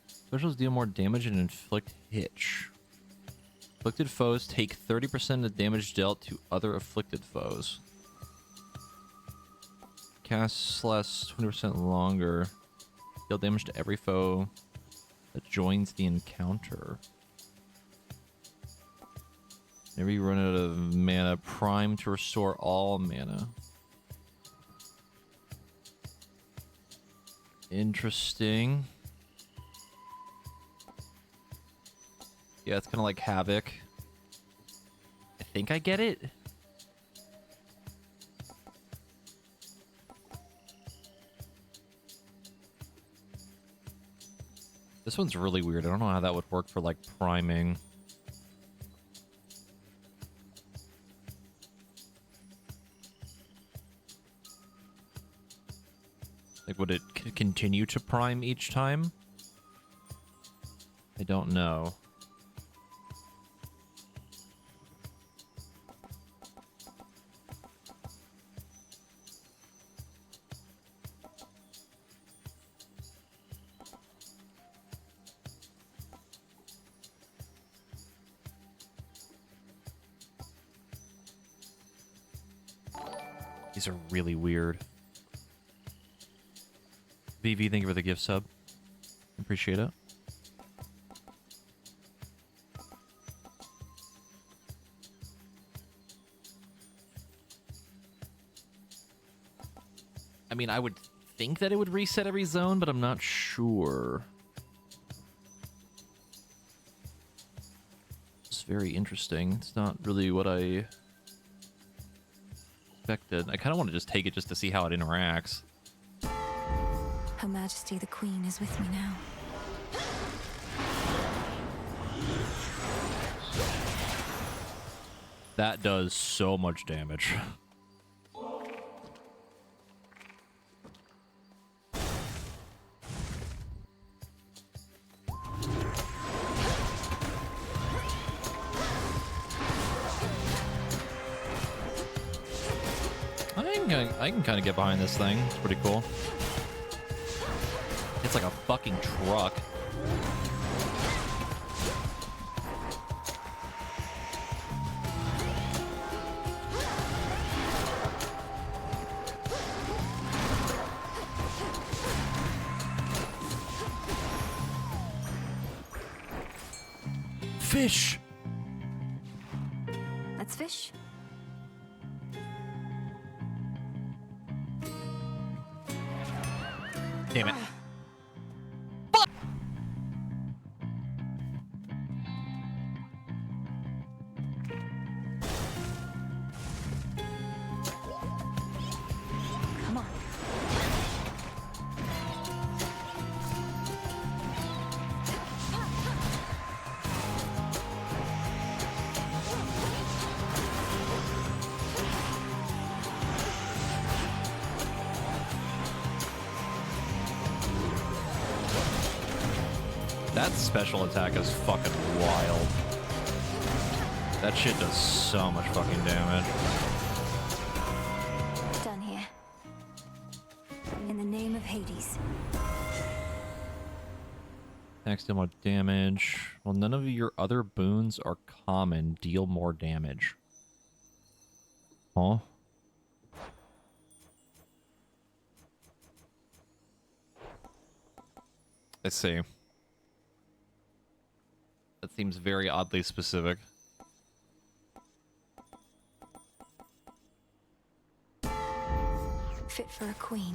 Specials deal more damage and inflict hitch. Afflicted foes take 30% of damage dealt to other afflicted foes. Casts last 20% longer. Deal damage to every foe that joins the encounter. Maybe you run out of mana. Prime to restore all mana. Interesting. Yeah, it's kind of like Havoc. I think I get it. This one's really weird. I don't know how that would work for, like, priming. Like, would it continue to prime each time? I don't know. These are really weird. BV, thank you for the gift sub. Appreciate it. I mean, I would think that it would reset every zone, but I'm not sure. It's very interesting. It's not really what I expected. I kind of want to just take it just to see how it interacts. Her Majesty the Queen is with me now. That does so much damage. I can kind of get behind this thing. It's pretty cool. It's like a fucking truck. Fish! Let's fish. Damn it. That special attack is fucking wild. That shit does so much fucking damage. Done here. In the name of Hades. Attacks deal more damage. Well, none of your other boons are common. Deal more damage. Huh? Let's see. That seems very oddly specific. Fit for a queen.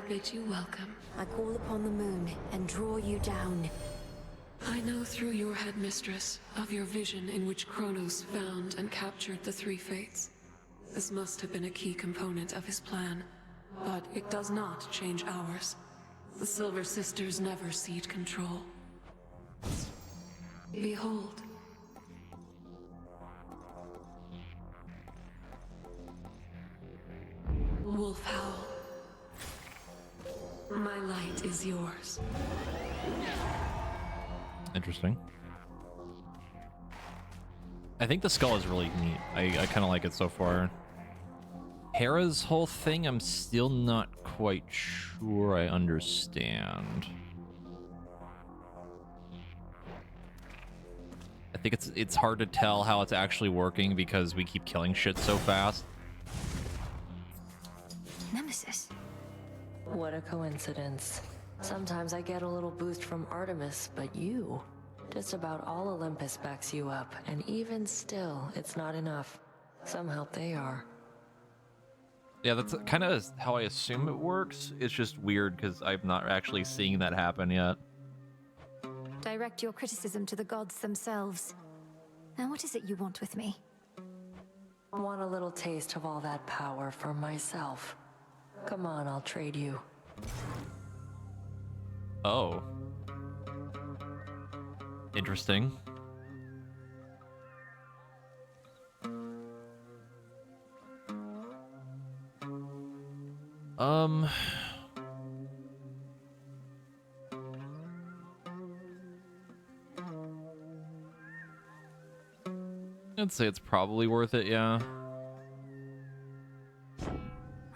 Bid you welcome. I call upon the moon and draw you down. I know through your headmistress of your vision in which Kronos found and captured the three fates. This must have been a key component of his plan, but it does not change ours. The Silver Sisters never cede control. Behold. Wolf Howl. My light is yours. Interesting. I think the skull is really neat. I kind of like it so far. Hera's whole thing, I'm still not quite sure I understand. I think it's hard to tell how it's actually working because we keep killing shit so fast. Nemesis. What a coincidence. Sometimes I get a little boost from Artemis, but you... Just about all Olympus backs you up, and even still, it's not enough. Some help they are. Yeah, that's kind of how I assume it works. It's just weird because I'm not actually seeing that happen yet. Direct your criticism to the gods themselves. Now what is it you want with me? Want a little taste of all that power for myself. Come on, I'll trade you. Oh. Interesting. I'd say it's probably worth it, yeah.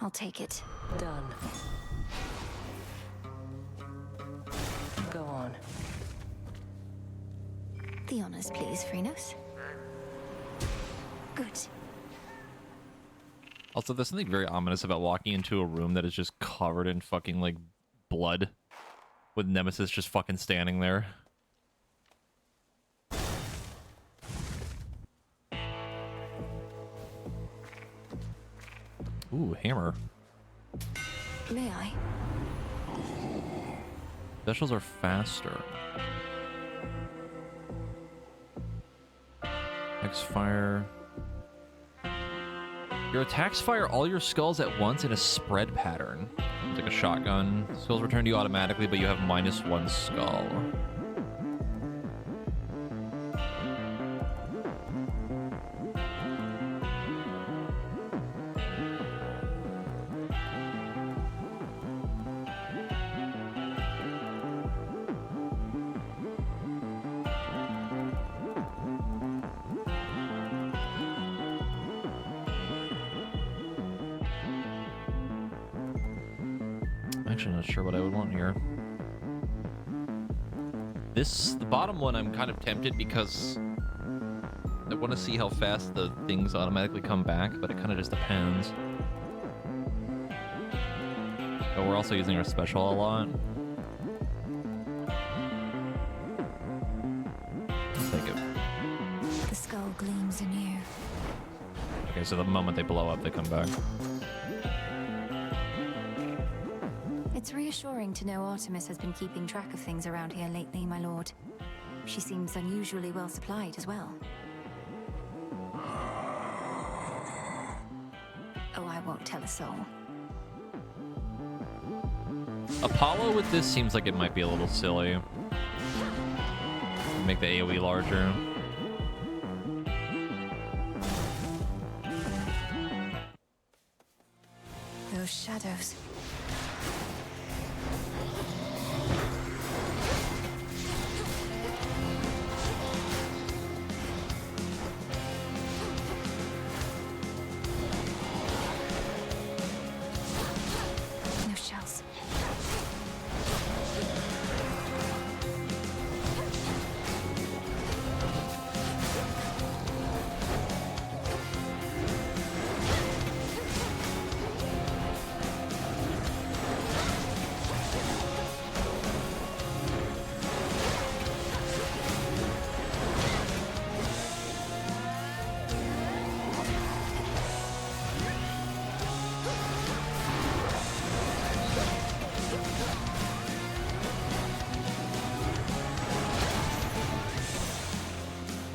I'll take it. Done. Go on. The honors, please, Phrenos. Good. Also, there's something very ominous about walking into a room that is just covered in fucking, like, blood. With Nemesis just fucking standing there. Ooh, hammer. May I? Specials are faster. X-Fire. Your attacks fire all your skulls at once in a spread pattern. It's like a shotgun. Skulls return to you automatically, but you have -1 skull. Actually, not sure what I would want here. The bottom one, I'm kind of tempted because I want to see how fast the things automatically come back, but it kind of just depends. But we're also using our special a lot. I'll take it. The skull gleams anew. Okay, so the moment they blow up, they come back. It's real. Reassuring to know Artemis has been keeping track of things around here lately, my lord. She seems unusually well supplied as well. Oh, I won't tell a soul. Apollo with this seems like it might be a little silly. Make the AoE larger. Those shadows. No shells.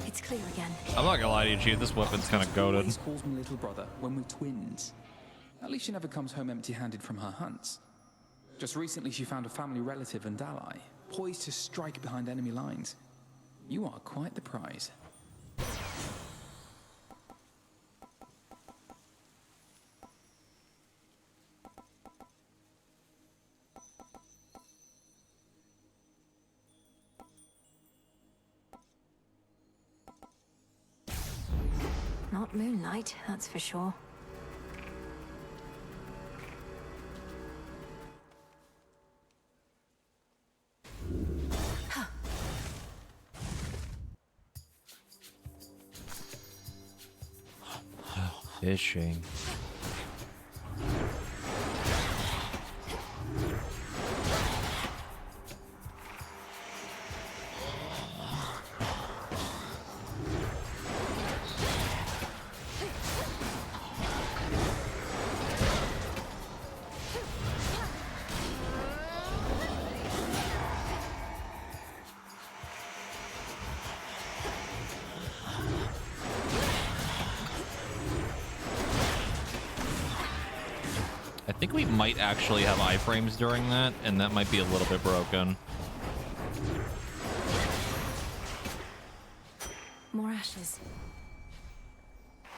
It's clear again. I'm not gonna lie to you, Chief. This weapon's kind of goated. Always calls me little brother when we're twins. At least she never comes home empty-handed from her hunts. Just recently she found a family relative and ally, poised to strike behind enemy lines. You are quite the prize. Not moonlight, that's for sure. Fishing. I think we might actually have iframes during that, and that might be a little bit broken. More ashes.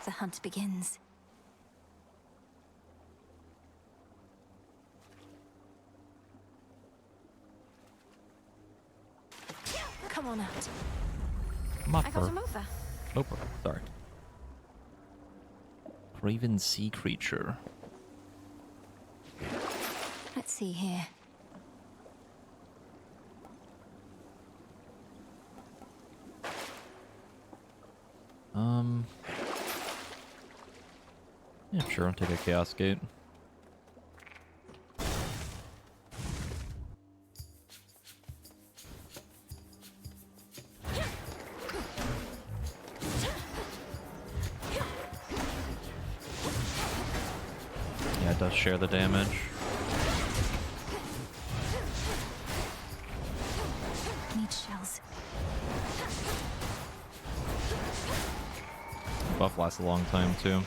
The hunt begins. Come on out. I got him over. Oprah, sorry. Craven sea creature. Let's see here. Yeah, sure, I'll take a Chaos Gate. Yeah, it does share the damage. Need shells. Buff lasts a long time too.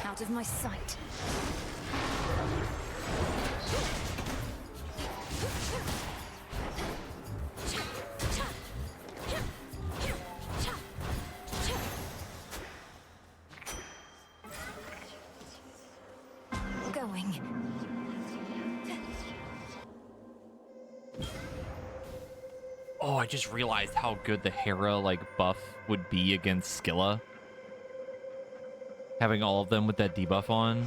Out of my sight. Going. Oh, I just realized how good the Hera like buff would be against Scylla. Having all of them with that debuff on.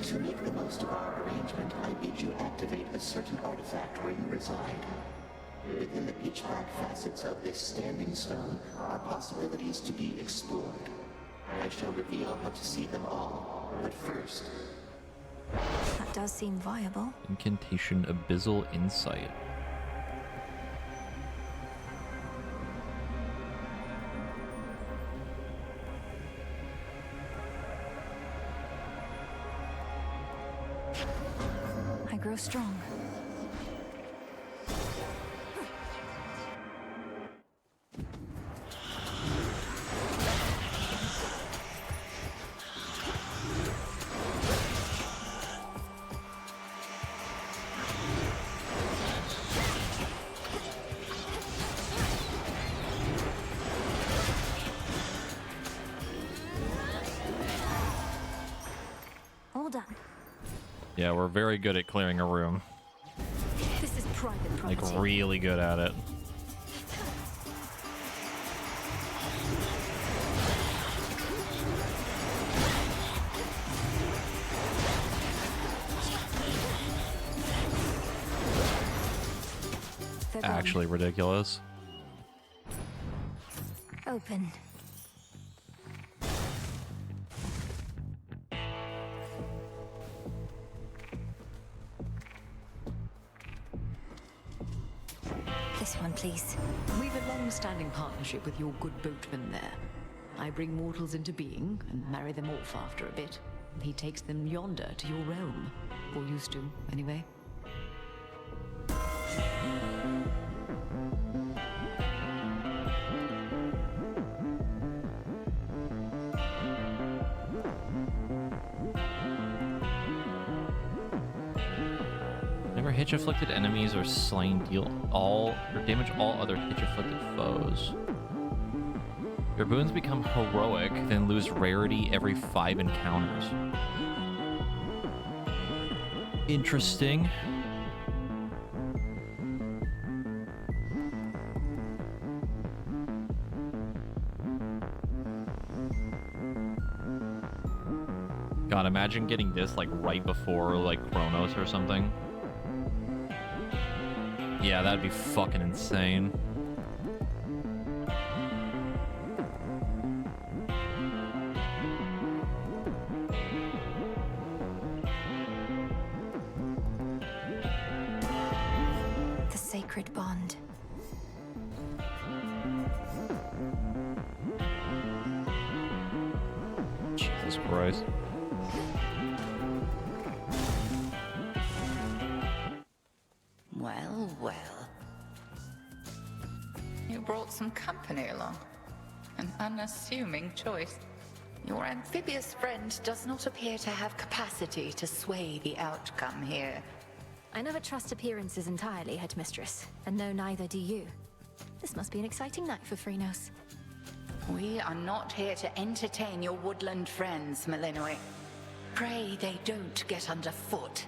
To make the most of our arrangement, I bid you activate a certain artifact where you reside. Within the pitch-black facets of this standing stone are possibilities to be explored. I shall reveal how to see them all, but first... That does seem viable. Incantation Abyssal Insight. I grow strong. All done. Yeah, we're very good at clearing a room. This is private property. Like, really good at it. They're gone. Actually ridiculous. Open. This one, please. We've a long-standing partnership with your good boatman there. I bring mortals into being and marry them off after a bit. He takes them yonder to your realm. Or used to, anyway. Whenever hitch-afflicted enemies are slain, deal all or damage all other hitch-afflicted foes. Your boons become heroic, then lose rarity every 5 encounters. Interesting. God, imagine getting this like right before like Chronos or something. Yeah, that'd be fucking insane. The sacred bond. Jesus Christ. Well, well. You brought some company along. An unassuming choice. Your amphibious friend does not appear to have capacity to sway the outcome here. I never trust appearances entirely, Headmistress, and no, neither do you. This must be an exciting night for Phrynos. We are not here to entertain your woodland friends, Malinois. Pray they don't get underfoot.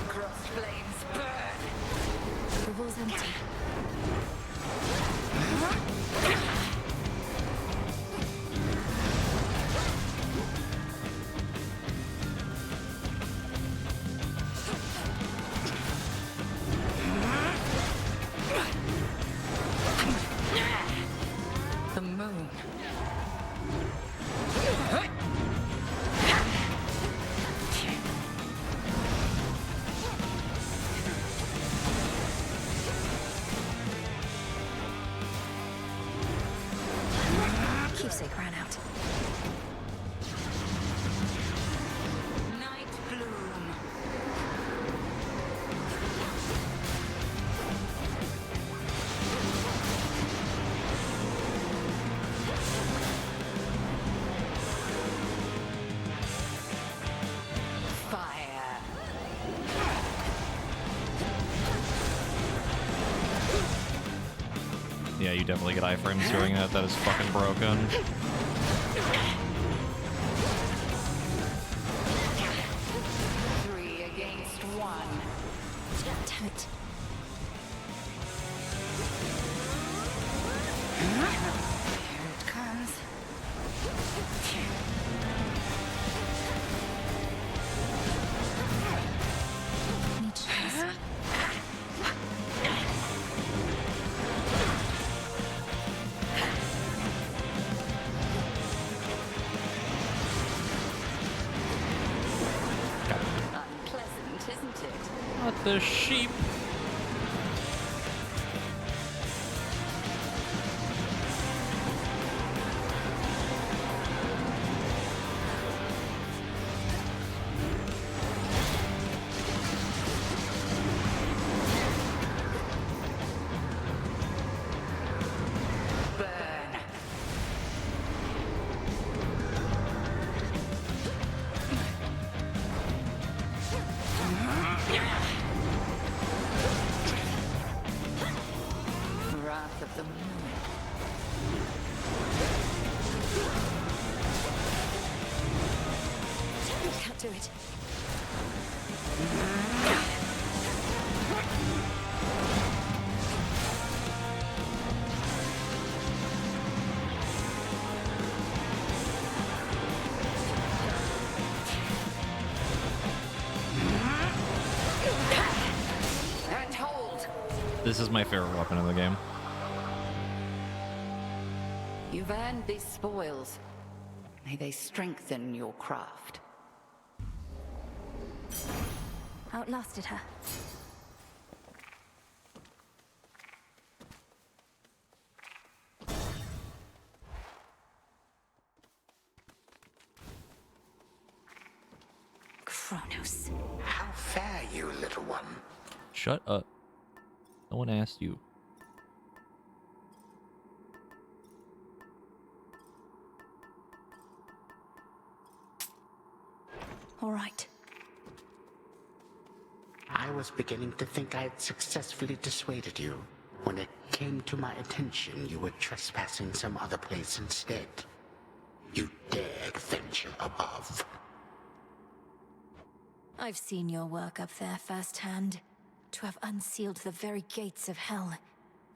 Cross flames burn! The wall's empty. The moon. Keepsake ran out. Night bloom. Fire. Yeah, you definitely get iframes during that. That is fucking broken. 3 against 1. Damn it. Here it comes. Need chance. the sheep. Wrath of the moon. Can't do it. And hold! This is my favorite weapon in the game. You've earned these spoils. May they strengthen your craft. Outlasted her. Kronos. How fare you, little one? Shut up. No one asked you. All right. I was beginning to think I had successfully dissuaded you. When it came to my attention, you were trespassing some other place instead. You dared venture above. I've seen your work up there firsthand. To have unsealed the very gates of hell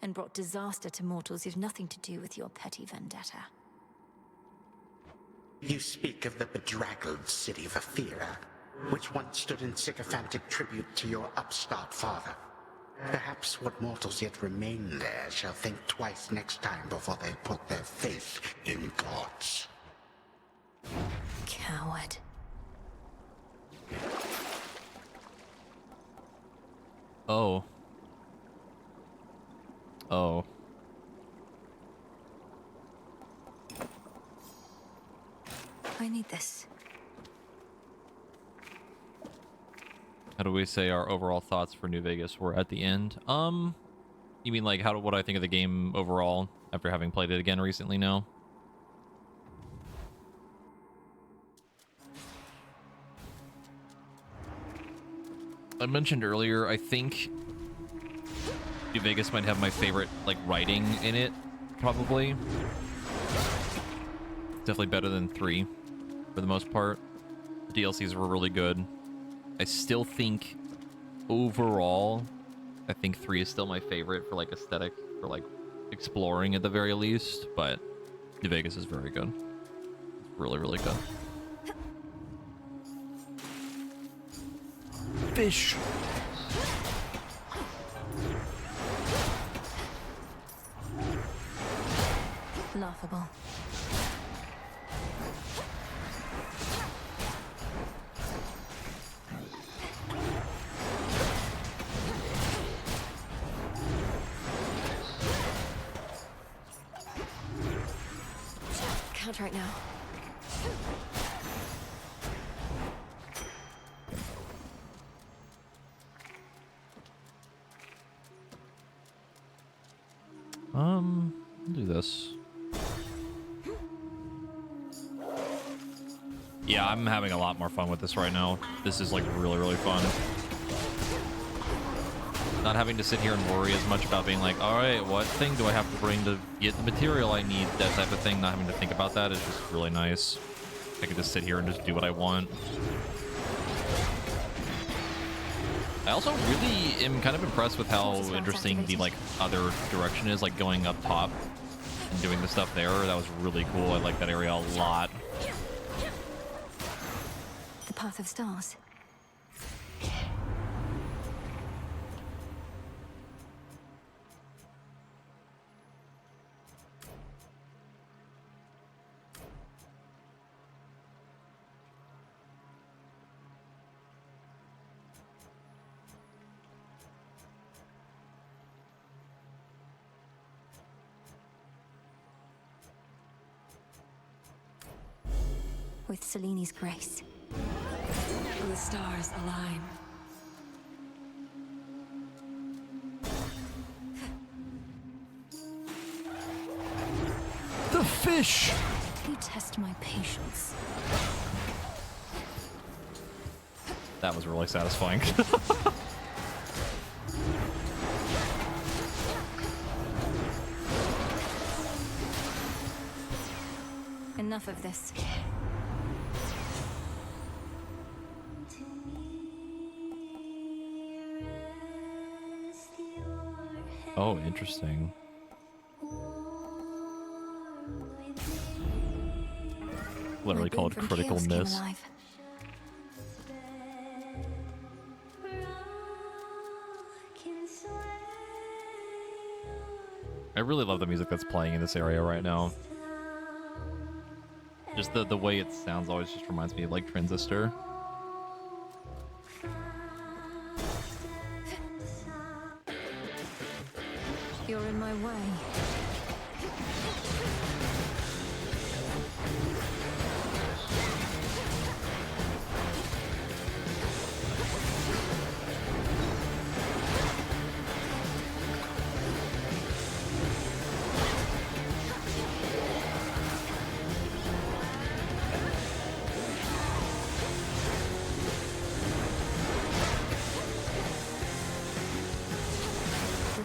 and brought disaster to mortals who've nothing to do with your petty vendetta. You speak of the bedraggled city of Athera, which once stood in sycophantic tribute to your upstart father. Perhaps what mortals yet remain there shall think twice next time before they put their faith in gods. Coward. Oh. Oh. I need this. How do we say our overall thoughts for New Vegas? We're at the end. You mean like what I think of the game overall after having played it again recently now? I mentioned earlier, I think New Vegas might have my favorite like writing in it, probably. Definitely better than 3 for the most part. The DLCs were really good. I still think overall, I think 3 is still my favorite for like aesthetic, for like exploring at the very least, but New Vegas is very good. It's really, really good. Fish. Laughable. Can't right now. I'll do this. Yeah, I'm having a lot more fun with this right now. This is like really, really fun. Not having to sit here and worry as much about being like, all right, what thing do I have to bring to get the material I need? That type of thing. Not having to think about that is just really nice. I can just sit here and just do what I want. I also really am kind of impressed with how interesting the like other direction is, like going up top and doing the stuff there. That was really cool. I like that area a lot. The Path of Stars. with Seleni's grace. The stars align. The fish! You test my patience. That was really satisfying. Enough of this. Oh, interesting. Literally called From critical chaos came miss. alive. I really love the music that's playing in this area right now. Just the way it sounds always just reminds me of like Transistor. You're in my way.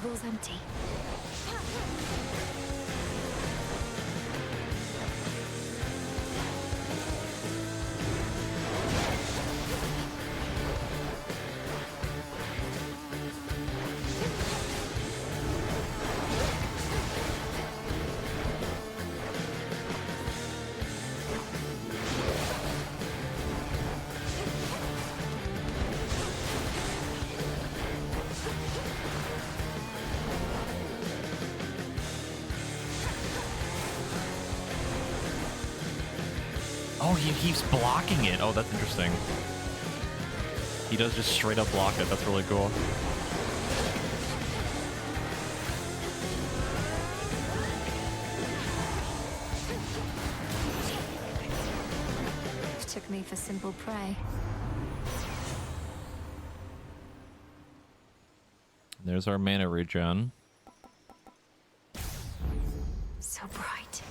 Rival's empty. Oh, he keeps blocking it. Oh, that's interesting. He does just straight up block it. That's really cool. Took me for simple prey. There's our mana regen. So bright.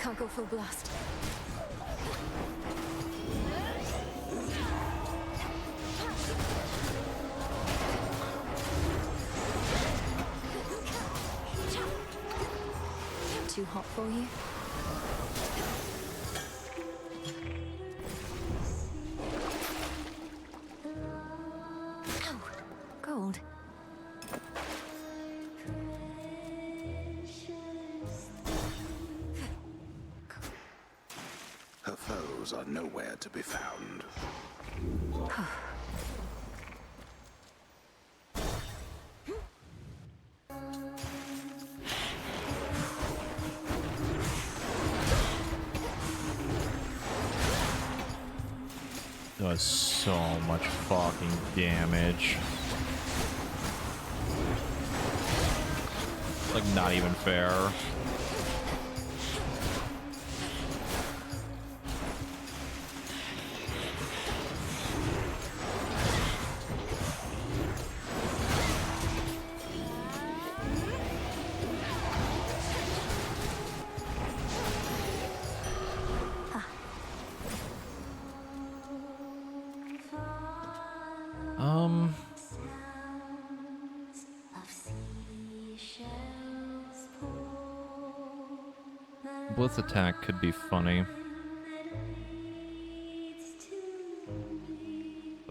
Can't go full blast. Too hot for you? Ow! Gold. Her foes are nowhere to be found. Does so much fucking damage. Like, not even fair. Blitz attack could be funny.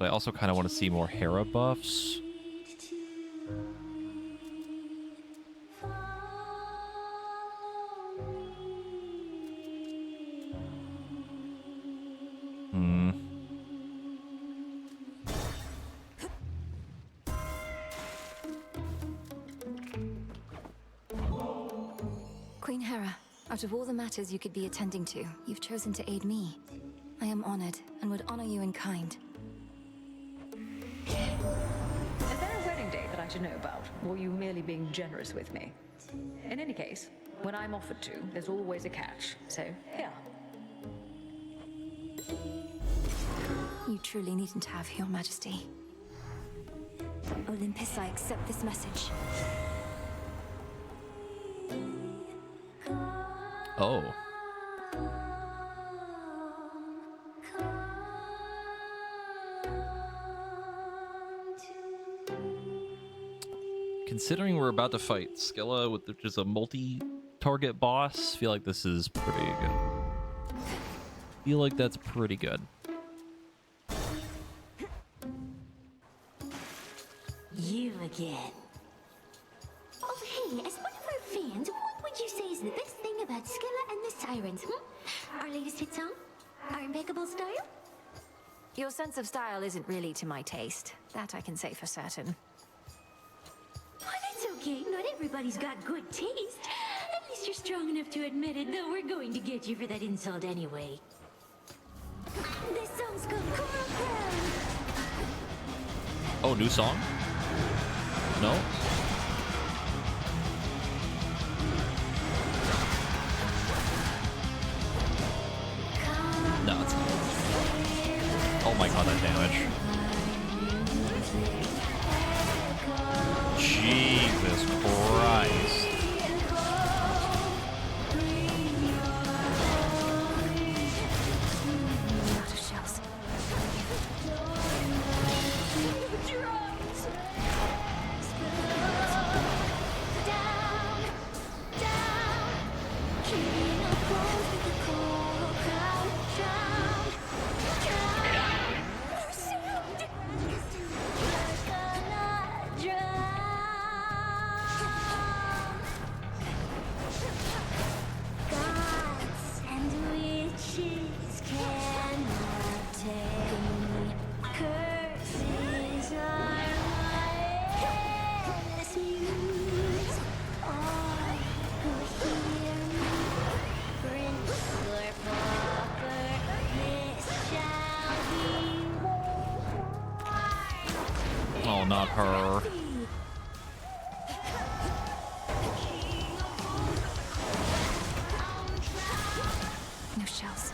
But I also kind of want to see more Hera buffs. Queen Hera, out of all the matters you could be attending to, you've chosen to aid me. I am honored and would honor you in kind. Is there a wedding date that I should know about, or are you merely being generous with me? In any case, when I'm offered to, there's always a catch, so here. You truly needn't have, Your Majesty. Olympus, I accept this message. Oh. Considering we're about to fight Skella, which is a multi-target boss, I feel like this is pretty good. Feel like that's pretty good. You again. Oh, hey, as one of our fans, what would you say is the best thing about Skella and the Sirens, Our latest hit song? Our impeccable style? Your sense of style isn't really to my taste. That I can say for certain. Oh, that's okay. Not everybody's got good taste. At least you're strong enough to admit it, though we're going to get you for that insult anyway. This song's called Coral Crown. Oh, new song? No? No, it's not. Oh my god, that damage. Jesus Christ. Out of shells. Gods and witches cannot take me. Curses are my endless muse. All who hear me, prince or pauper, this shall be mine. Oh, not her. No shells.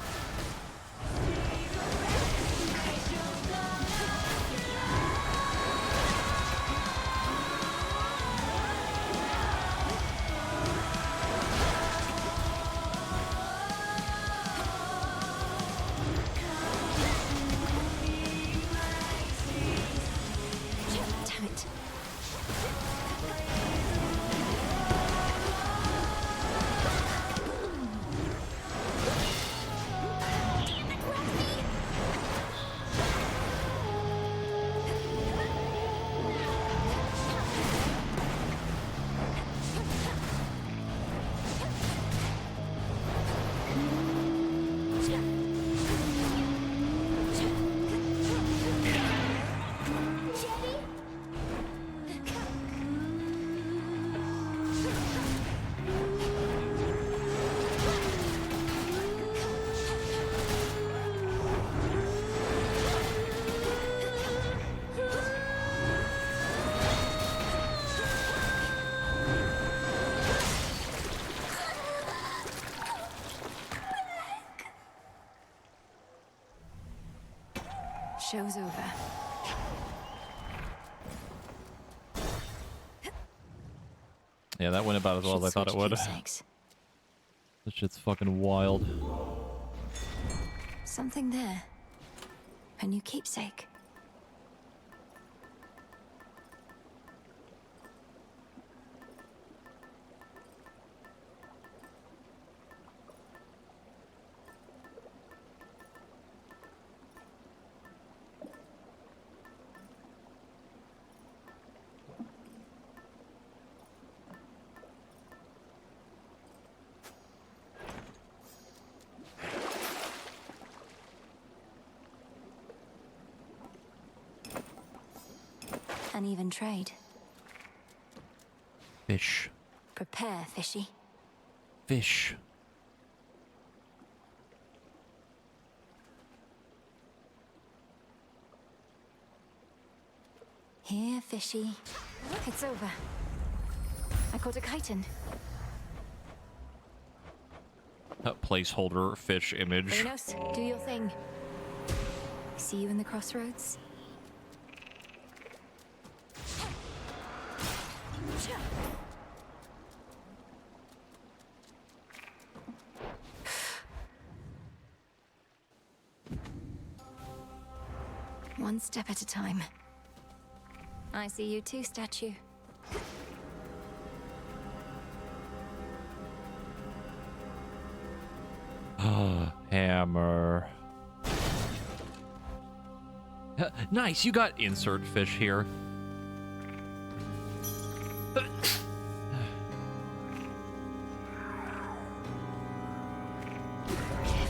Damn it. Show's over. Yeah, that went about as well as I thought it would. Keepsakes. This shit's fucking wild. Something there. A new keepsake. and even trade. Fish. Prepare, fishy. Fish. Here, fishy. It's over. I caught a chitin. Placeholder fish image. Kronos, do your thing. See you in the crossroads. One step at a time. I see you too, statue. Hammer. Nice, you got insert fish here.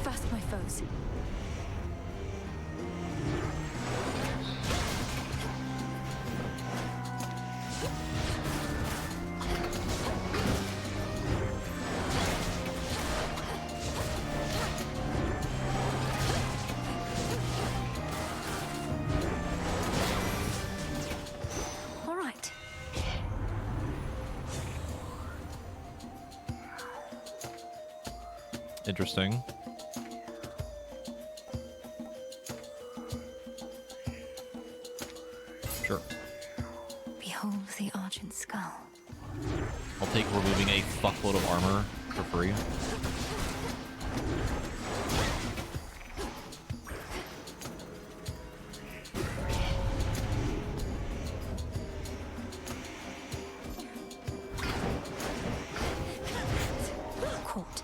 Fast, my foes. All right. Interesting. Sure. Behold the Argent Skull. I'll take removing a fuckload of armor for free. Caught.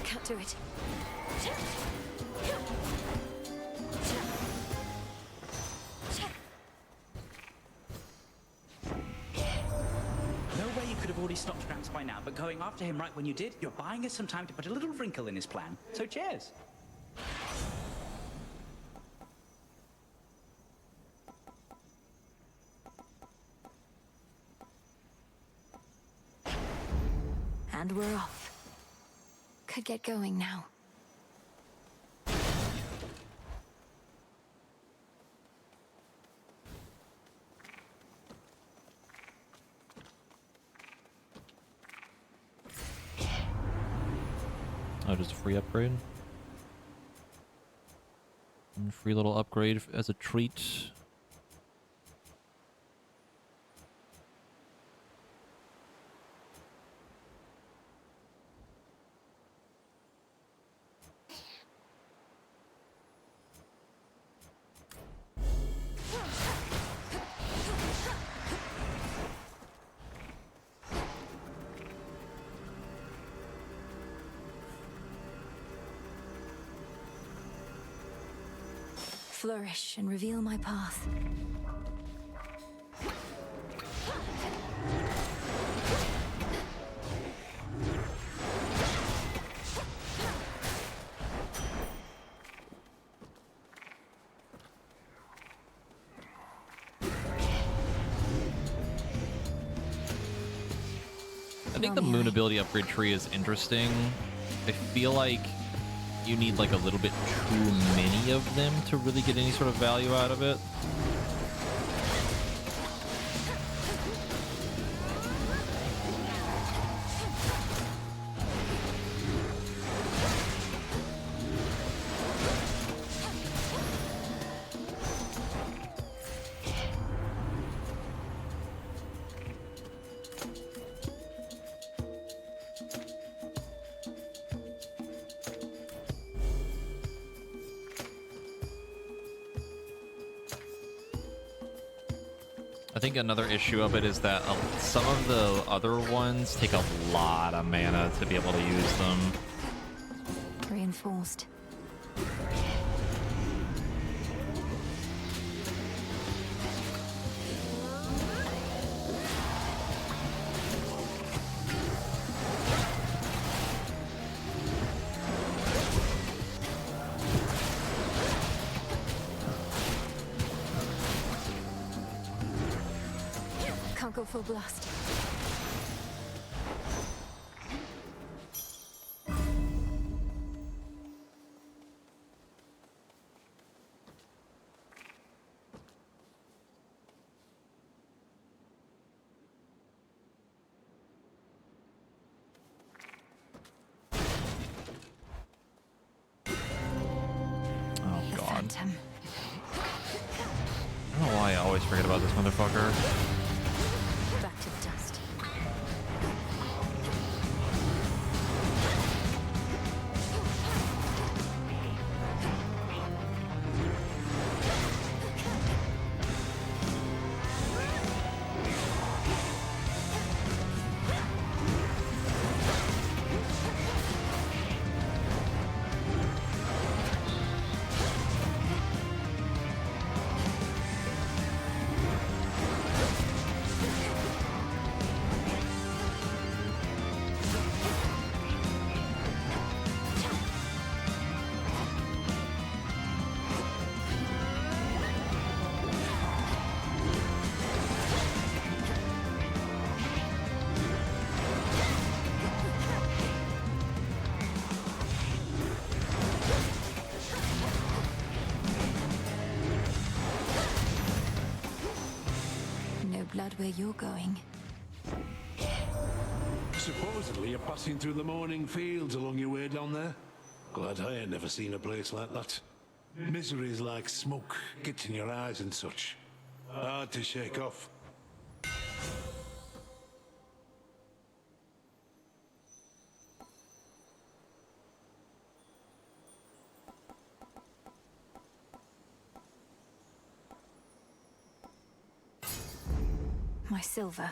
Can't do it. No way you could have already stopped Gramps by now, but going after him right when you did, you're buying us some time to put a little wrinkle in his plan. So cheers. And we're off. Could get going now. Oh, just a free upgrade. And free little upgrade as a treat. Flourish and reveal my path. I think the moon ability upgrade tree is interesting. I feel like you need like a little bit too many of them to really get any sort of value out of it. I think another issue of it is that some of the other ones take a lot of mana to be able to use them. Reinforced. Can't go full blast. I don't know why I always forget about this motherfucker. Back to the dust. Blood where you're going. Supposedly you're passing through the morning fields along your way down there. Glad I ain't never seen a place like that. Misery is like smoke, gets in your eyes and such. Hard to shake off. My silver.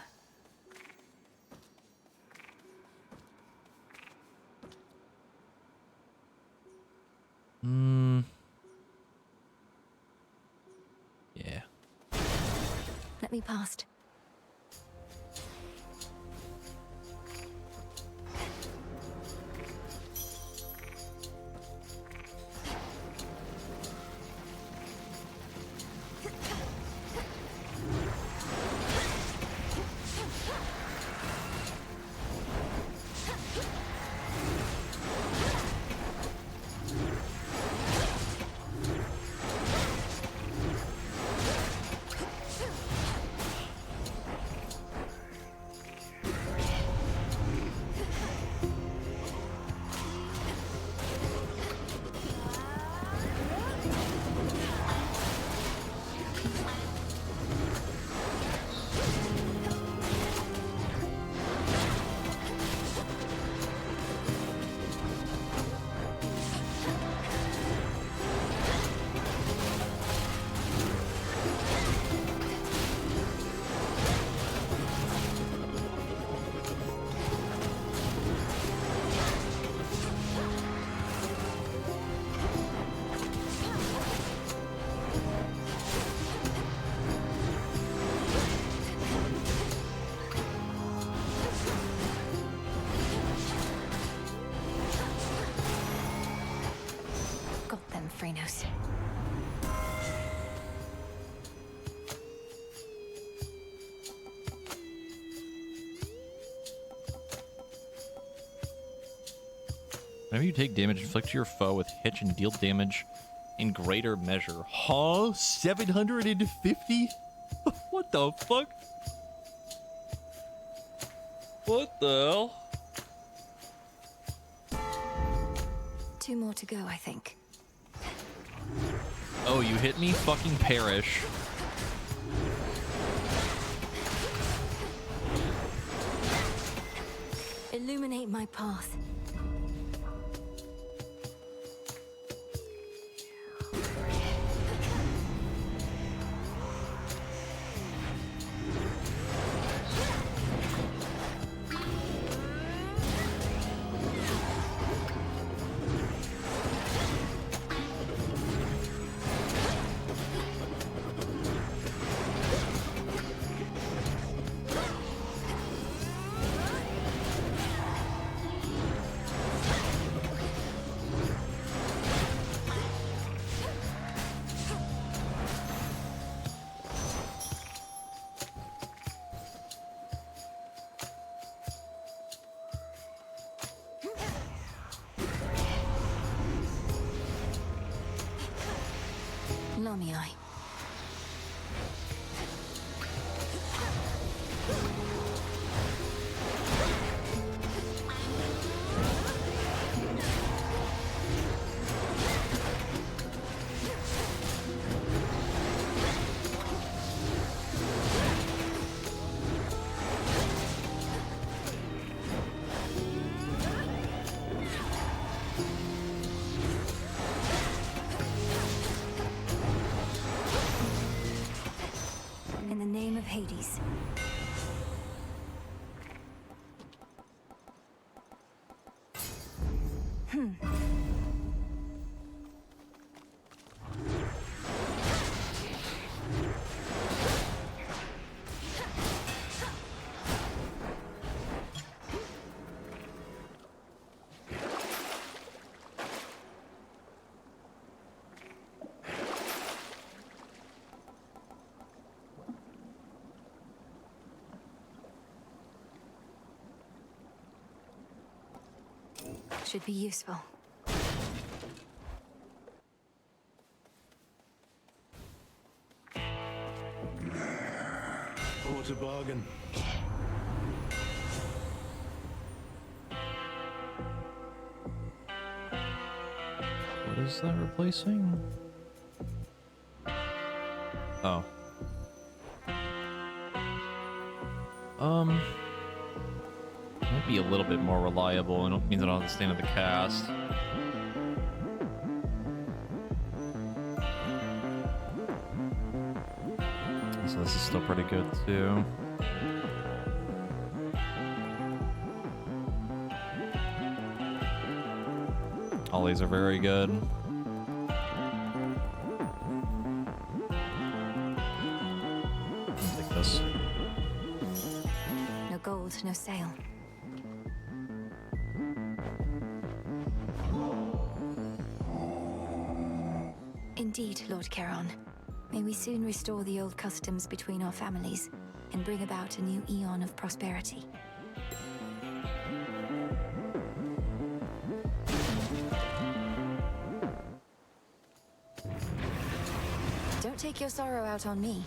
Yeah. Let me past. Phrynos. Whenever you take damage, inflict your foe with hitch and deal damage in greater measure. Huh? 750? What the fuck? What the hell? 2 more to go, I think. Oh, you hit me? Fucking perish. Illuminate my path. Tell me, I. In the name of Hades. Should be useful. What a bargain. What is that replacing? Oh. Might be a little bit more reliable, and it means I don't have to stand at the cast. So this is still pretty good too. All these are very good. I'll take this. No gold, no sale. Indeed, Lord Charon. May we soon restore the old customs between our families and bring about a new eon of prosperity. Don't take your sorrow out on me.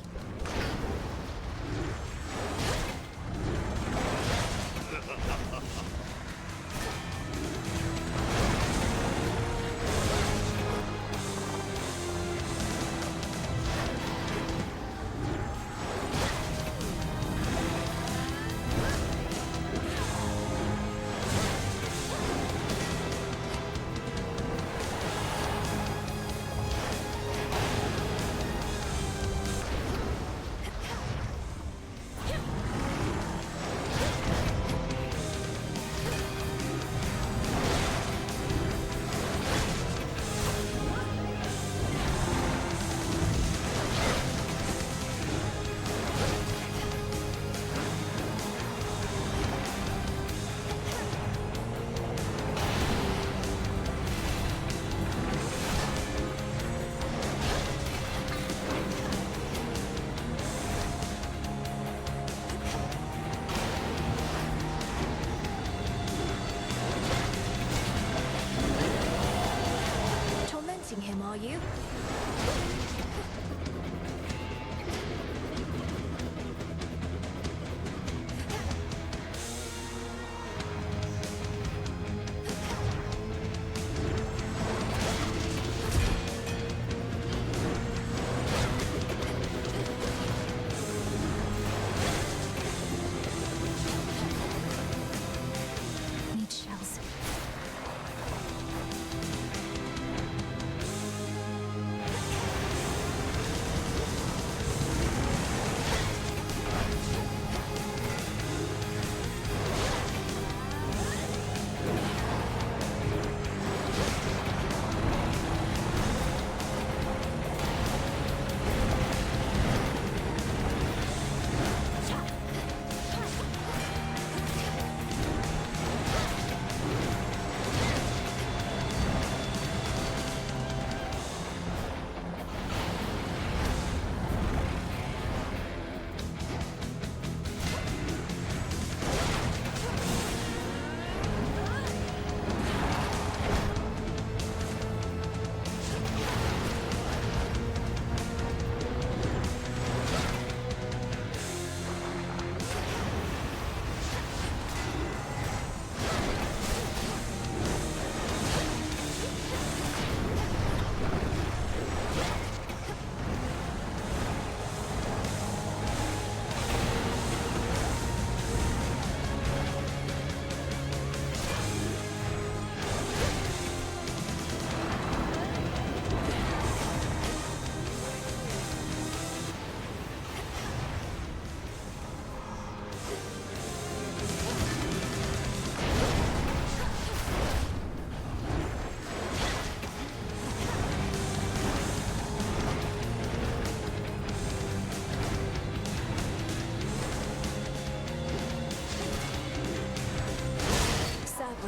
Him, are you? Need shells.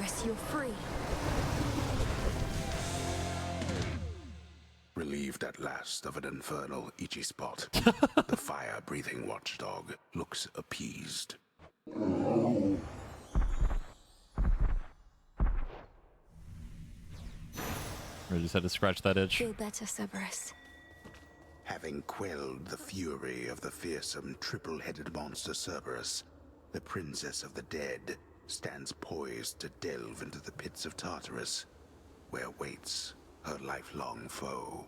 Cerberus, you're free. Relieved at last of an infernal itchy spot, the fire-breathing watchdog looks appeased. I just had to scratch that itch. Feel better, Cerberus. Having quelled the fury of the fearsome triple-headed monster Cerberus, the Princess of the Dead stands poised to delve into the pits of Tartarus, where waits her lifelong foe.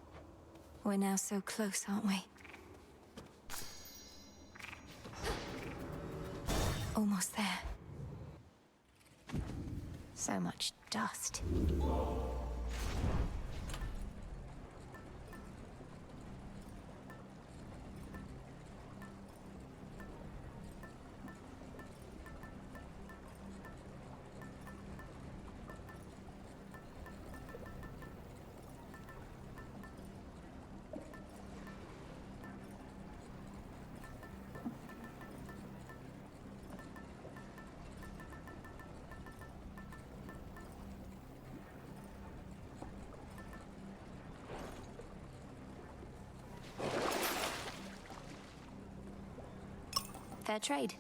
We're now so close, aren't we? Almost there. So much dust. Fair trade.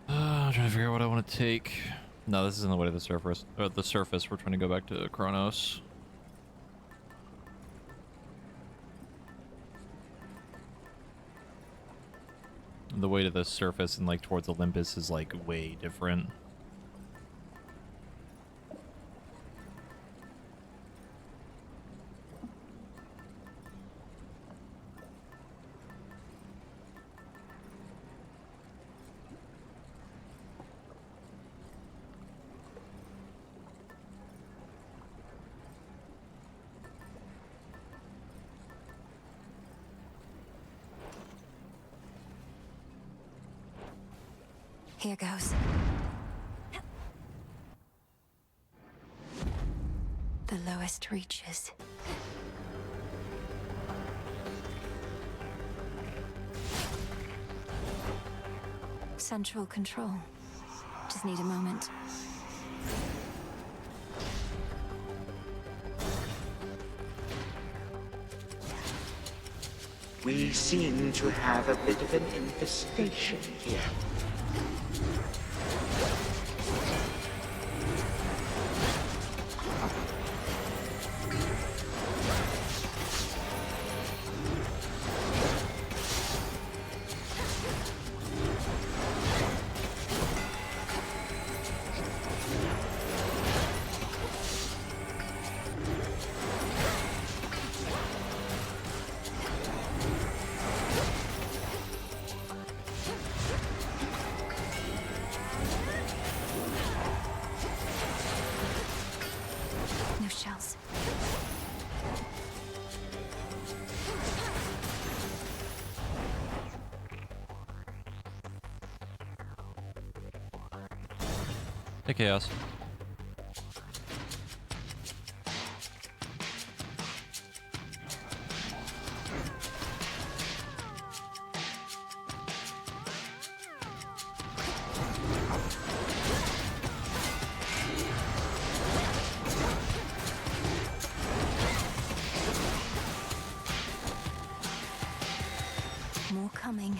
I'm trying to figure out what I want to take. No, this isn't the way to the surface. Or the surface. We're trying to go back to Kronos. The way to the surface and like towards Olympus is like way different. Here goes. The lowest reaches. Central control. Just need a moment. We seem to have a bit of an infestation here. No shells. Hey, Chaos. More coming.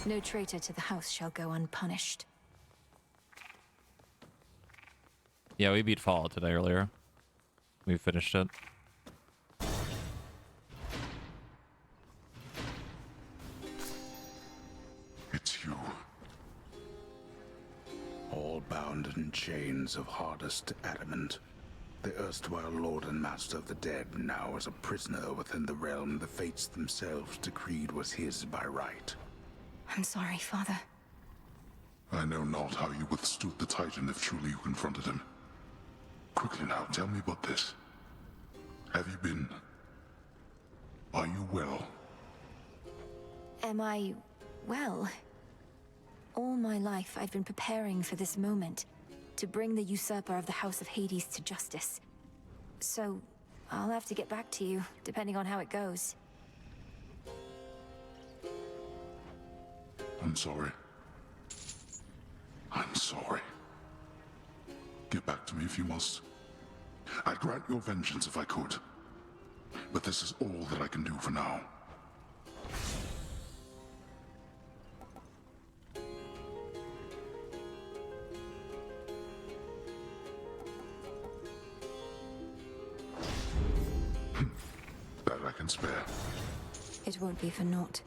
No traitor to the house shall go unpunished. Yeah, we beat Fallout today earlier. We finished it. It's you. All bound in chains of hardest adamant, the erstwhile Lord and Master of the Dead now is a prisoner within the realm the Fates themselves decreed was his by right. I'm sorry, Father. I know not how you withstood the Titan if truly you confronted him. quickly now, tell me about this. Have you been... Are you well? Am I... well? All my life, I've been preparing for this moment, to bring the usurper of the House of Hades to justice. So, I'll have to get back to you, depending on how it goes. I'm sorry. I'm sorry. Get back to me if you must. I'd grant your vengeance if I could. But this is all that I can do for now. That I can spare. It won't be for naught.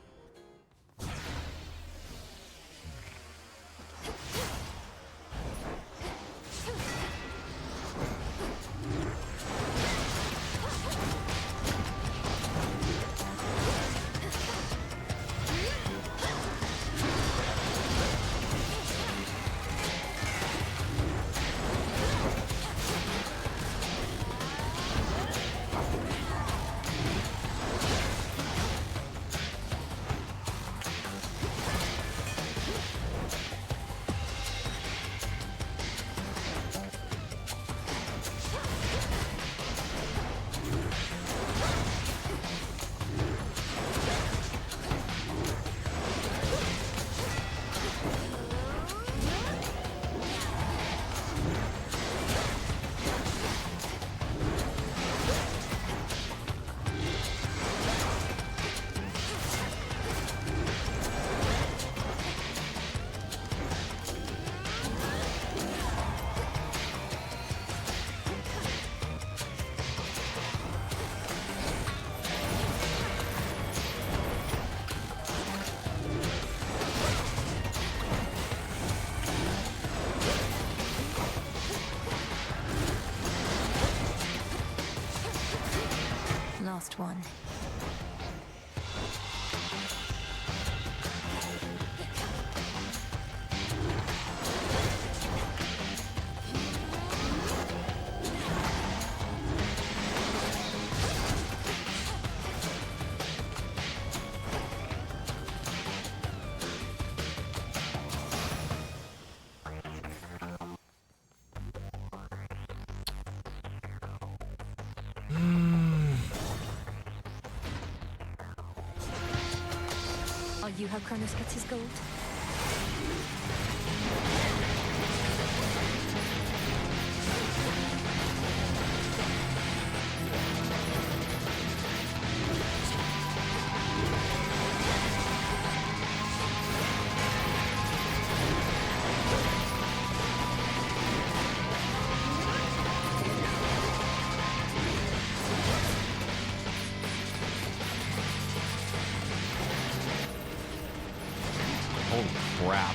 Last one. Are you how Kronos gets his gold? Holy crap.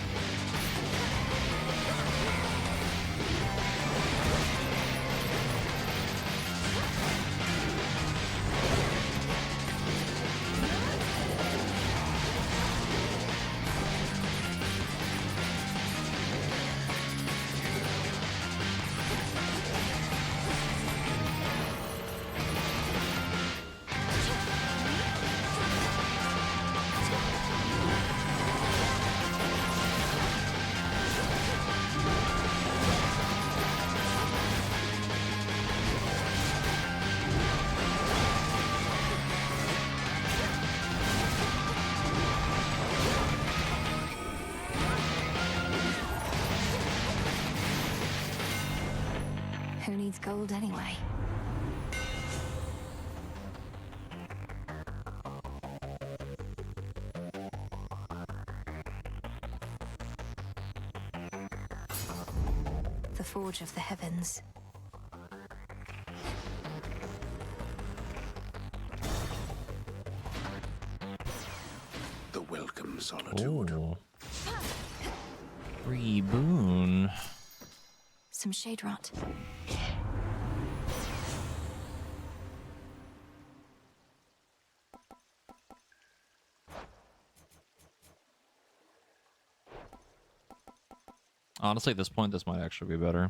Who needs gold anyway? The Forge of the Heavens. The welcome solitude. Ooh. Free boon. Some shade rot. Honestly, at this point, this might actually be better.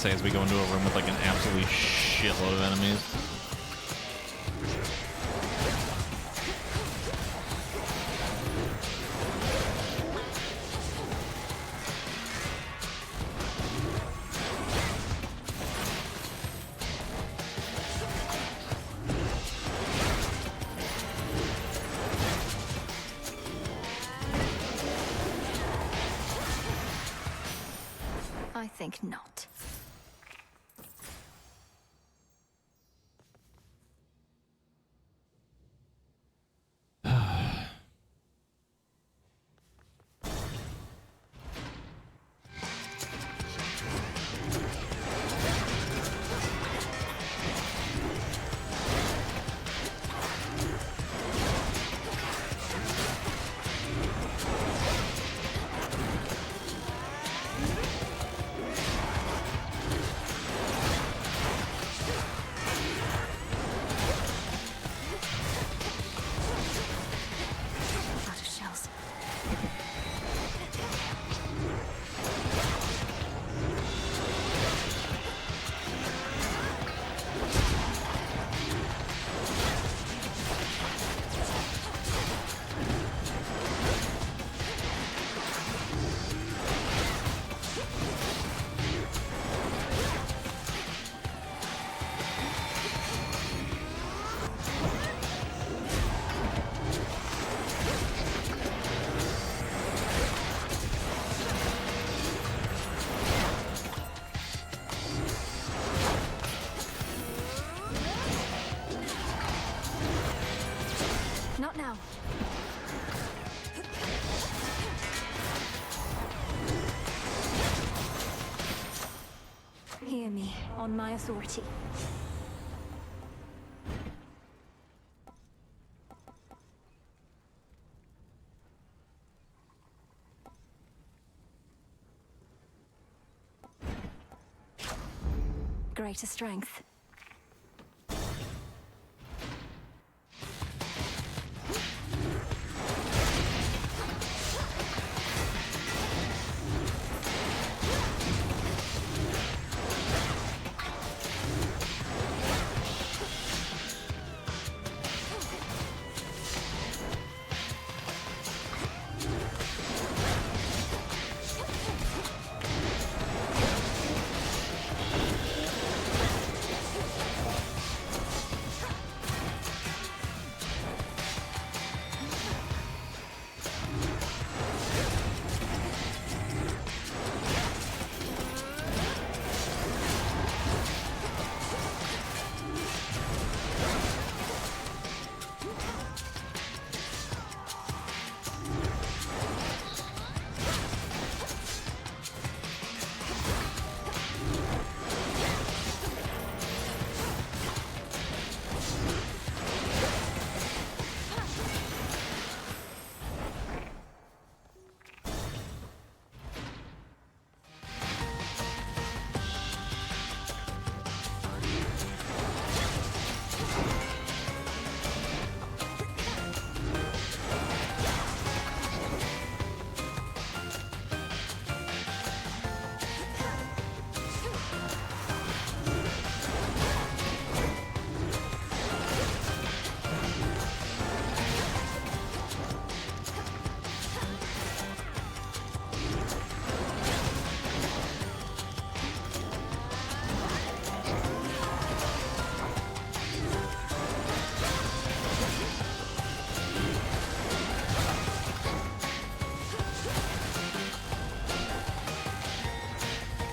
say as we go into a room with like an absolutely shitload of enemies. I think not. Out of shells. Not now. Hear me, on my authority. Greater strength.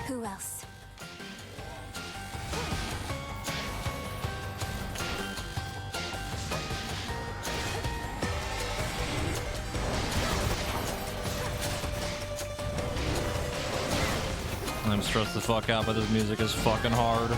Who else? I'm stressed the fuck out, but this music is fucking hard.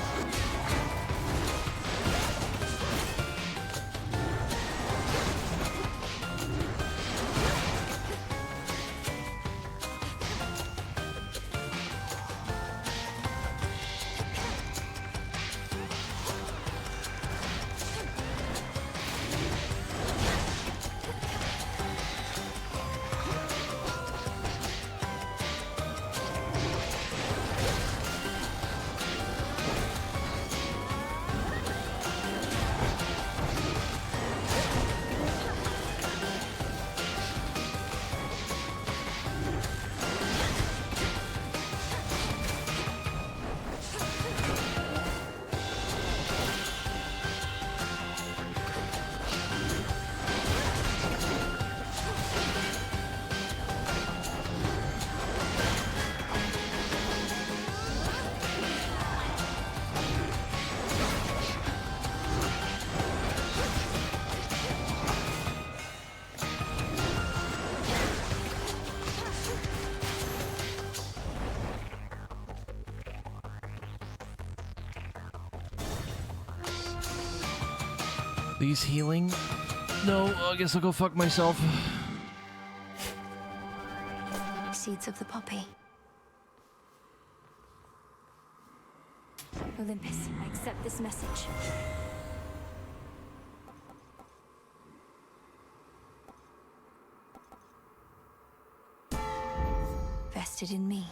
Please healing. No, I guess I'll go fuck myself. Seeds of the poppy. Olympus, I accept this message. Vested in me.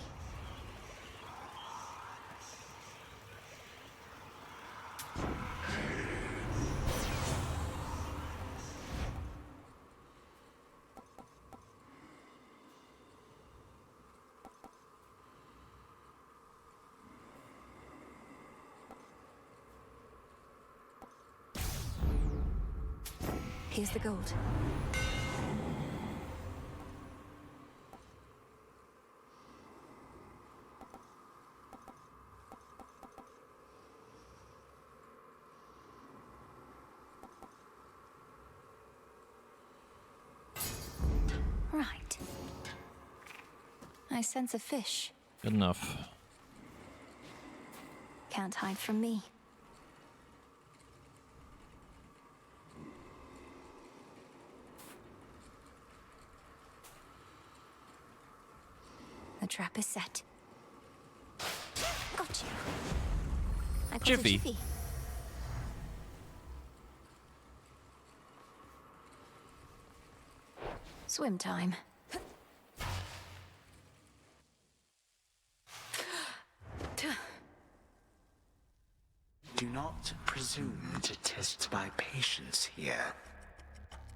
Here's the gold. Right. I sense a fish. Good enough. Can't hide from me. The trap is set. Got you. I got Jiffy. a jiffy. Swim time. Do not presume to test my patience here.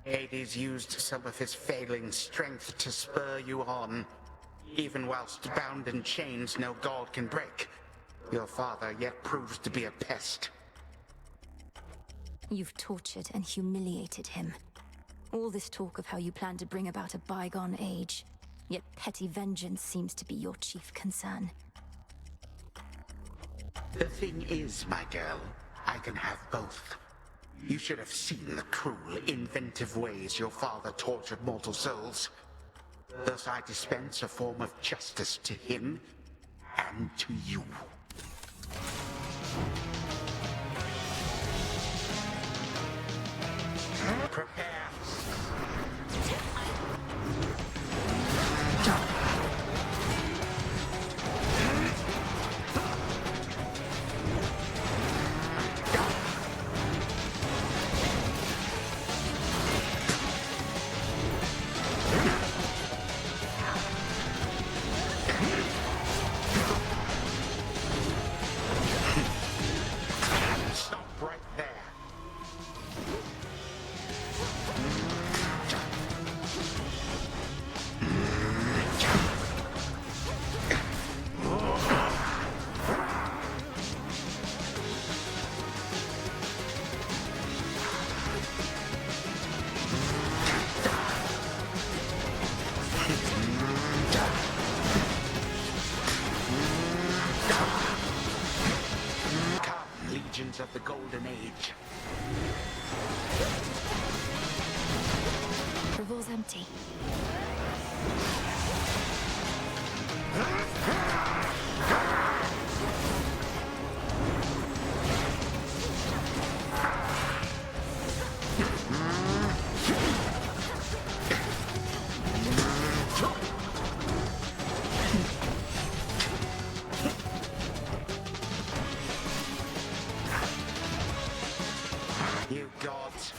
Hades used some of his failing strength to spur you on. Even whilst bound in chains no god can break, your father yet proves to be a pest. You've tortured and humiliated him. All this talk of how you plan to bring about a bygone age, yet petty vengeance seems to be your chief concern. The thing is, my girl, I can have both. You should have seen the cruel, inventive ways your father tortured mortal souls. Thus I dispense a form of justice to him and to you. Prepare. Of the Golden Age. Revol's empty. You gods.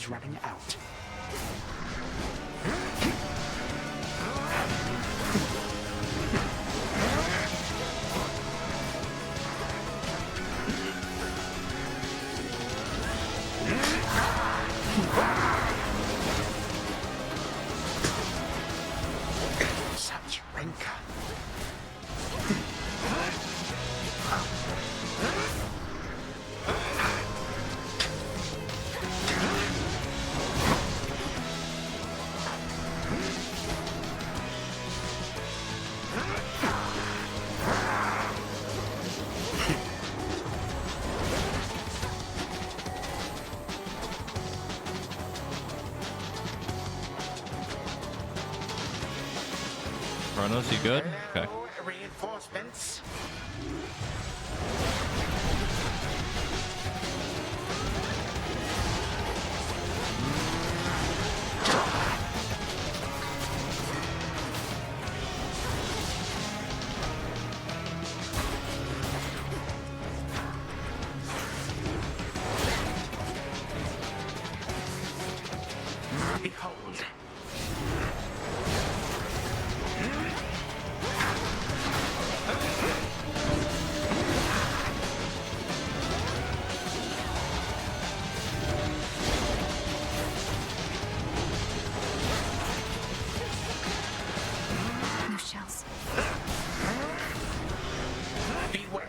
Running out. Kronos, you good? Okay. Reinforcements. Behold. No shells. Beware.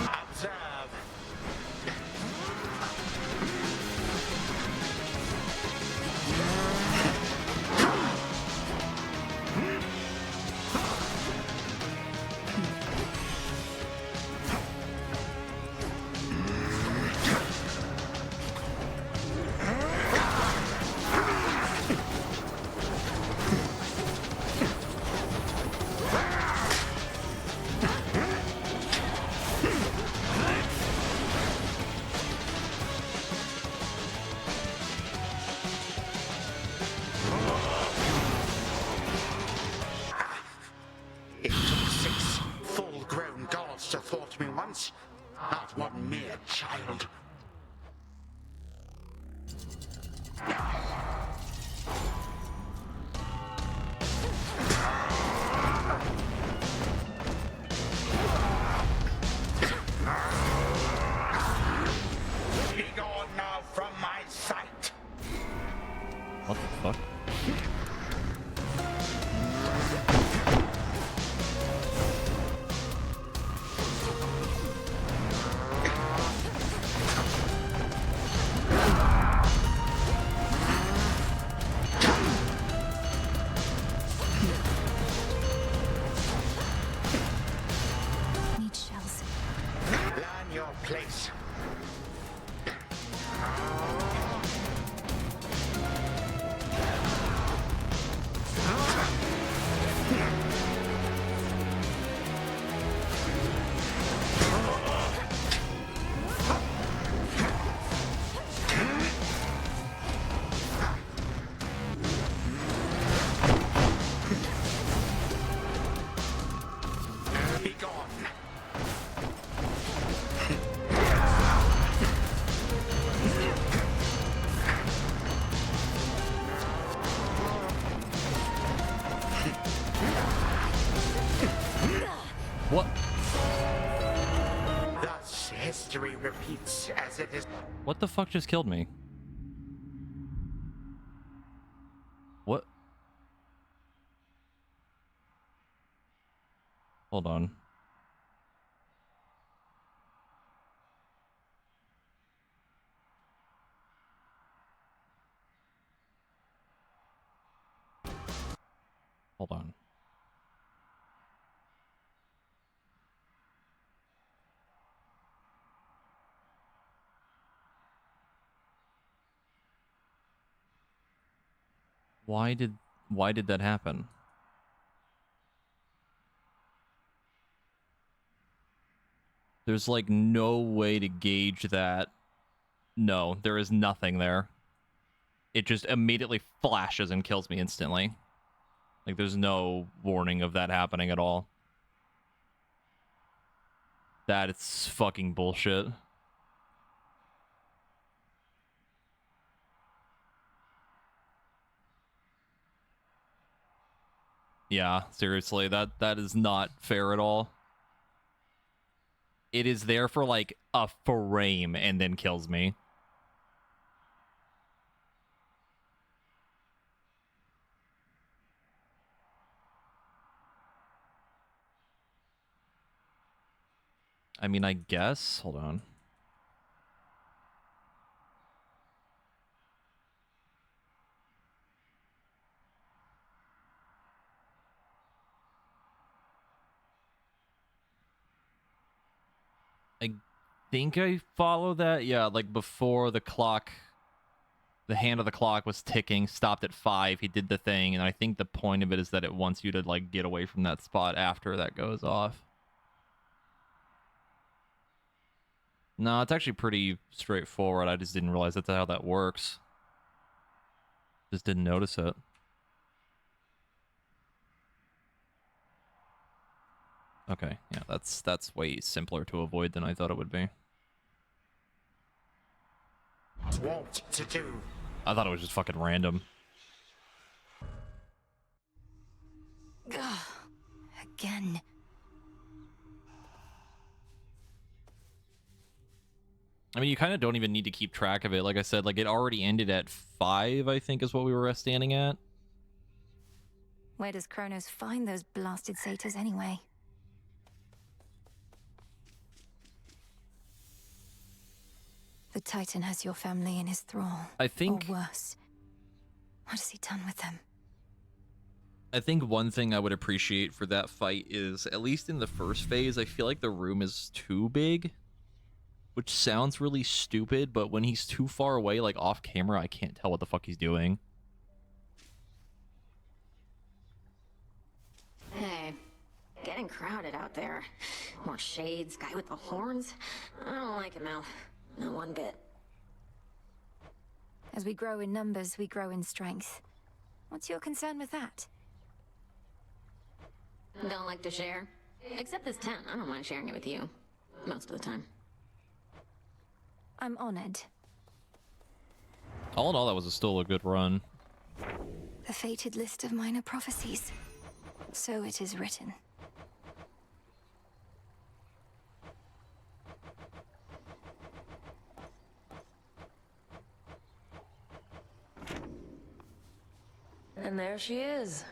Observe. It took 6 full-grown gods to thwart me once, not one mere child. Be gone now from my sight. What the fuck? Need shells. Learn your place. Be gone. What? Thus, history repeats as it is. What the fuck just killed me? What? Hold on. Hold on. Why did that happen? There's like no way to gauge that. No, there is nothing there. It just immediately flashes and kills me instantly. Like there's no warning of that happening at all. That is fucking bullshit. Yeah, seriously, that is not fair at all. It is there for like a frame and then kills me. I mean, I guess. Hold on. think I follow that. Yeah, like before the clock, the hand of the clock was ticking, stopped at 5. He did the thing, and I think the point of it is that it wants you to like get away from that spot after that goes off. No, it's actually pretty straightforward. I just didn't realize that's how that works. Just didn't notice it. Okay, yeah, that's way simpler to avoid than I thought it would be. What to do? I thought it was just fucking random. Ugh. Again. I mean, you kind of don't even need to keep track of it. Like I said, like it already ended at 5, I think is what we were standing at. Where does Kronos find those blasted satyrs anyway? The Titan has your family in his thrall. I think... Or worse. What has he done with them? I think one thing I would appreciate for that fight is, at least in the first phase, I feel like the room is too big. Which sounds really stupid, but when he's too far away, like off camera, I can't tell what the fuck he's doing. Hey, getting crowded out there. More shades, guy with the horns. I don't like it, Mel. Not one bit. As we grow in numbers, we grow in strength. What's your concern with that? Don't like to share? Except this tent. I don't mind sharing it with you. Most of the time. I'm honored. All in all, that was still a good run. The fated list of minor prophecies. So it is written. And there she is.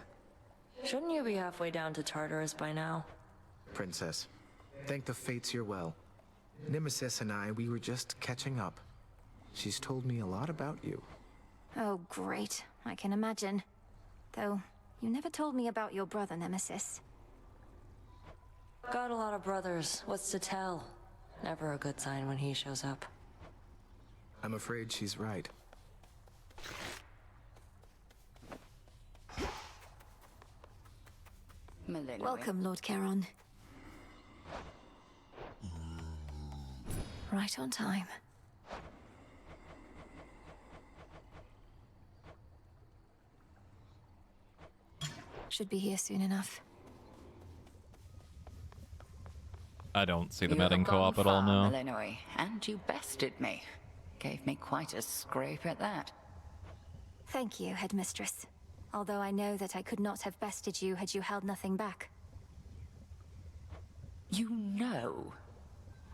Shouldn't you be halfway down to Tartarus by now? Princess, thank the fates you're well. Nemesis and I, we were just catching up. She's told me a lot about you. Oh, great. I can imagine. Though, you never told me about your brother, Nemesis. Got a lot of brothers. What's to tell? Never a good sign when he shows up. I'm afraid she's right. Welcome, Lord Charon. Right on time. Should be here soon enough. I don't see them You adding have gone co-op at all far, now. Malinois, and you bested me. Gave me quite a scrape at that. Thank you, Headmistress. Although I know that I could not have bested you had you held nothing back. You know?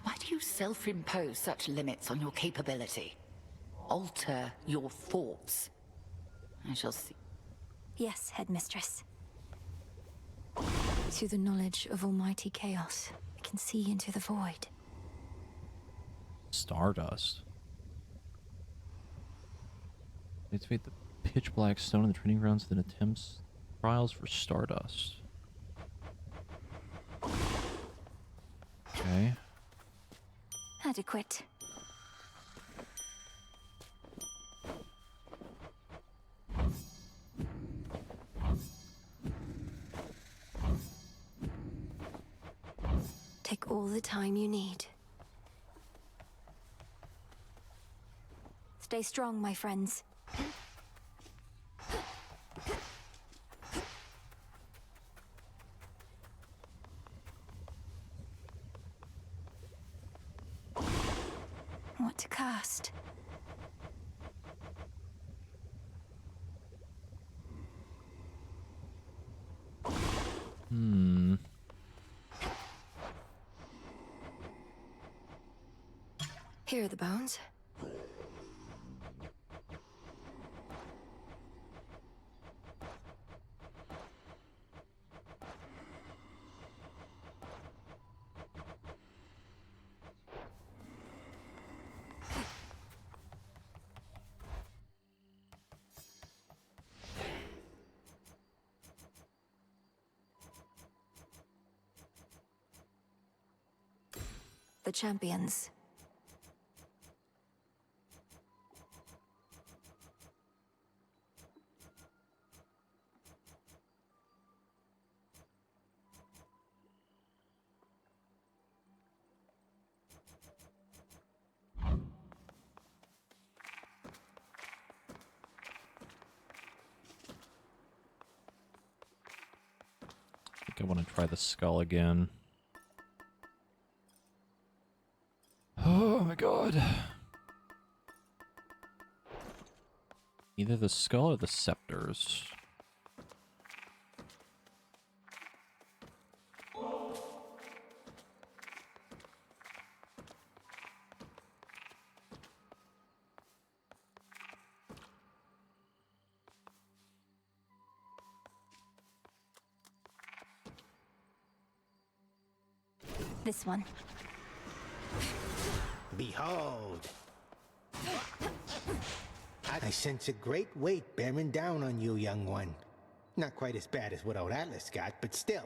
Why do you self-impose such limits on your capability? Alter your thoughts. I shall see. Yes, Headmistress. Through the knowledge of almighty chaos, I can see into the void. Stardust. Activate the pitch black stone in the training grounds that attempts trials for Stardust. Okay. Adequate. Take all the time you need. Stay strong, my friends. What to cast? Here are the bones. The champions. think I want to try the skull again. Oh my god. Either the skull or the scepters. This one. Behold! I sense a great weight bearing down on you, young one. Not quite as bad as what old Atlas got, but still.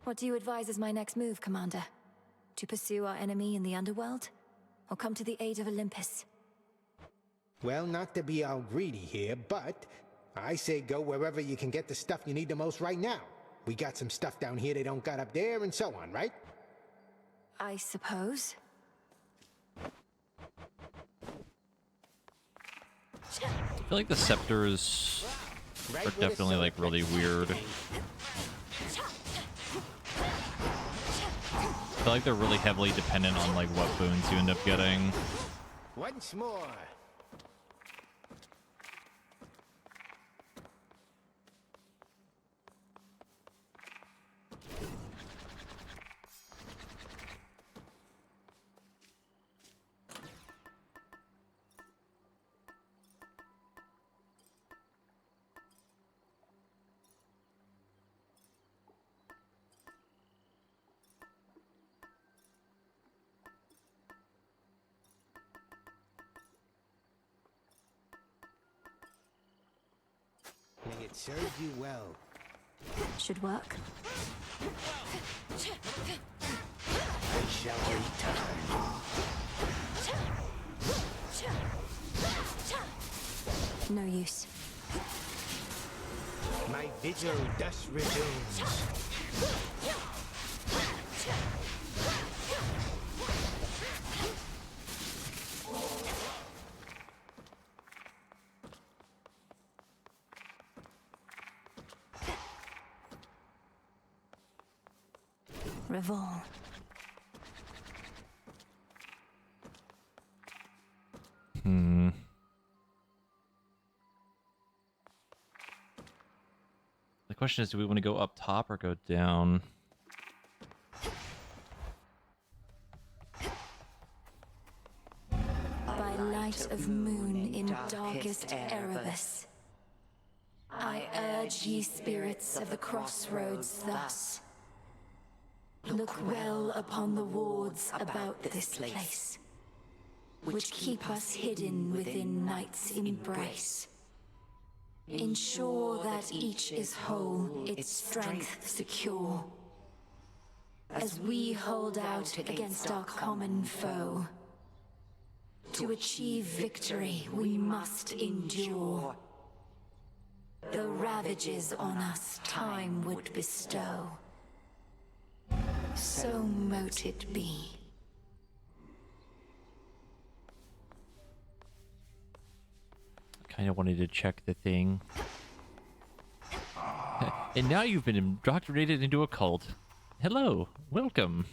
What do you advise as my next move, Commander? To pursue our enemy in the underworld? Or come to the aid of Olympus? Well, not to be all greedy here, but I say go wherever you can get the stuff you need the most right now. We got some stuff down here they don't got up there, and so on, right? I suppose. I feel like the scepters are definitely like really weird. I feel like they're really heavily dependent on like what boons you end up getting. Once more. May it serve you well. Should work. I shall return. No use. My vigil thus resumes. Revol. The question is, do we want to go up top or go down? By light of moon in darkest Erebus, I urge ye spirits of the crossroads thus. Look well upon the wards about this place, which keep us hidden within night's embrace. Ensure that each is whole, its strength secure, as we hold out against our common foe. To achieve victory, we must endure the ravages on us time would bestow. So mote it be. Kind of wanted to check the thing. And now you've been indoctrinated into a cult. Hello, welcome.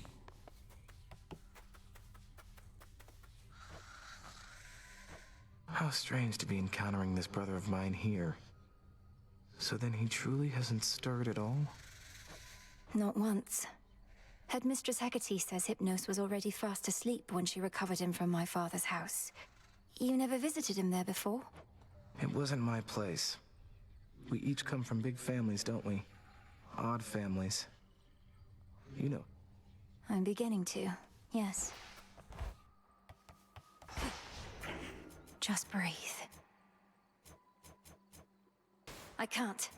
How strange to be encountering this brother of mine here. So then he truly hasn't stirred at all? Not once. Headmistress Hecate says Hypnos was already fast asleep when she recovered him from my father's house. You never visited him there before? It wasn't my place. We each come from big families, don't we? Odd families. You know. I'm beginning to, yes. Just breathe. I can't.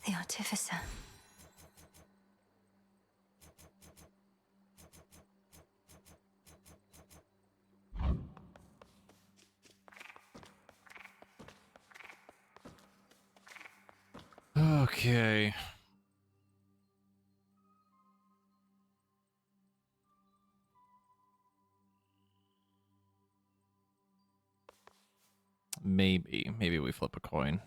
The Artificer. Maybe we flip a coin.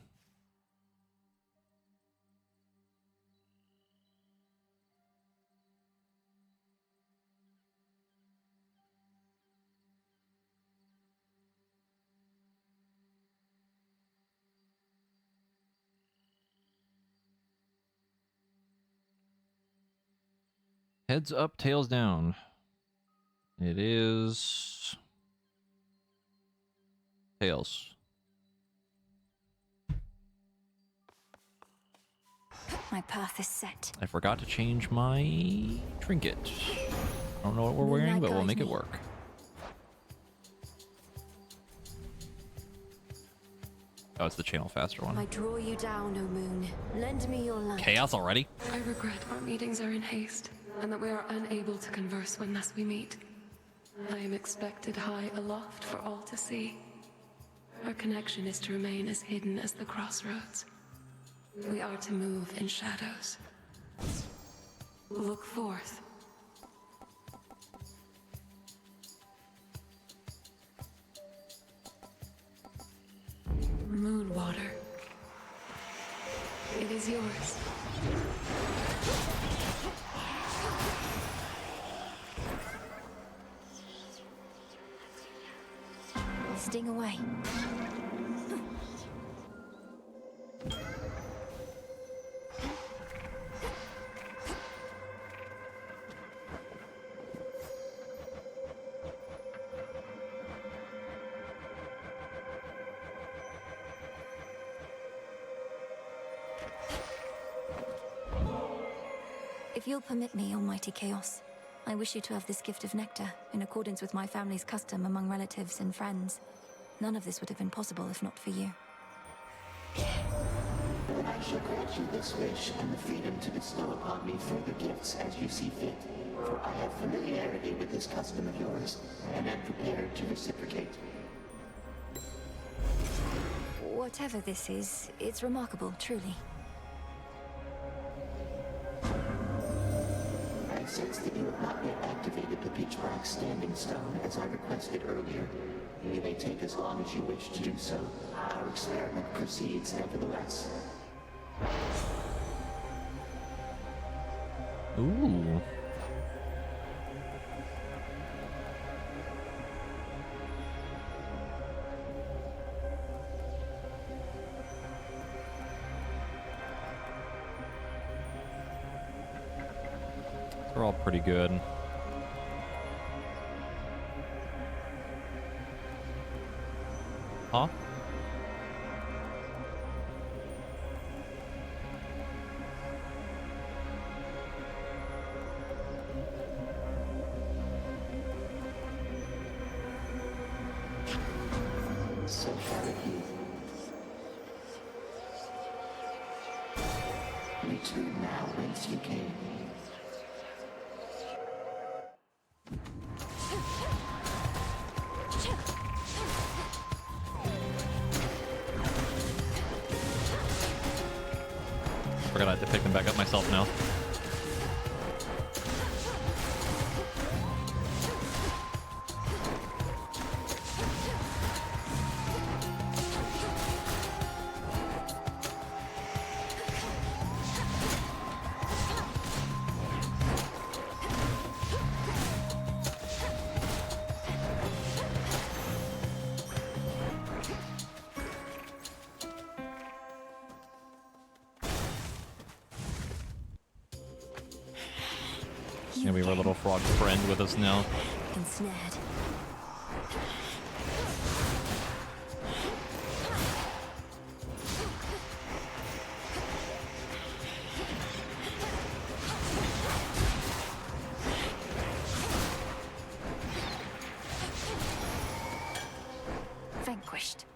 Heads up, tails down. It is tails. My path is set. I forgot to change my trinket. I don't know what we're wearing, but we'll make it work. Oh, it's the channel faster one. I draw you down, O moon. Lend me your light. Chaos already? I regret our meetings are in haste, and that we are unable to converse when thus we meet. I am expected high aloft for all to see. Our connection is to remain as hidden as the crossroads. We are to move in shadows. Look forth. Moonwater. It is yours. Sting away. If you'll permit me, Almighty Chaos, I wish you to have this gift of nectar, in accordance with my family's custom among relatives and friends. None of this would have been possible if not for you. Then I shall grant you this wish and the freedom to bestow upon me further gifts as you see fit, for I have familiarity with this custom of yours, and am prepared to reciprocate. Whatever this is, it's remarkable, truly. I sense that you have not yet activated the pitch black standing stone as I requested earlier. You may take as long as you wish to do so. Our experiment proceeds nevertheless. Ooh. They're all pretty good. Huh? So shall it be. Return now whence you came. Forgot I had to pick them back up myself now. Yeah, we have our little frog friend with us now. Ensnared. Vanquished.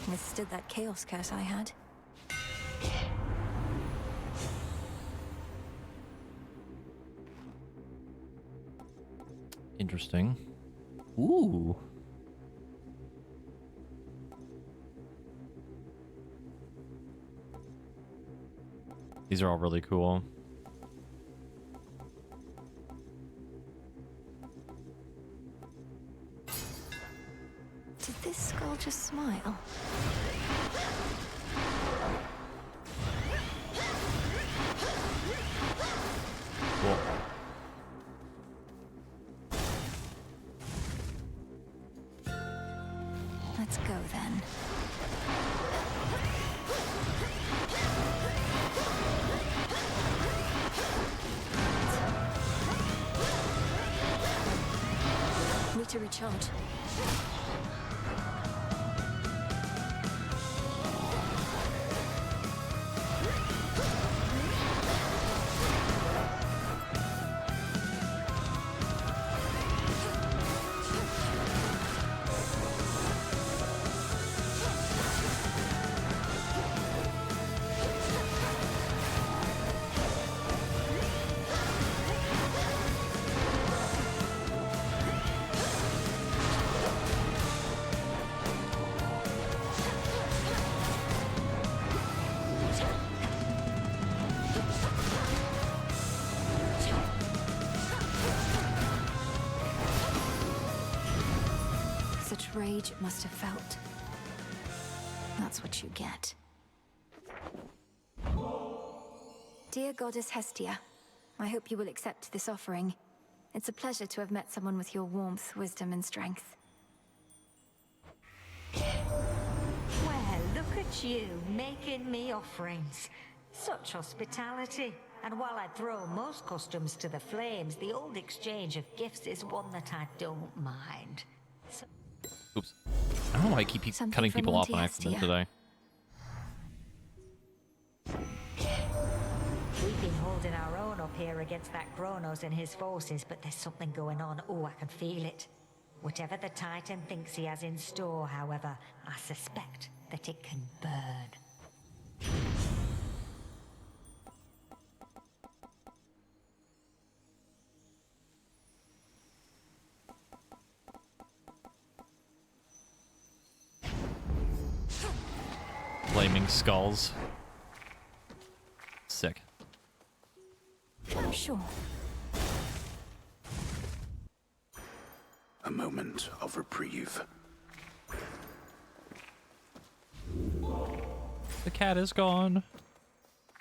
Withstood that chaos curse I had. Interesting. Ooh. These are all really cool. Did this skull just smile? Cool. Let's go then. Need to recharge. Such rage it must have felt. That's what you get. Dear Goddess Hestia, I hope you will accept this offering. It's a pleasure to have met someone with your warmth, wisdom, and strength. Well, look at you, making me offerings. Such hospitality. And while I throw most customs to the flames, the old exchange of gifts is one that I don't mind. So Oops. I don't know why I keep cutting people off on accident today. we've been holding our own up here against that Kronos and his forces, but there's something going on. Oh, I can feel it. Whatever the Titan thinks he has in store, however, I suspect that it can burn. Flaming skulls. Sick. Sure. A moment of reprieve. The cat is gone.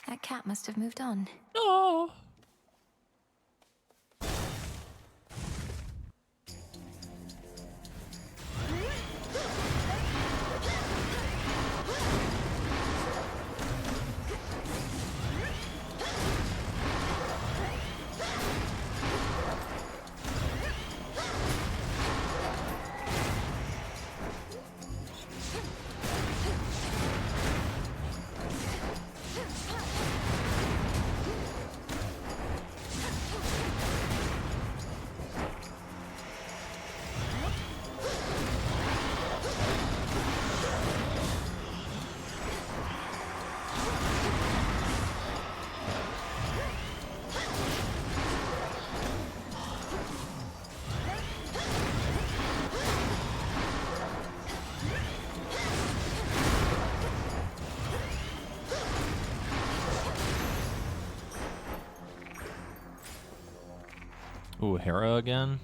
That cat must have moved on. Oh. Ooh, Hera again?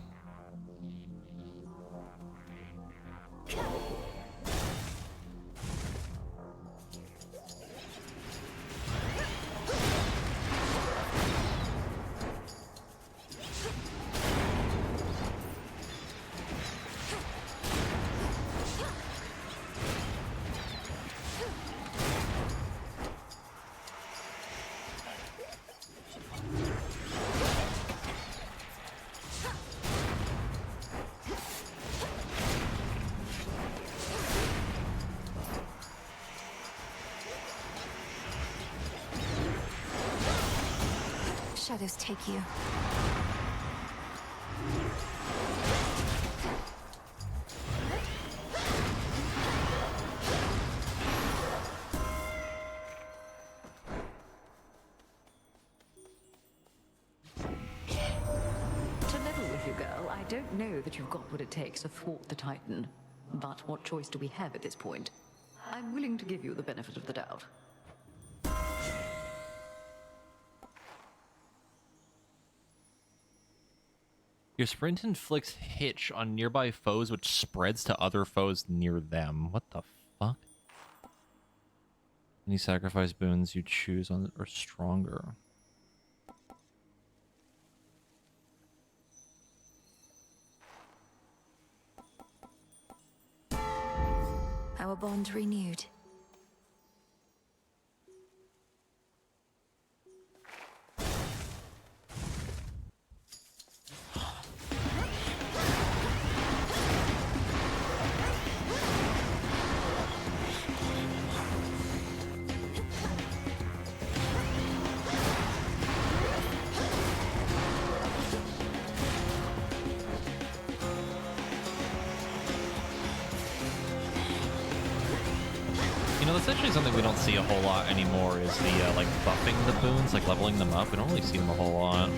Shadows take you. To level with you, girl. I don't know that you've got what it takes to thwart the Titan. But what choice do we have at this point? I'm willing to give you the benefit of the doubt. Your sprint inflicts hitch on nearby foes, which spreads to other foes near them. What the fuck? Any sacrifice boons you choose on are stronger. Our bond renewed. You know, that's actually something we don't see a whole lot anymore is the, like, buffing the boons, like, leveling them up. We don't really see them a whole lot.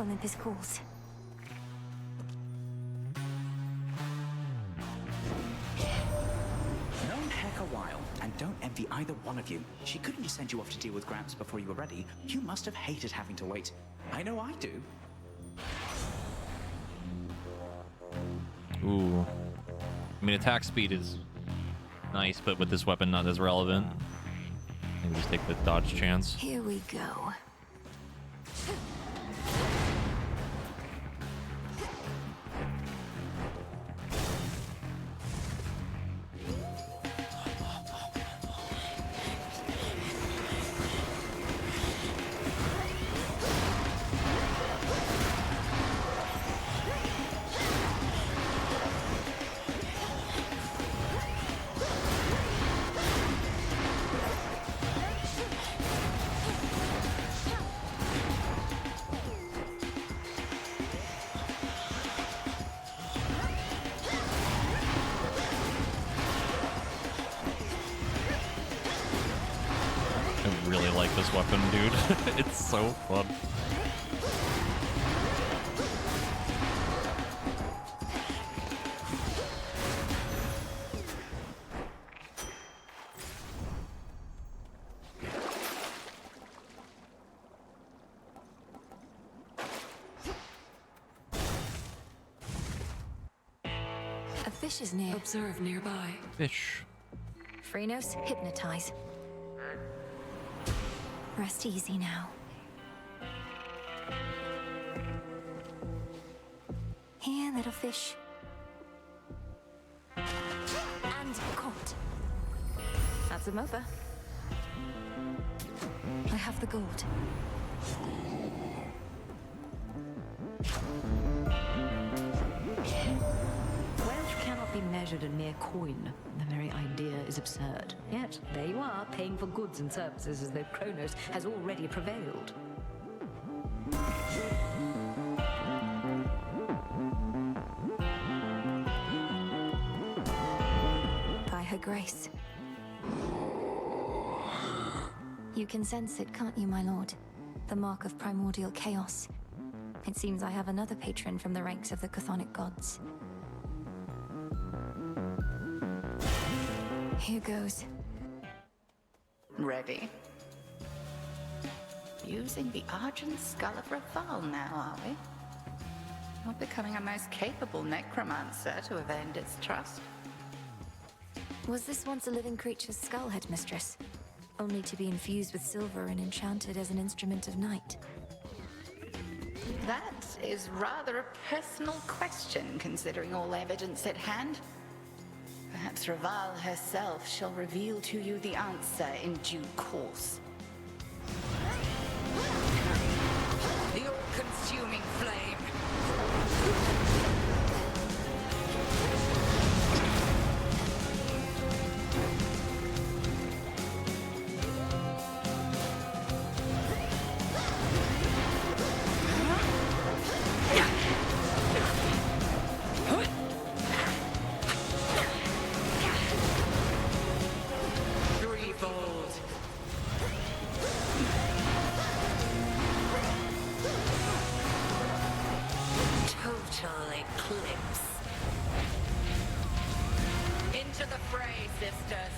Olympus calls. Known Heck a while, and don't envy either one of you. She couldn't just send you off to deal with Gramps before you were ready. You must have hated having to wait. I know I do. Ooh. I mean, attack speed is nice, but with this weapon, not as relevant. Maybe just take the dodge chance. Here we go. I really like this weapon, dude. It's so fun. A fish is near. Observe nearby. Fish. Phrenos, hypnotize. Rest easy now. Here, little fish. And caught. That's him over. I have the gold. Wealth cannot be measured in mere coin. The very idea is absurd. Yet, there you are, paying for goods and services as though Kronos has already prevailed. By her grace. You can sense it, can't you, my lord? The mark of primordial chaos. It seems I have another patron from the ranks of the chthonic gods. Here goes. Ready? Using the Argent Skull of Raval now, are we? Not becoming a most capable necromancer to have earned its trust. Was this once a living creature's skull, headmistress? Only to be infused with silver and enchanted as an instrument of night? That is rather a personal question, considering all evidence at hand. Perhaps Raval herself shall reveal to you the answer in due course. The all-consuming flame! the fray, sisters.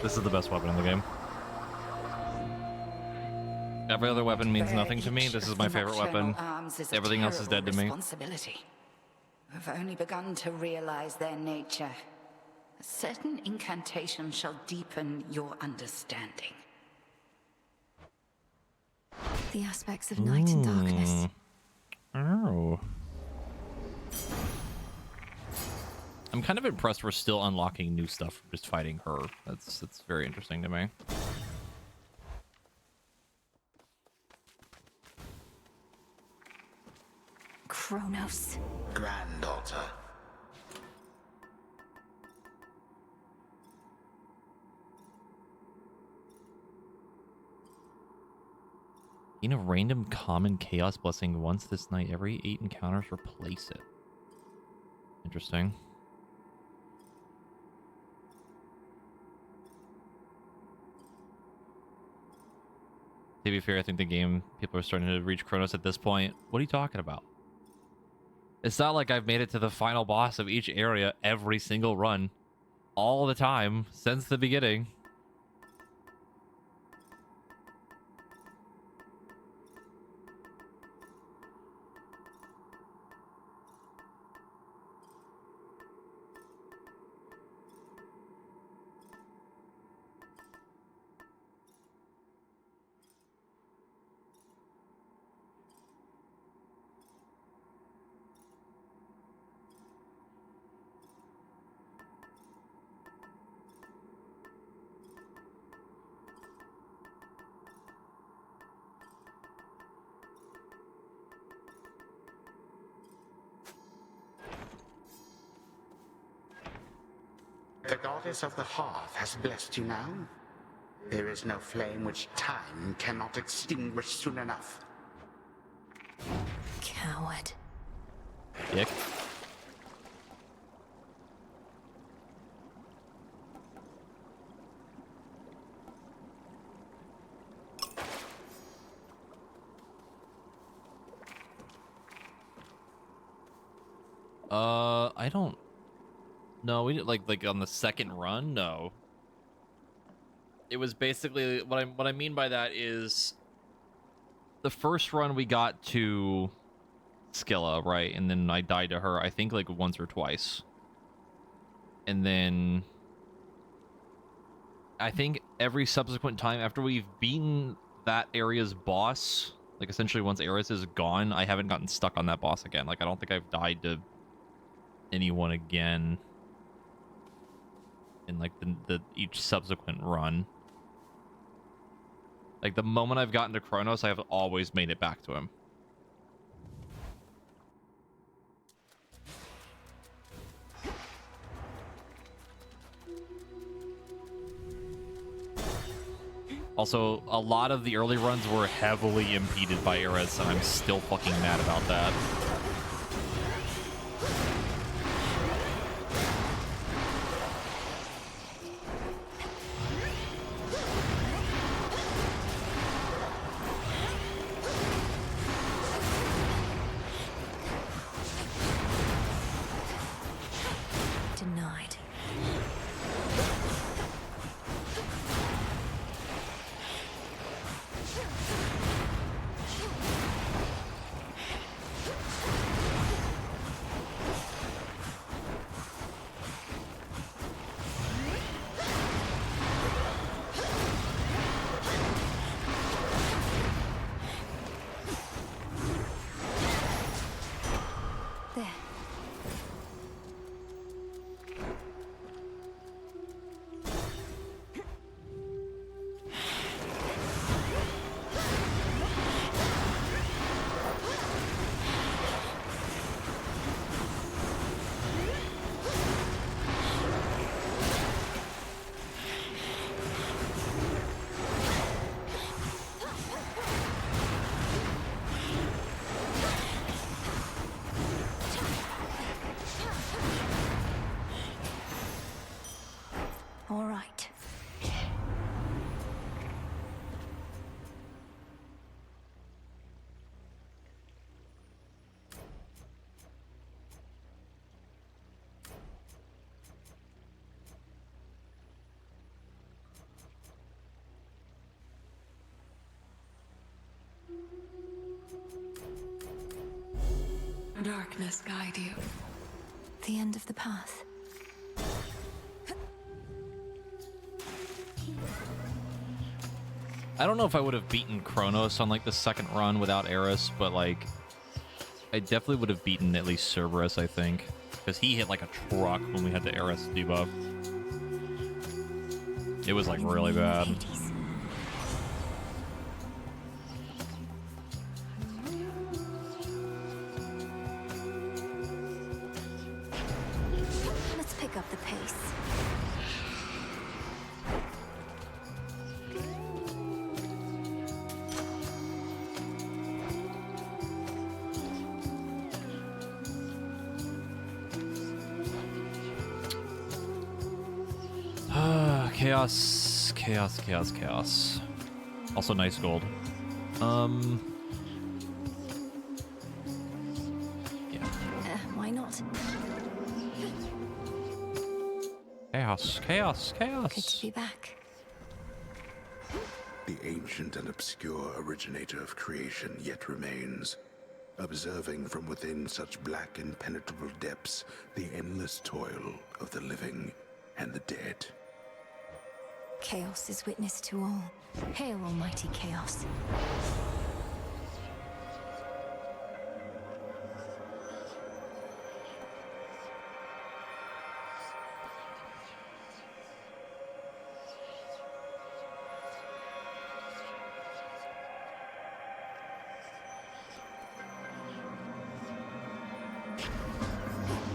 This is the best weapon in the game. Every other weapon means nothing to me. This is my favorite weapon. Everything else is dead to me. I've only begun to realize their nature. A certain incantation shall deepen your understanding. The aspects of night and darkness. Oh. I'm kind of impressed we're still unlocking new stuff from just fighting her. That's very interesting to me. Kronos. Granddaughter. Gain a random common chaos blessing once this night. Every 8 encounters, replace it. Interesting. To be fair, I think the game people are starting to reach Kronos at this point. What are you talking about? It's not like I've made it to the final boss of each area every single run all the time since the beginning. The goddess of the hearth has blessed you now. There is no flame which time cannot extinguish soon enough. Coward. Dick. I don't. No, we didn't like on the second run. No. It was basically what I mean by that is the first run we got to Scylla, right? And then I died to her, I think like once or twice. And then I think every subsequent time after we've beaten that area's boss, like essentially once Ares is gone, I haven't gotten stuck on that boss again. Like I don't think I've died to anyone again in like the each subsequent run. Like the moment I've gotten to Kronos, I have always made it back to him. Also, a lot of the early runs were heavily impeded by Ares, and I'm still fucking mad about that. Denied. There. All right. Darkness guide you. The end of the path. I don't know if I would have beaten Kronos on like the second run without Ares, but like I definitely would have beaten at least Cerberus, I think, because he hit like a truck when we had the Ares debuff. It was like really bad. Let's pick up the pace. Chaos, chaos, chaos, chaos. Also nice gold. Yeah. Why not? Chaos, chaos, chaos. Good to be back. The ancient and obscure originator of creation yet remains, observing from within such black impenetrable depths the endless toil of the living and the dead. Chaos is witness to all. Hail, almighty Chaos.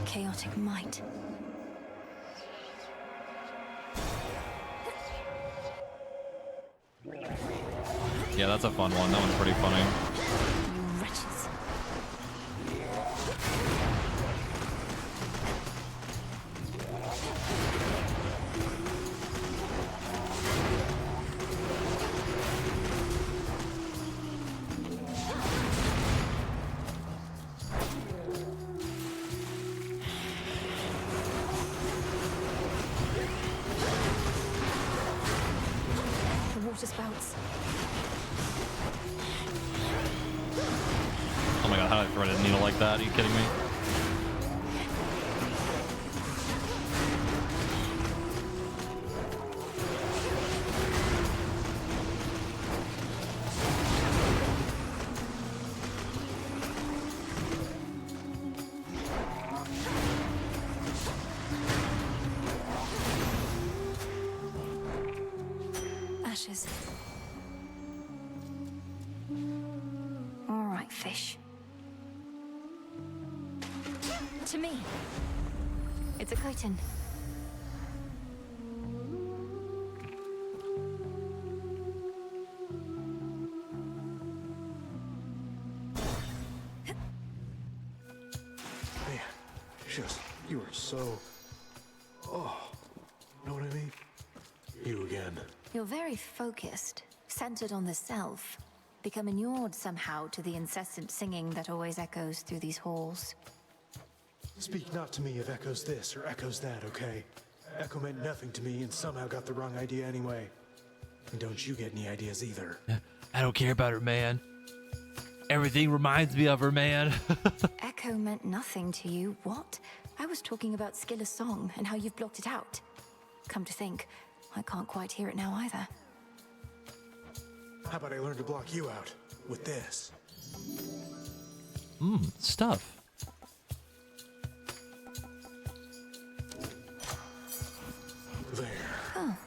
Chaotic might. Yeah, that's a fun one. That one's pretty funny. You wretches. The water spouts. Oh my god, how did I thread a needle like that? Are you kidding me? Ashes. All right, fish. To me. It's a chitin. I, so... Oh, know what I mean? You again. You're very focused, centered on the self, become inured somehow to the incessant singing that always echoes through these halls. Speak not to me of echoes this or echoes that, okay? Echo meant nothing to me and somehow got the wrong idea anyway. And don't you get any ideas either. I don't care about her, man. Everything reminds me of her, man. Echo meant nothing to you. What? I was talking about Skiller's song and how you've blocked it out. Come to think, I can't quite hear it now either. How about I learn to block you out with this? Stuff. There. Oh.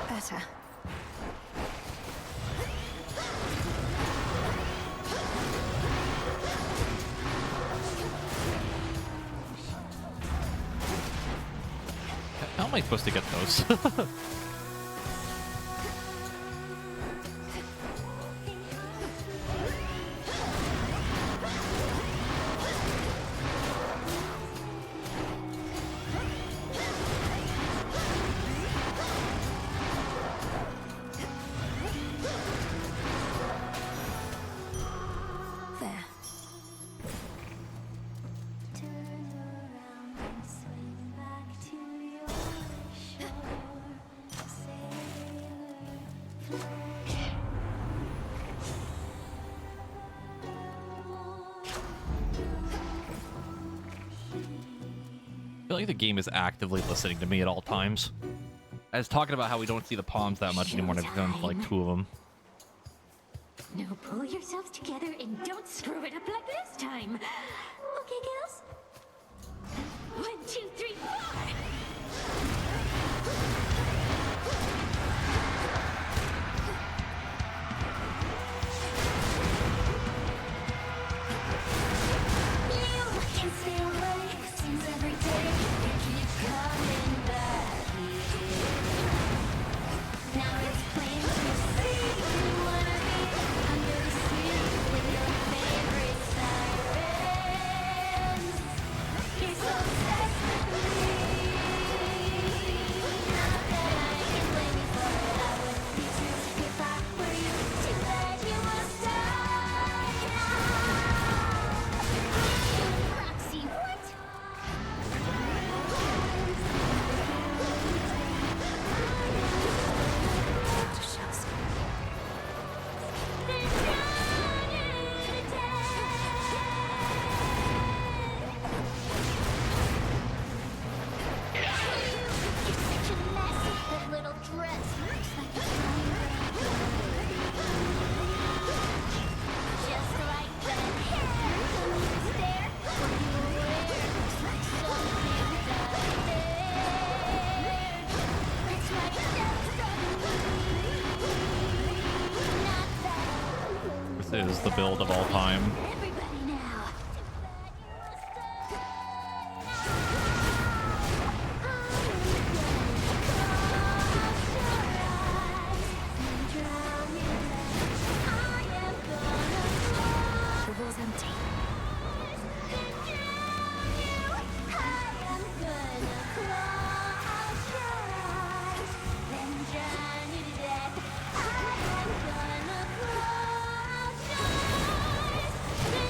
Better. How am I supposed to get those? There. I feel like the game is actively listening to me at all times. I was talking about how we don't see the palms that much anymore, and I've done like 2 of them. Now pull yourselves together and don't screw it up like last time. Okay, girls? 1, 2, 3, 4! You can stay away, seems every day you keep coming back here. Now it's plain to see you wanna be under the sea with your favorite sirens. You're so obsessed with me. Not that I can blame you for it. I would be too if I were you. Too bad you must die now. Roxy, what? You're such a mess. That little dress looks like a just like that hair. Is there? What you wear looks like something died there. That's right, that's not that. This is the build of all time. Everybody now. The wall's empty. Then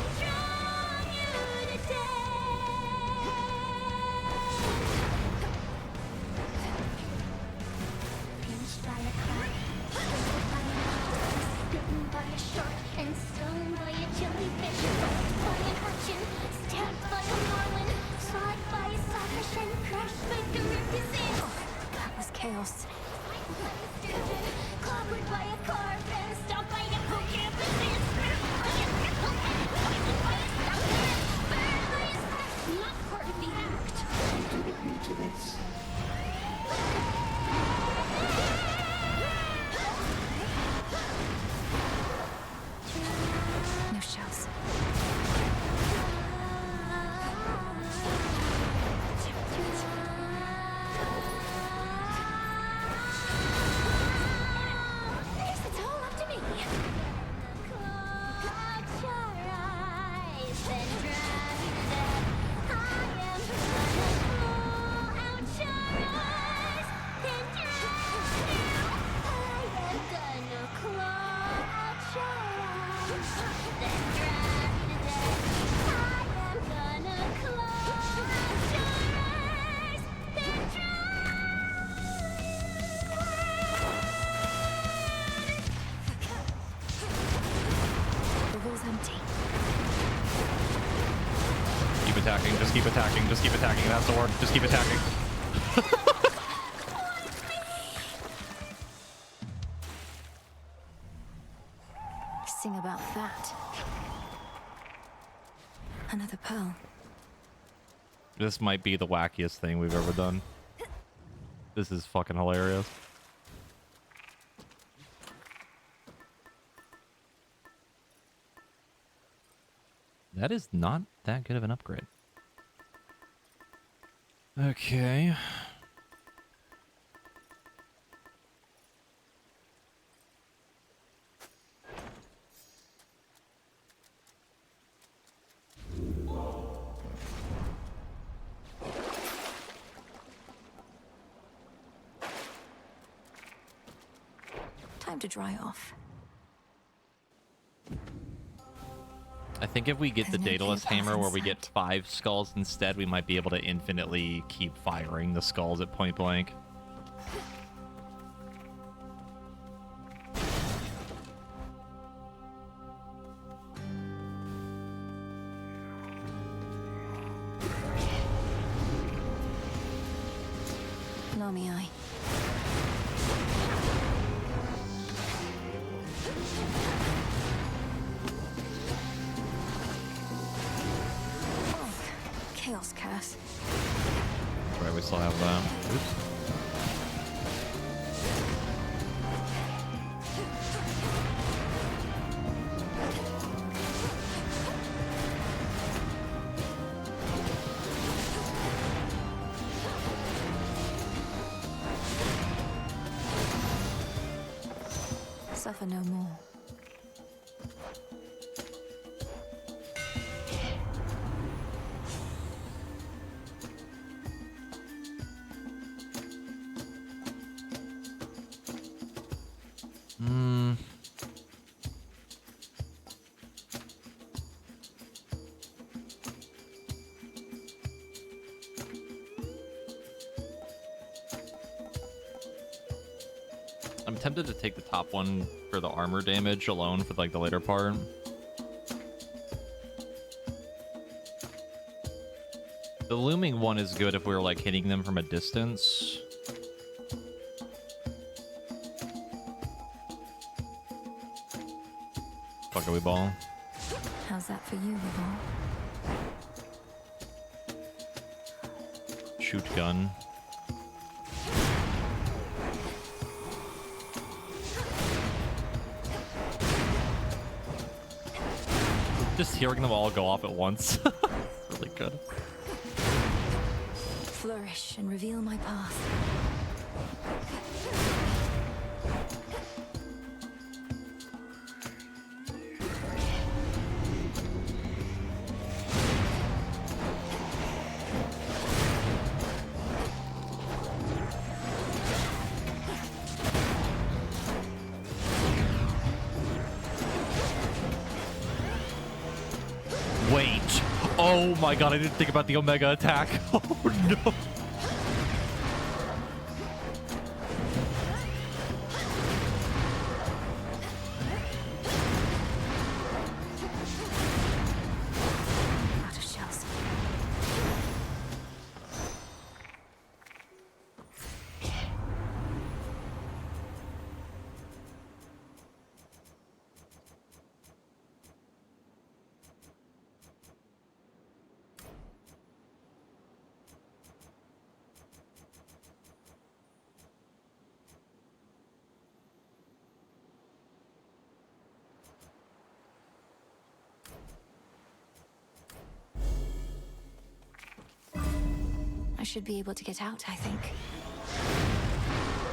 keep attacking. Just keep attacking. It has to work. Just keep attacking. Sing about that. Another pearl. This might be the wackiest thing we've ever done. This is fucking hilarious. That is not that good of an upgrade. Okay. Time to dry off. I think if we get the There's no Daedalus true hammer path where in we get 5 skulls instead, we might be able to infinitely keep firing the skulls at point blank. Lamii. Oh, Chaos Curse. Right, we still have that. Oops. Suffer no more. I'm tempted to take the top one for the armor damage alone for like the later part. The looming one is good if we were like hitting them from a distance. Fuck, are we ball? How's that for you, Revolve? Shoot gun. Just hearing them all go off at once. Really good. Flourish and reveal my path. Wait. Oh my god, I didn't think about the Omega attack. Oh no. Out of shells. I should be able to get out, I think.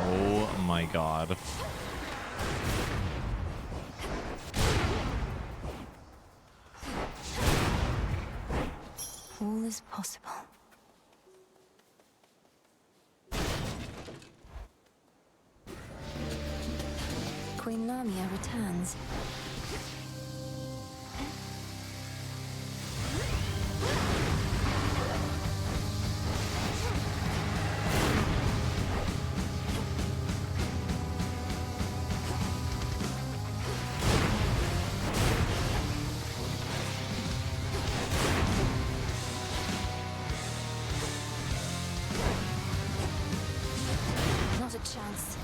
Oh my god. All is possible. Queen Lamia returns. chance.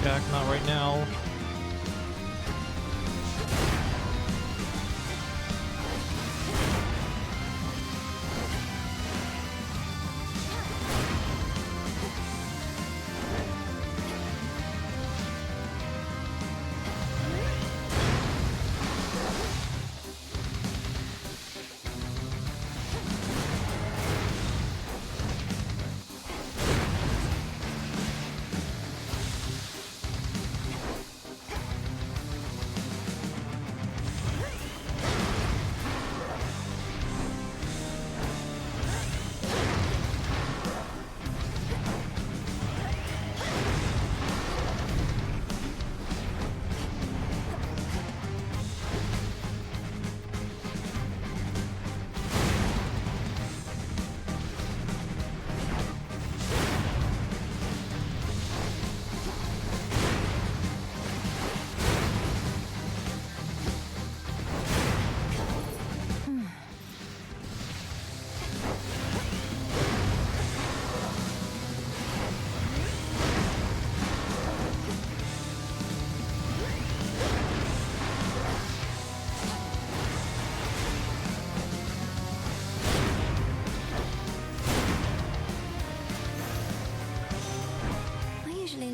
Jack, not right now.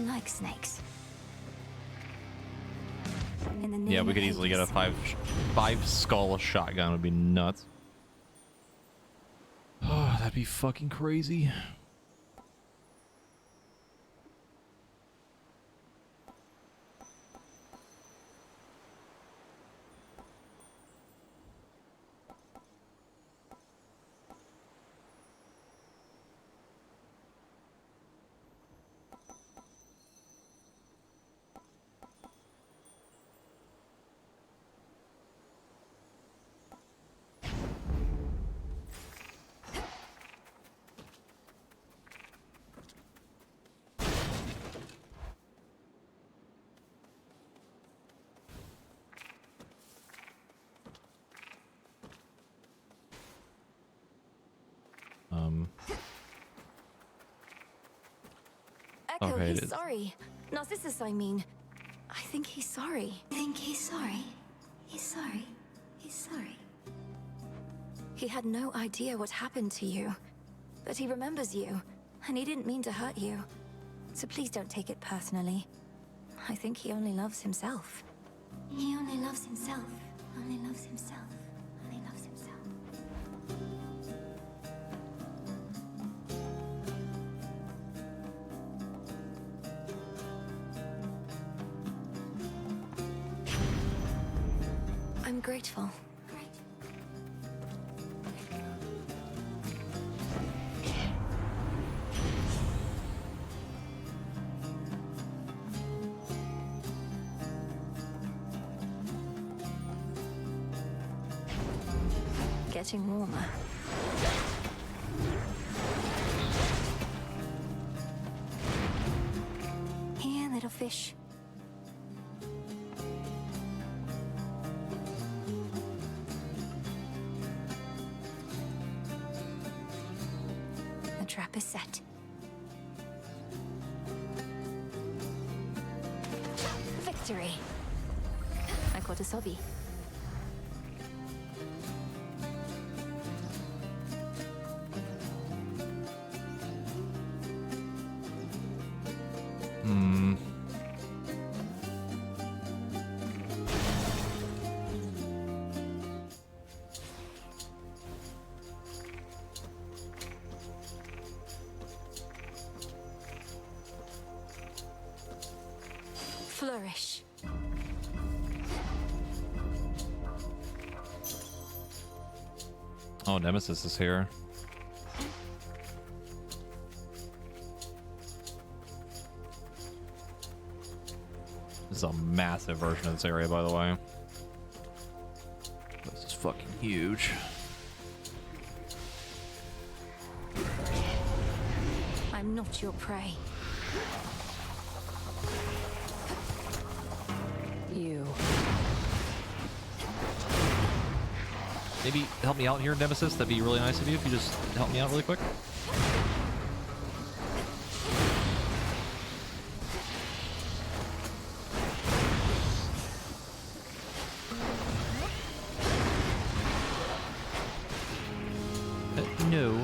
Like snakes. In the Yeah, name we of could easily get a Hades. five skull shotgun. It would be nuts. Oh, that'd be fucking crazy. Echo, Okay, he's it is. sorry. Narcissus, I mean. I think he's sorry. Think he's sorry? He's sorry. He's sorry. He had no idea what happened to you. But he remembers you, and he didn't mean to hurt you. So please don't take it personally. I think he only loves himself. He only loves himself. Only loves himself. Only loves himself. I'm grateful. Getting warmer. Here, little fish. The trap is set. Victory! I caught a Sobi. Flourish. Oh, Nemesis is here. This is a massive version of this area, by the way. This is fucking huge. I'm not your prey. You maybe help me out here, Nemesis? That'd be really nice of you if you just help me out really quick. No.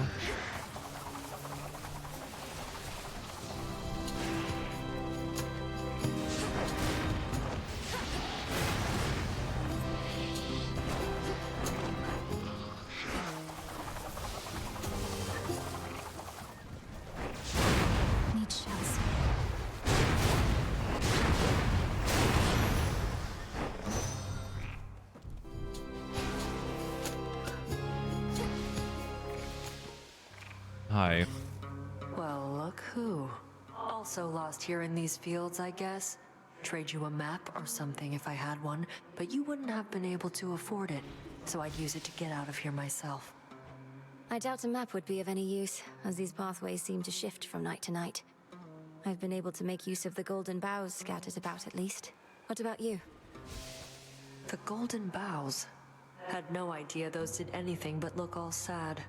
Need shells. Hi. Well, look who. Also lost here in these fields, I guess. Trade you a map or something if I had one, but you wouldn't have been able to afford it, so I'd use it to get out of here myself. I doubt a map would be of any use, as these pathways seem to shift from night to night. I've been able to make use of the golden boughs scattered about at least. What about you? The golden boughs. Had no idea those did anything but look all sad.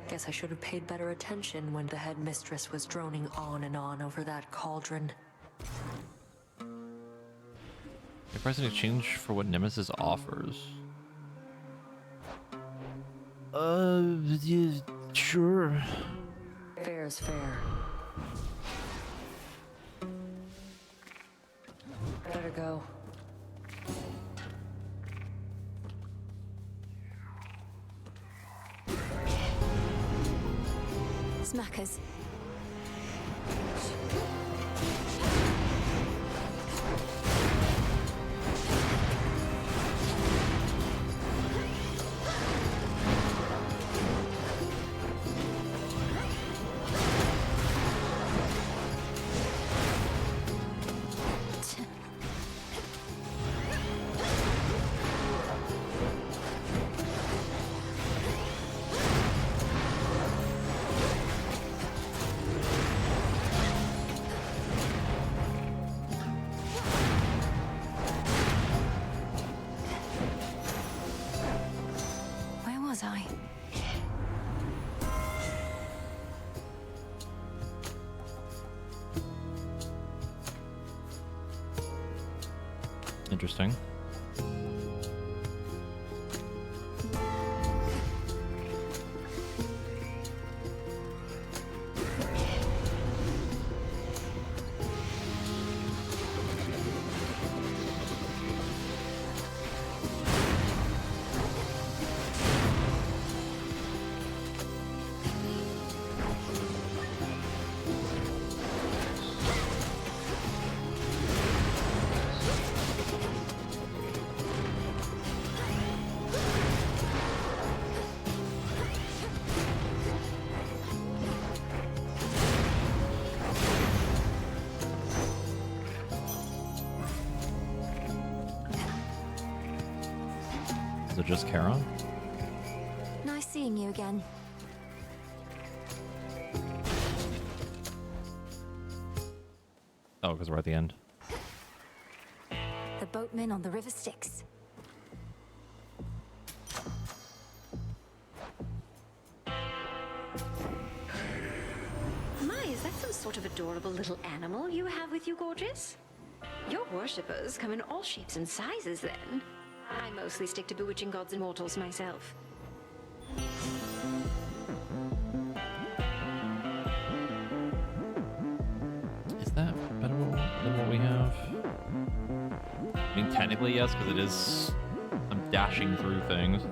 Guess I should have paid better attention when the headmistress was droning on and on over that cauldron. You're pressing exchange for what Nemesis offers. Yeah, sure. Fair is fair. Better go. Smackers. Where was I? Interesting. Is it just Kara? Nice seeing you again. Oh, because we're at the end. The boatman on the river Styx. My, is that some sort of adorable little animal you have with you, gorgeous? Your worshippers come in all shapes and sizes, then. I mostly stick to bewitching gods and mortals myself. Is that better than what we have? I mean, technically yes, because it is. I'm dashing through things.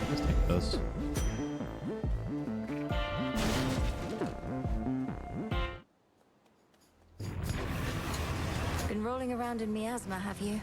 Let's take this. Been rolling around in miasma, have you?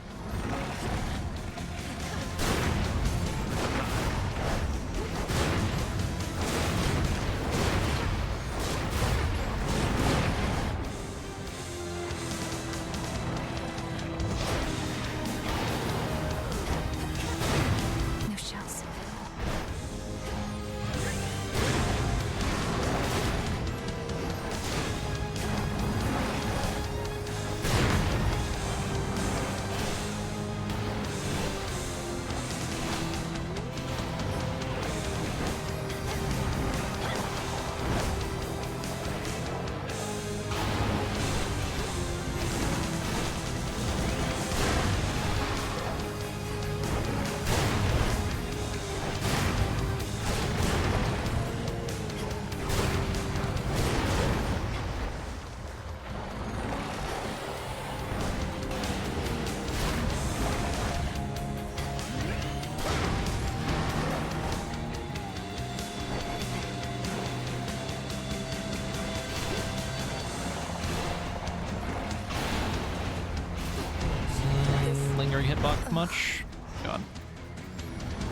hitbox much. God.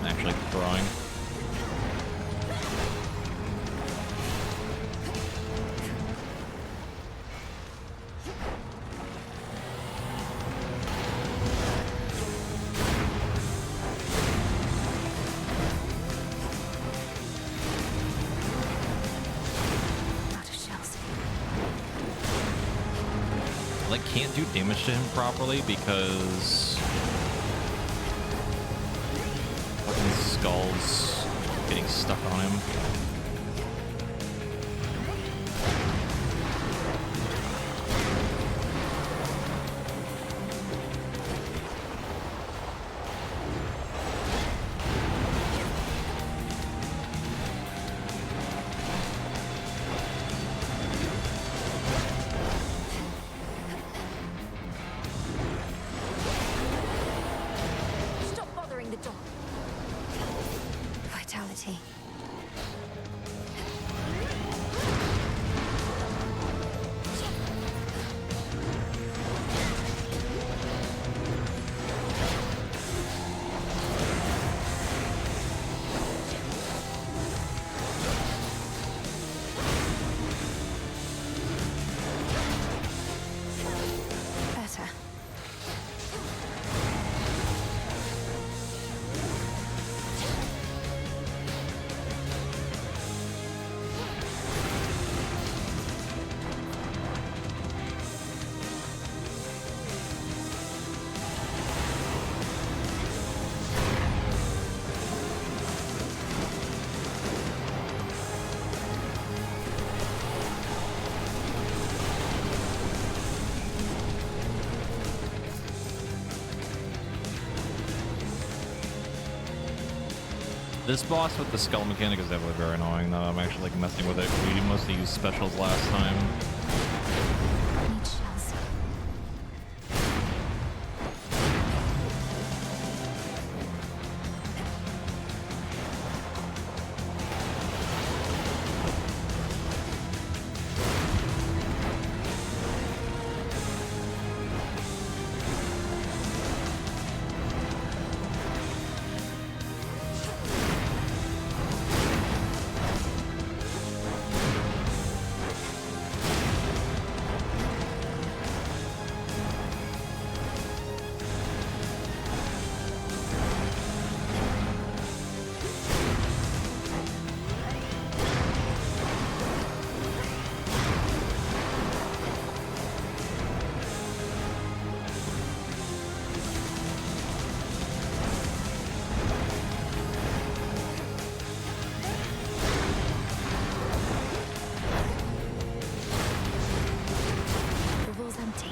I'm actually crying. I can't do damage to him properly because fucking skulls getting stuck on him. Stop bothering the dog. Vitality. Better. This boss with the skull mechanic is definitely very annoying, though. I'm actually like messing with it. We mostly used specials last time. Need shells. Revol's empty.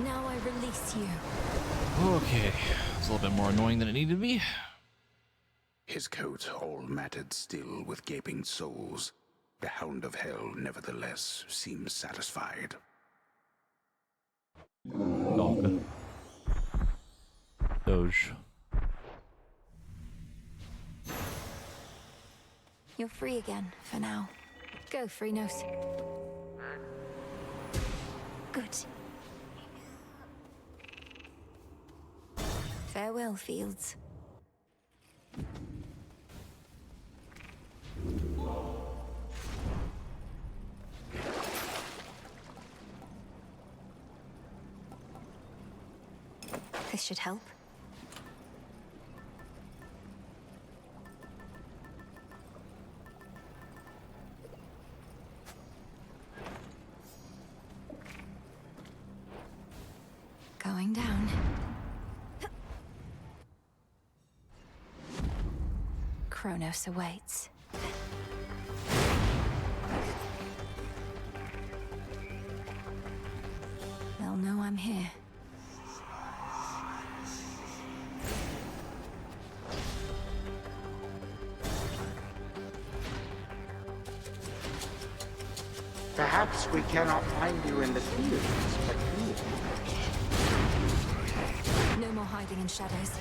Now I release you. Okay, it's a little bit more annoying than it needed to be. His coat all matted still with gaping soles. The Hound of Hell, nevertheless, seems satisfied. Dog. Doge. You're free again, for now. Go, Freenos. Farewell, Fields. This should help. Going down. Kronos awaits. They'll know I'm here. Perhaps we cannot find you in the fields, but here. No more hiding in shadows.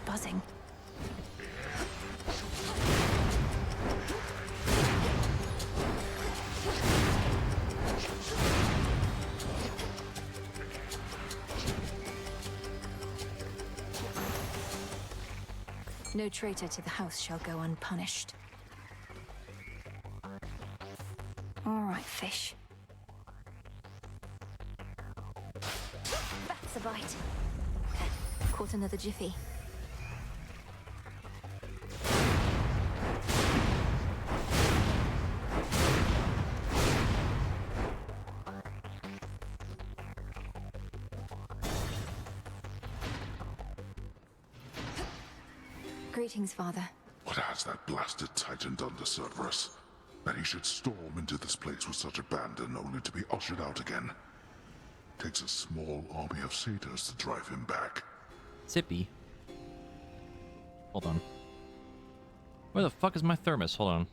Buzzing. No traitor to the house shall go unpunished. All right, fish. That's a bite. Caught another jiffy. Greetings, Father. What has that blasted Titan done to Cerberus? That he should storm into this place with such abandon only to be ushered out again. Takes a small army of satyrs to drive him back. Sippy. Hold on. Where the fuck is my thermos? Hold on.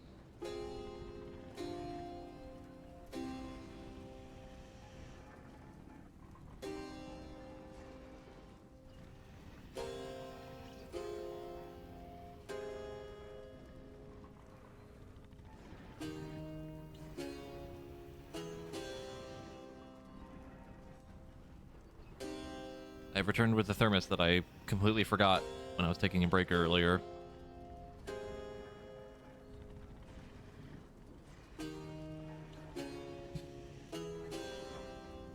I've returned with the thermos that I completely forgot when I was taking a break earlier.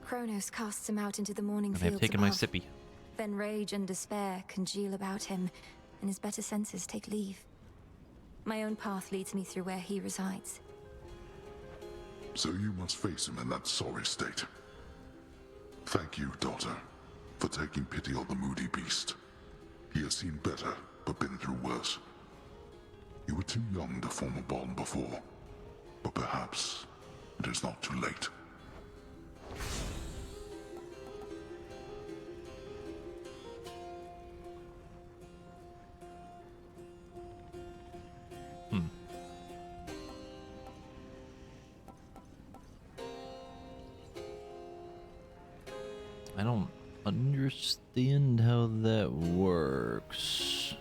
Kronos casts him out into the morning And fields I've taken above. my sippy. Then rage and despair congeal about him, and his better senses take leave. My own path leads me through where he resides. So you must face him in that sorry state. Thank you, daughter, for taking pity on the moody beast. He has seen better, but been through worse. You were too young to form a bond before, but perhaps it is not too late. I don't understand how that works.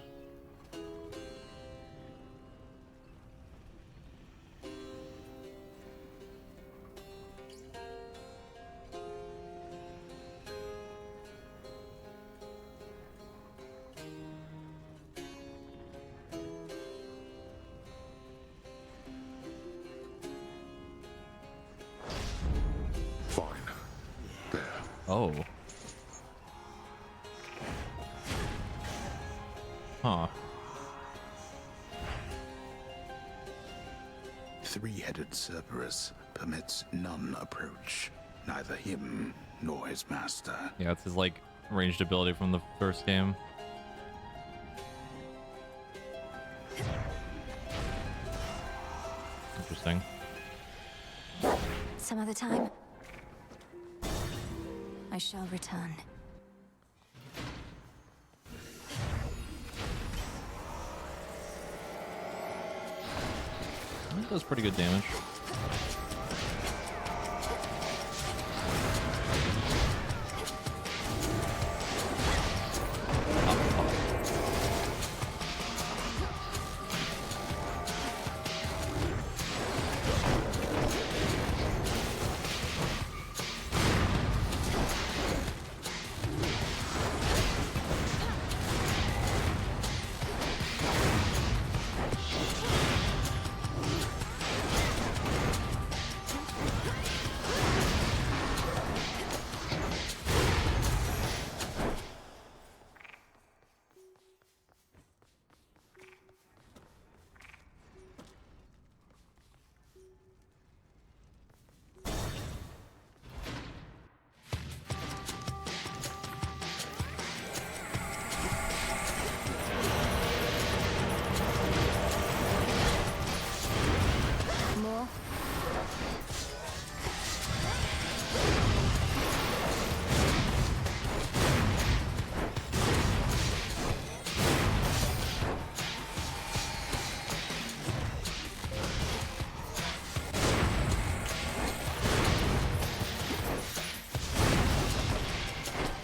Fine. There. Oh. Huh. Three-headed Cerberus permits none approach, neither him nor his master. Yeah, it's his, like, ranged ability from the first game. Interesting. Some other time. I shall return. That does pretty good damage. More?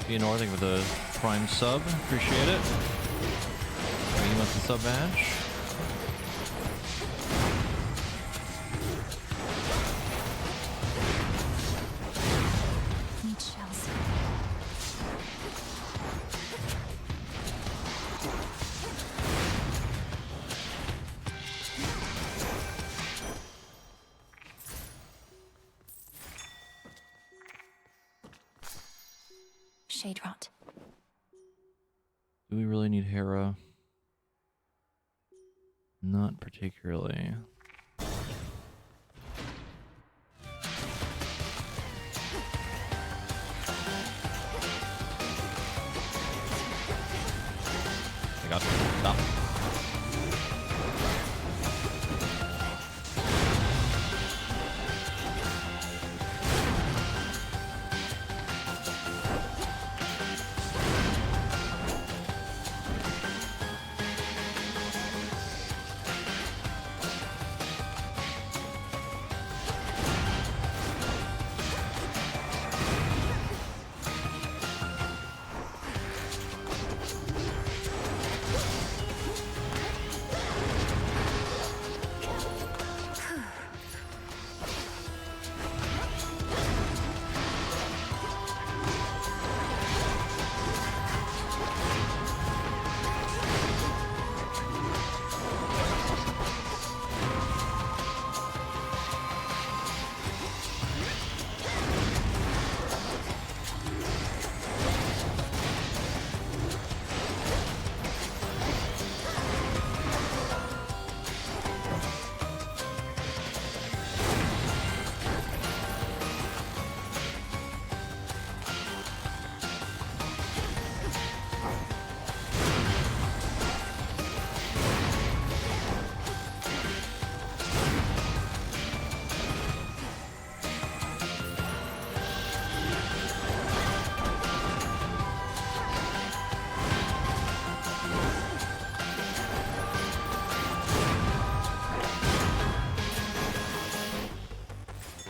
Ian Northing with a Prime sub. Appreciate it. He wants the sub badge. Need shells. Shade rot. Do we really need Hera? Not particularly. I got you. Stop.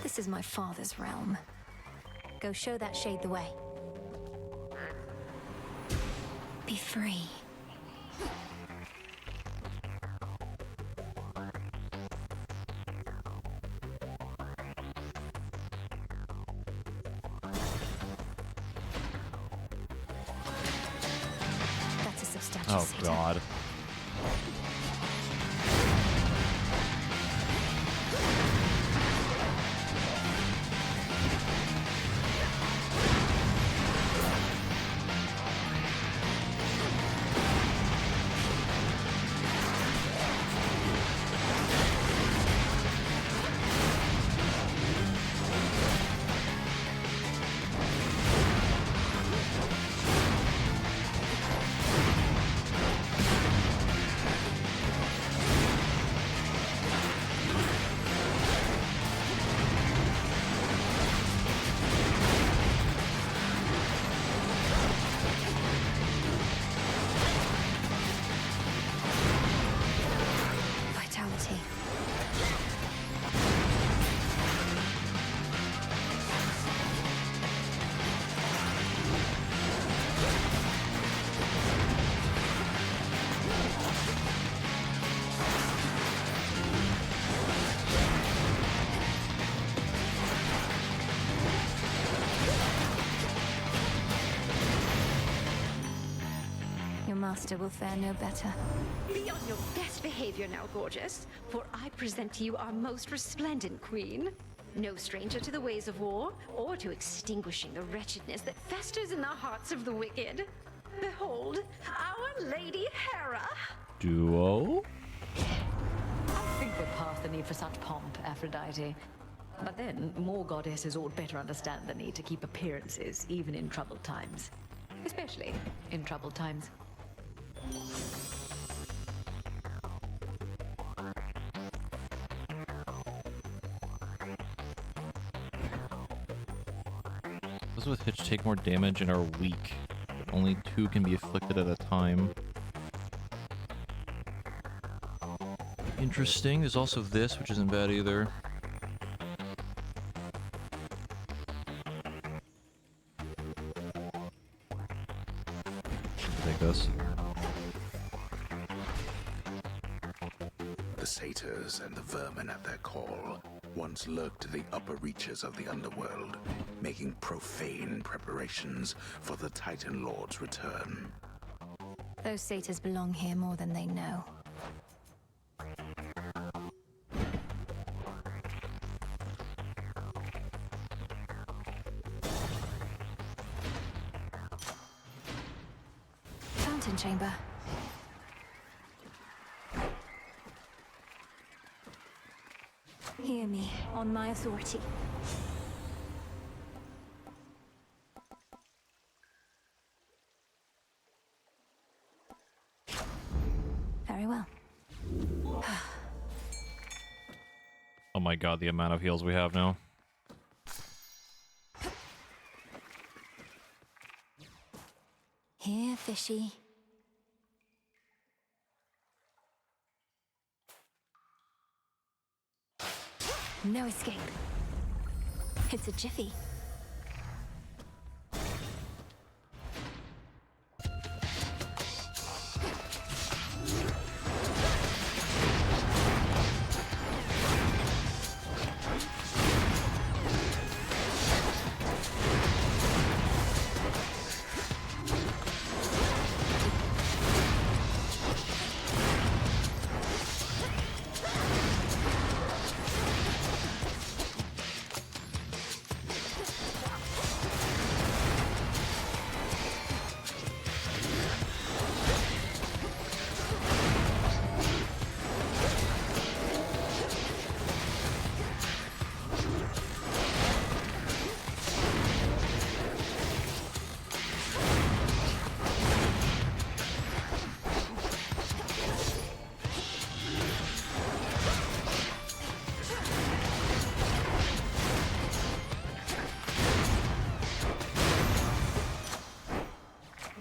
This is my father's realm. Go show that shade the way. Be free. That's a substantial Oh cedar. God. Your master will fare no better. Be on your best behavior now, gorgeous, for I present to you our most resplendent queen. No stranger to the ways of war, or to extinguishing the wretchedness that festers in the hearts of the wicked. Behold, Our Lady Hera! Duo? I think we're past the need for such pomp, Aphrodite. But then, more goddesses ought better understand the need to keep appearances, even in troubled times. Especially in troubled times. Those with Hitch take more damage and are weak. But only 2 can be afflicted at a time. Interesting. There's also this, which isn't bad either. Take this. The satyrs and the vermin at their call once lurked to the upper reaches of the underworld, making profane preparations for the Titan Lord's return. Those satyrs belong here more than they know. Fountain chamber. Hear me, on my authority. Very well. Oh my god, the amount of heals we have now. Here, fishy. No escape. It's a jiffy.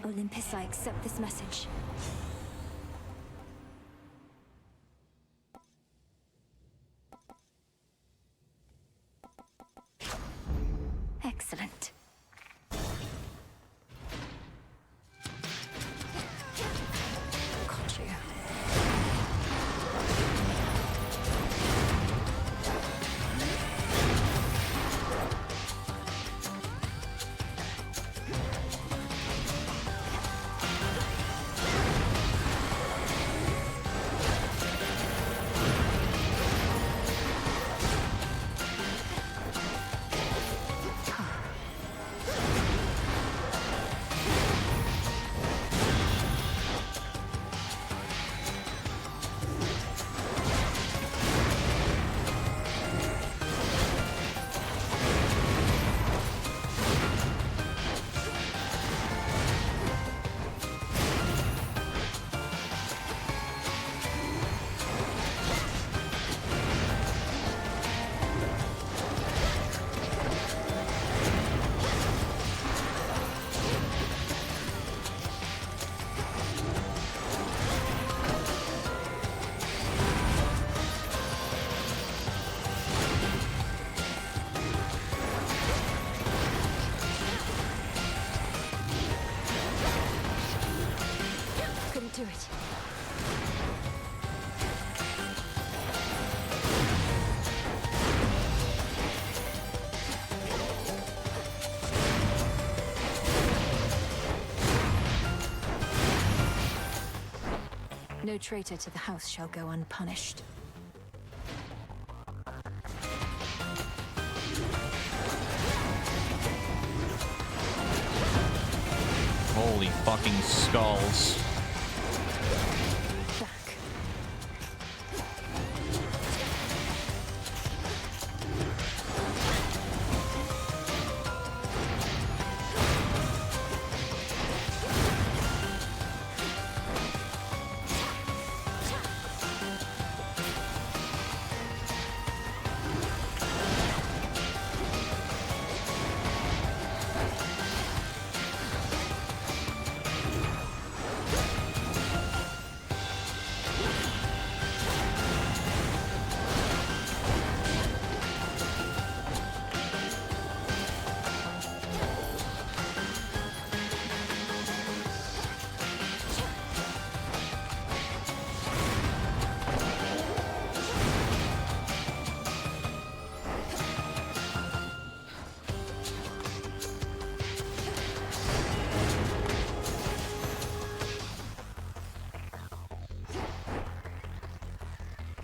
Olympus, I accept this message. Excellent. Got you. Do it. No traitor to the house shall go unpunished. Holy fucking skulls.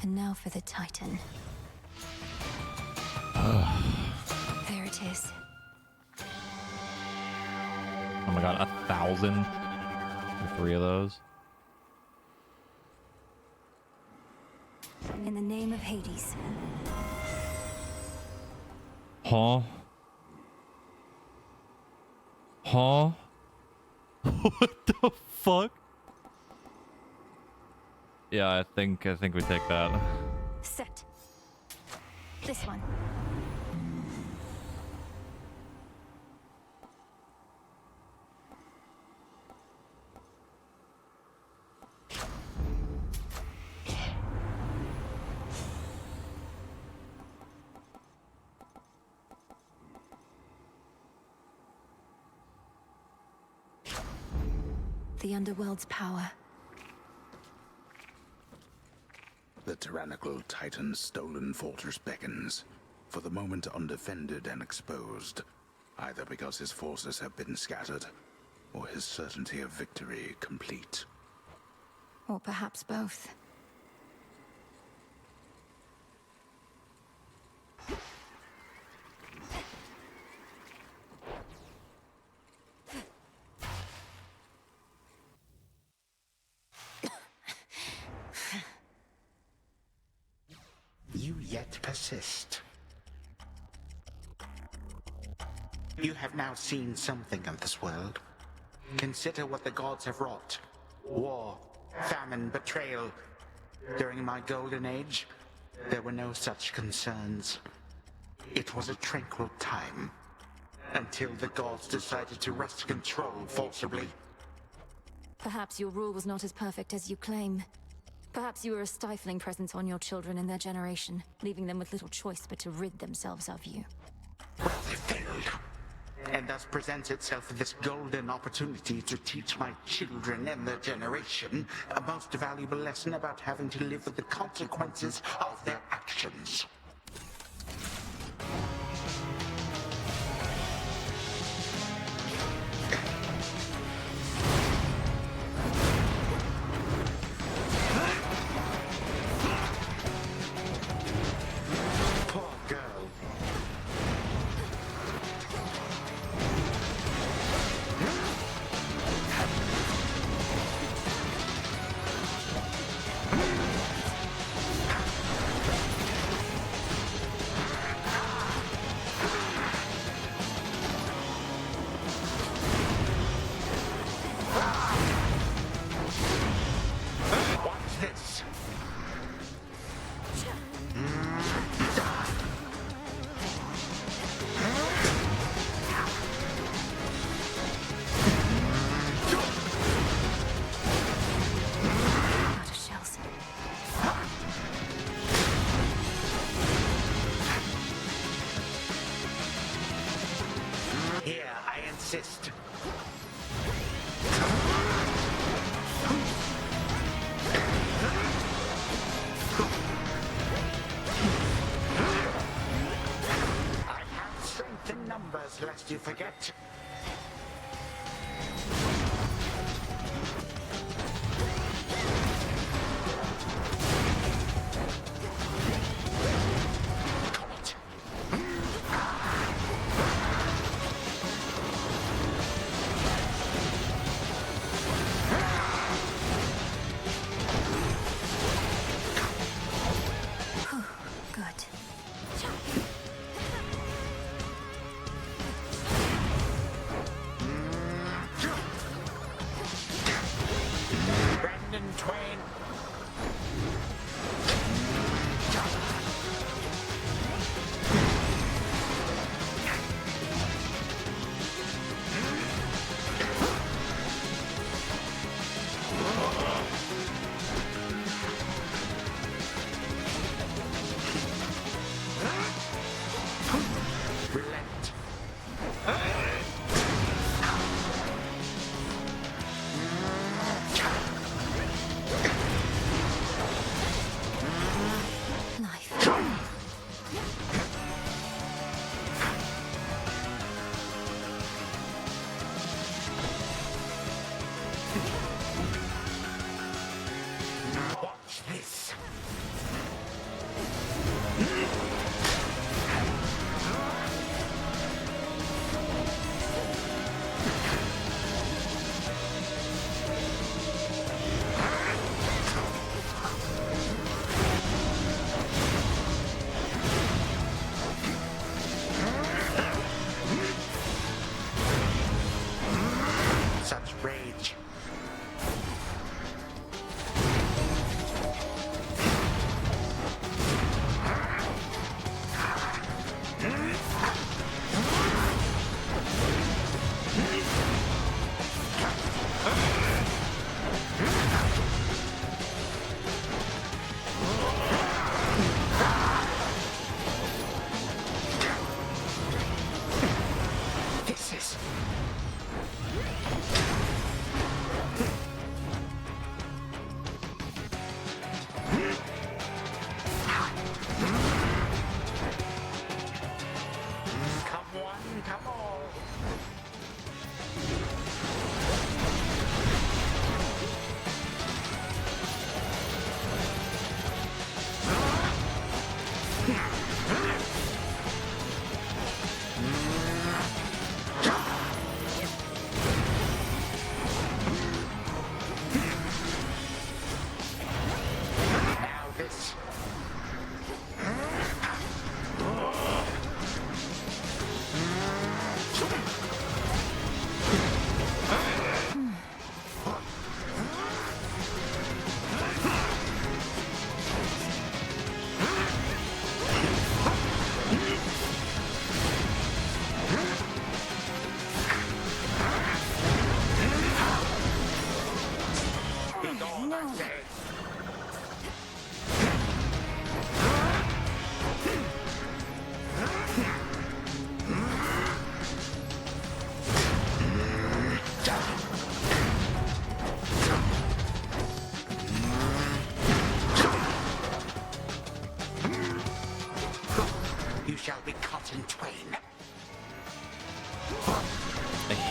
And now for the Titan. There it is. Oh my god, 1,000 for 3 of those. In the name of Hades. Huh? Huh? What the fuck? Yeah, I think we take that. Set. This one. The Underworld's power. The tyrannical Titan's stolen fortress beckons, for the moment undefended and exposed, either because his forces have been scattered, or his certainty of victory complete. Or perhaps both. You yet persist. You have now seen something of this world. Consider what the gods have wrought. War, famine, betrayal. During my golden age, there were no such concerns. It was a tranquil time, until the gods decided to wrest control forcibly. Perhaps your rule was not as perfect as you claim. Perhaps you were a stifling presence on your children and their generation, leaving them with little choice but to rid themselves of you. Well, they failed. And thus presents itself this golden opportunity to teach my children and their generation a most valuable lesson about having to live with the consequences of their actions. Lest you forget.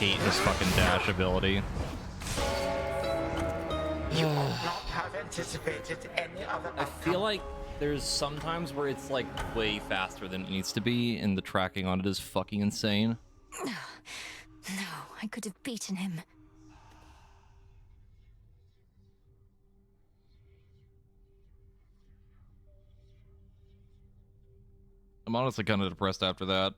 hate this fucking dash ability. You would not have anticipated any other I feel like there's sometimes where it's like way faster than it needs to be, and the tracking on it is fucking insane. No, I could have beaten him. I'm honestly kind of depressed after that.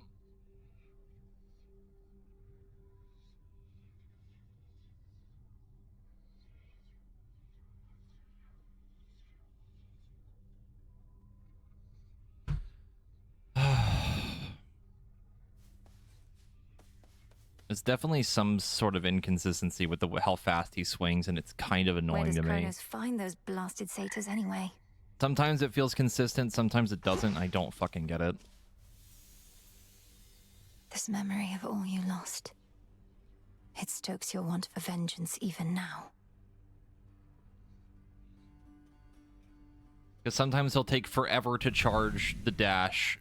There's definitely some sort of inconsistency with how fast he swings, and it's kind of Where annoying does to me. Kronos find those blasted satyrs anyway? Sometimes it feels consistent, sometimes it doesn't. I don't fucking get it. This memory of all you lost. It stokes your want for vengeance even now. Because sometimes he'll take forever to charge the dash,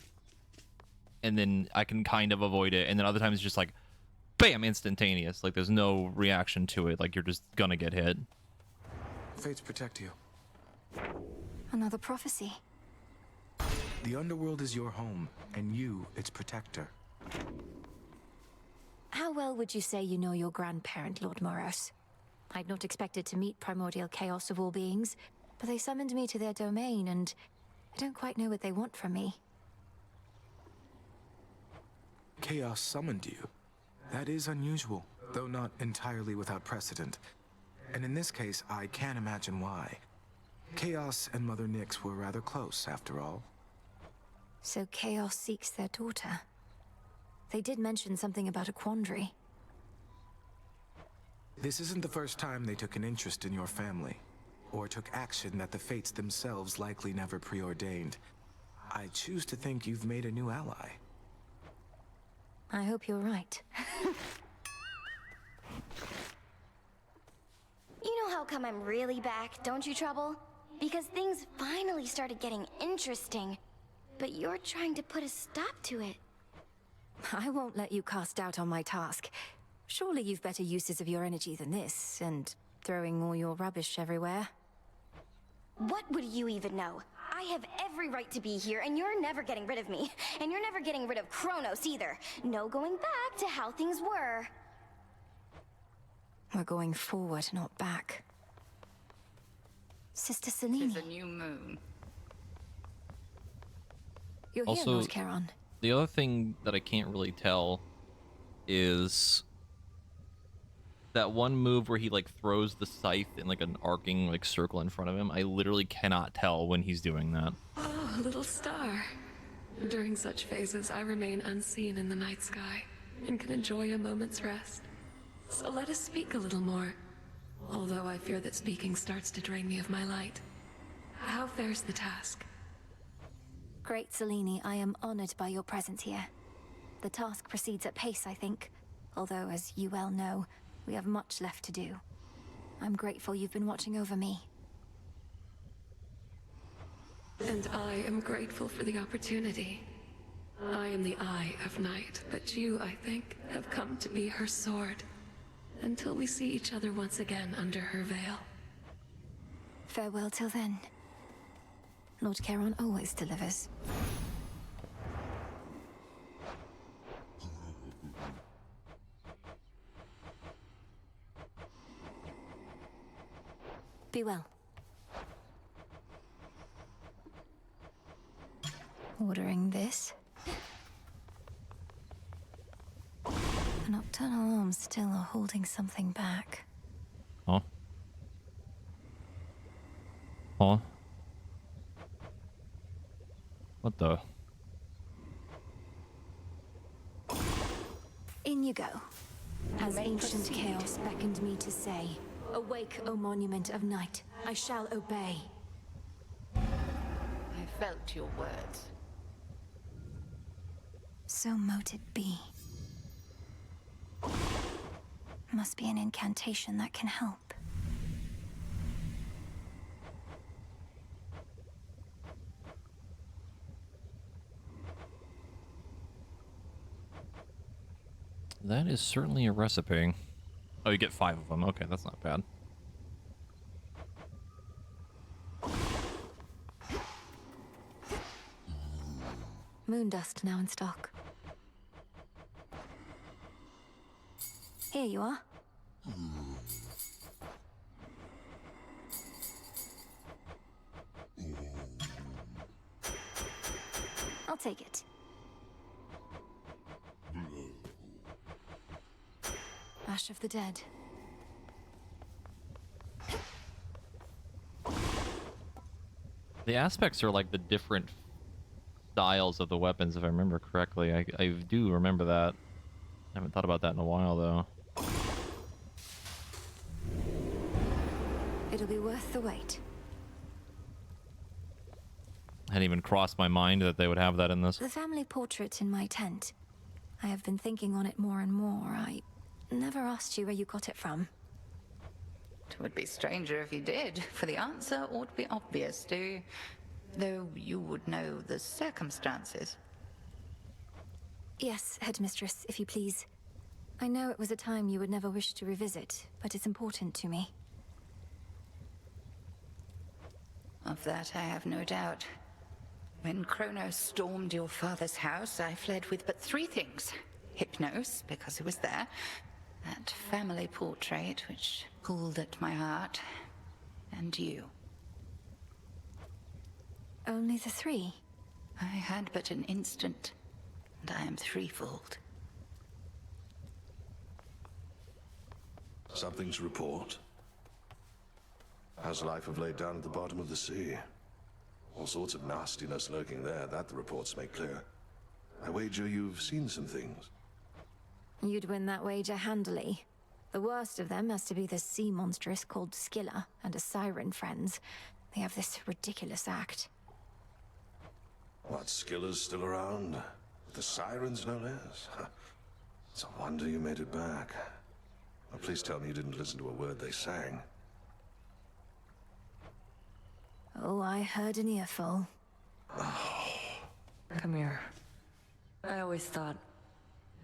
and then I can kind of avoid it, and then other times it's just like, bam, instantaneous. Like, there's no reaction to it. Like, you're just gonna get hit. Fates protect you. Another prophecy. The underworld is your home, and you its protector. How well would you say you know your grandparent, Lord Moros? I'd not expected to meet primordial chaos of all beings, but they summoned me to their domain, and I don't quite know what they want from me. Chaos summoned you. That is unusual, though not entirely without precedent. And in this case, I can't imagine why. Chaos and Mother Nyx were rather close, after all. So Chaos seeks their daughter. They did mention something about a quandary. This isn't the first time they took an interest in your family, or took action that the fates themselves likely never preordained. I choose to think you've made a new ally. I hope you're right. You know how come I'm really back, don't you, Trouble? Because things finally started getting interesting. But you're trying to put a stop to it. I won't let you cast doubt on my task. Surely you've better uses of your energy than this, and throwing all your rubbish everywhere. What would you even know? I have every right to be here, and you're never getting rid of me. And you're never getting rid of Kronos either. No going back to how things were. We're going forward, not back. Sister Selene. Tis a new moon. You're here, Also, Lord Charon. the other thing that I can't really tell is that one move where he like throws the scythe in like an arcing like circle in front of him. I literally cannot tell when he's doing that. Oh, little star. During such phases, I remain unseen in the night sky and can enjoy a moment's rest. So let us speak a little more. Although I fear that speaking starts to drain me of my light. How fares the task? Great Selene, I am honored by your presence here. The task proceeds at pace, I think. Although, as you well know, we have much left to do. I'm grateful you've been watching over me. And I am grateful for the opportunity. I am the Eye of Night, but you, I think, have come to be her sword. Until we see each other once again under her veil. Farewell till then. Lord Charon always delivers. Be well. Ordering this. The nocturnal arms still are holding something back. Huh? Huh? What the? In you go. As ancient chaos beckoned me to say, awake, O monument of night. I shall obey. I felt your words. So mote it be. Must be an incantation that can help. That is certainly a recipe. Oh, you get 5 of them. Okay, that's not bad. Moon dust now in stock. Here you are. I'll take it. Ash of the Dead. The aspects are like the different styles of the weapons, if I remember correctly. I do remember that. I haven't thought about that in a while, though. It'll be worth the wait. Hadn't even crossed my mind that they would have that in this. The family portrait in my tent. I have been thinking on it more and more. I never asked you where you got it from. It would be stranger if you did, for the answer ought to be obvious, though you would know the circumstances. Yes, headmistress, if you please. I know it was a time you would never wish to revisit, but it's important to me. Of that I have no doubt. When Kronos stormed your father's house, I fled with but 3 things. Hypnos, because it was there. That family portrait, which pulled at my heart. And you. Only the 3? I had but an instant, and I am threefold. Something to report? How's life have laid down at the bottom of the sea? All sorts of nastiness lurking there, that the reports make clear. I wager you've seen some things. You'd win that wager handily. The worst of them has to be the sea monstrous called Scylla and a siren friends. They have this ridiculous act. What, Scylla's still around? With the sirens, no less? It's a wonder you made it back. Well, please tell me you didn't listen to a word they sang. Oh, I heard an earful. Come here. I always thought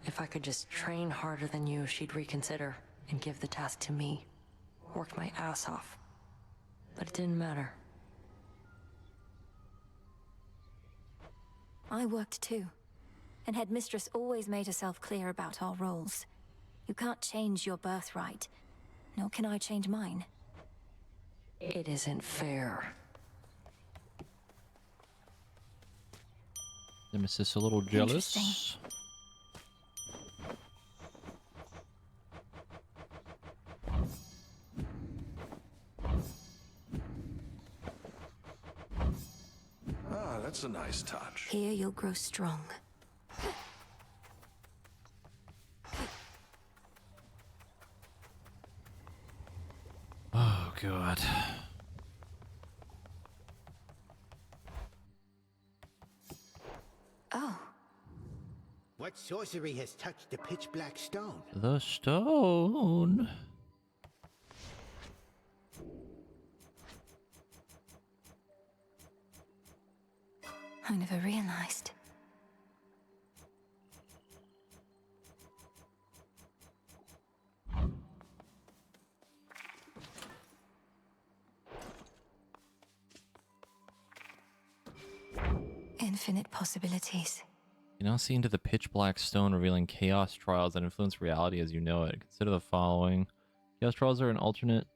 if I could just train harder than you, she'd reconsider and give the task to me. Worked my ass off. But it didn't matter. I worked too. And headmistress always made herself clear about our roles. You can't change your birthright, nor can I change mine. It isn't fair. Nemesis a little jealous. Ah, that's a nice touch. Here you'll grow strong. Oh, God. Oh. What sorcery has touched the pitch black stone? The stone. I never realized. Infinite possibilities. You now see into the pitch black stone, revealing chaos trials that influence reality as you know it. Consider the following. Chaos trials are an alternate,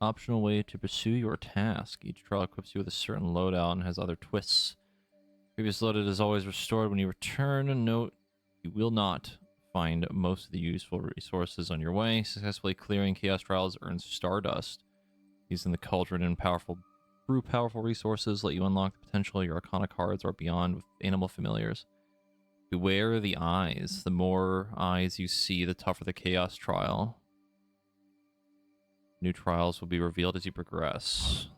optional way to pursue your task. Each trial equips you with a certain loadout and has other twists. Previous loadout is always restored when you return. Note, you will not find most of the useful resources on your way. Successfully clearing chaos trials earns stardust. Using the cauldron and brew powerful resources let you unlock the potential of your arcana cards or beyond with animal familiars. Beware the eyes. The more eyes you see, the tougher the chaos trial. New trials will be revealed as you progress.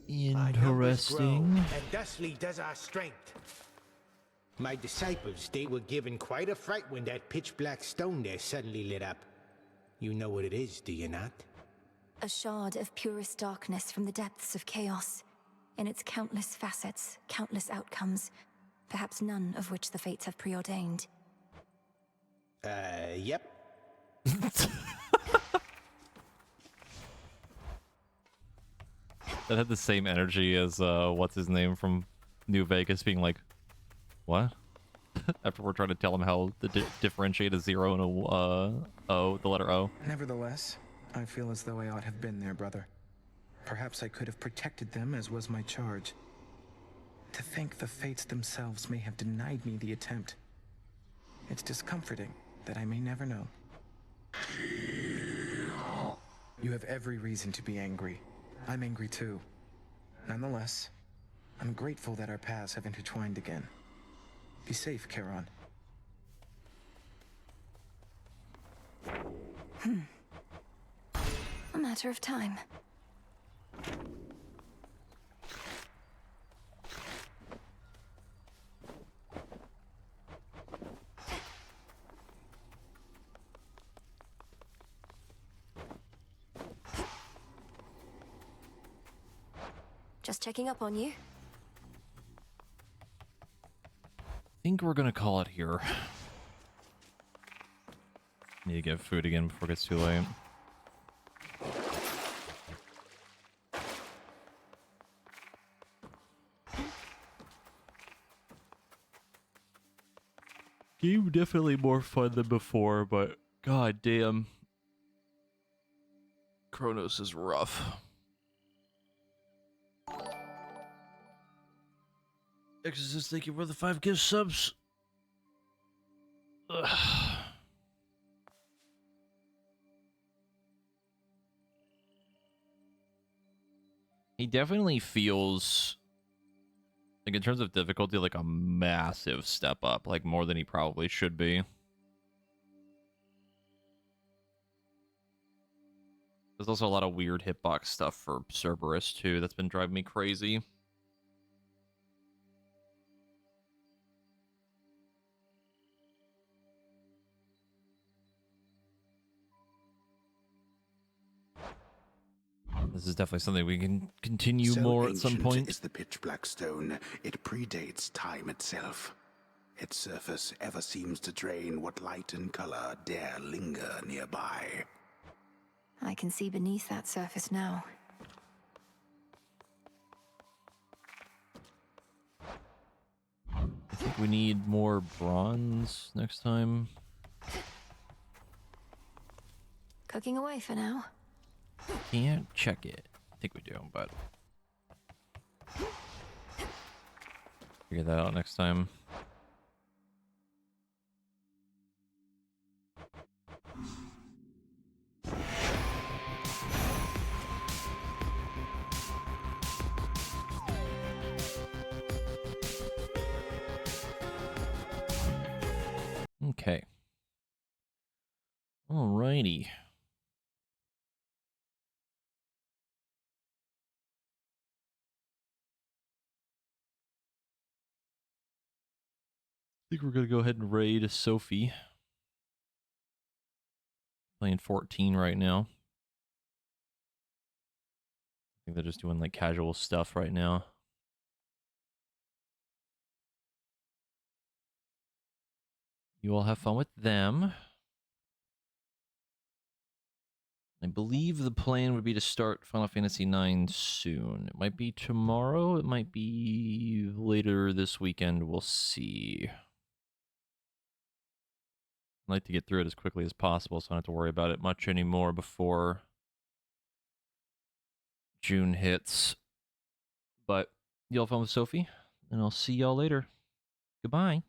Interesting. And thusly does our strength. My disciples, they were given quite a fright when that pitch-black stone there suddenly lit up. You know what it is, do you not? A shard of purest darkness from the depths of chaos. In its countless facets, countless outcomes, perhaps none of which the fates have preordained. Yep. That had the same energy as what's his name from New Vegas being like, what? After we're trying to tell him how to differentiate a 0 and a O, the letter O. Nevertheless, I feel as though I ought have been there, brother. Perhaps I could have protected them, as was my charge. To think the fates themselves may have denied me the attempt. It's discomforting that I may never know. You have every reason to be angry. I'm angry too. Nonetheless, I'm grateful that our paths have intertwined again. Be safe, Charon. A matter of time. Just checking up on you. I think we're gonna call it here. Need to get food again before it gets too late. Game definitely more fun than before, but god damn. Kronos is rough. Exorcist, thank you for the 5 gift subs. Ugh. He definitely feels, like in terms of difficulty, like a massive step up, like more than he probably should be. There's also a lot of weird hitbox stuff for Cerberus too that's been driving me crazy. This is definitely something we can continue more at some point. Is the pitch black stone. It predates time itself. Its surface ever seems to drain what light and color dare linger nearby. I can see beneath that surface now. I think we need more bronze next time. Cooking away for now. Can't check it. I think we do, but figure that out next time. Okay. Alrighty. I think we're going to go ahead and raid Sophie. Playing 14 right now. I think they're just doing like casual stuff right now. You all have fun with them. I believe the plan would be to start Final Fantasy IX soon. It might be tomorrow. It might be later this weekend. We'll see. I'd like to get through it as quickly as possible so I don't have to worry about it much anymore before June hits. But y'all have fun with Sophie, and I'll see y'all later. Goodbye.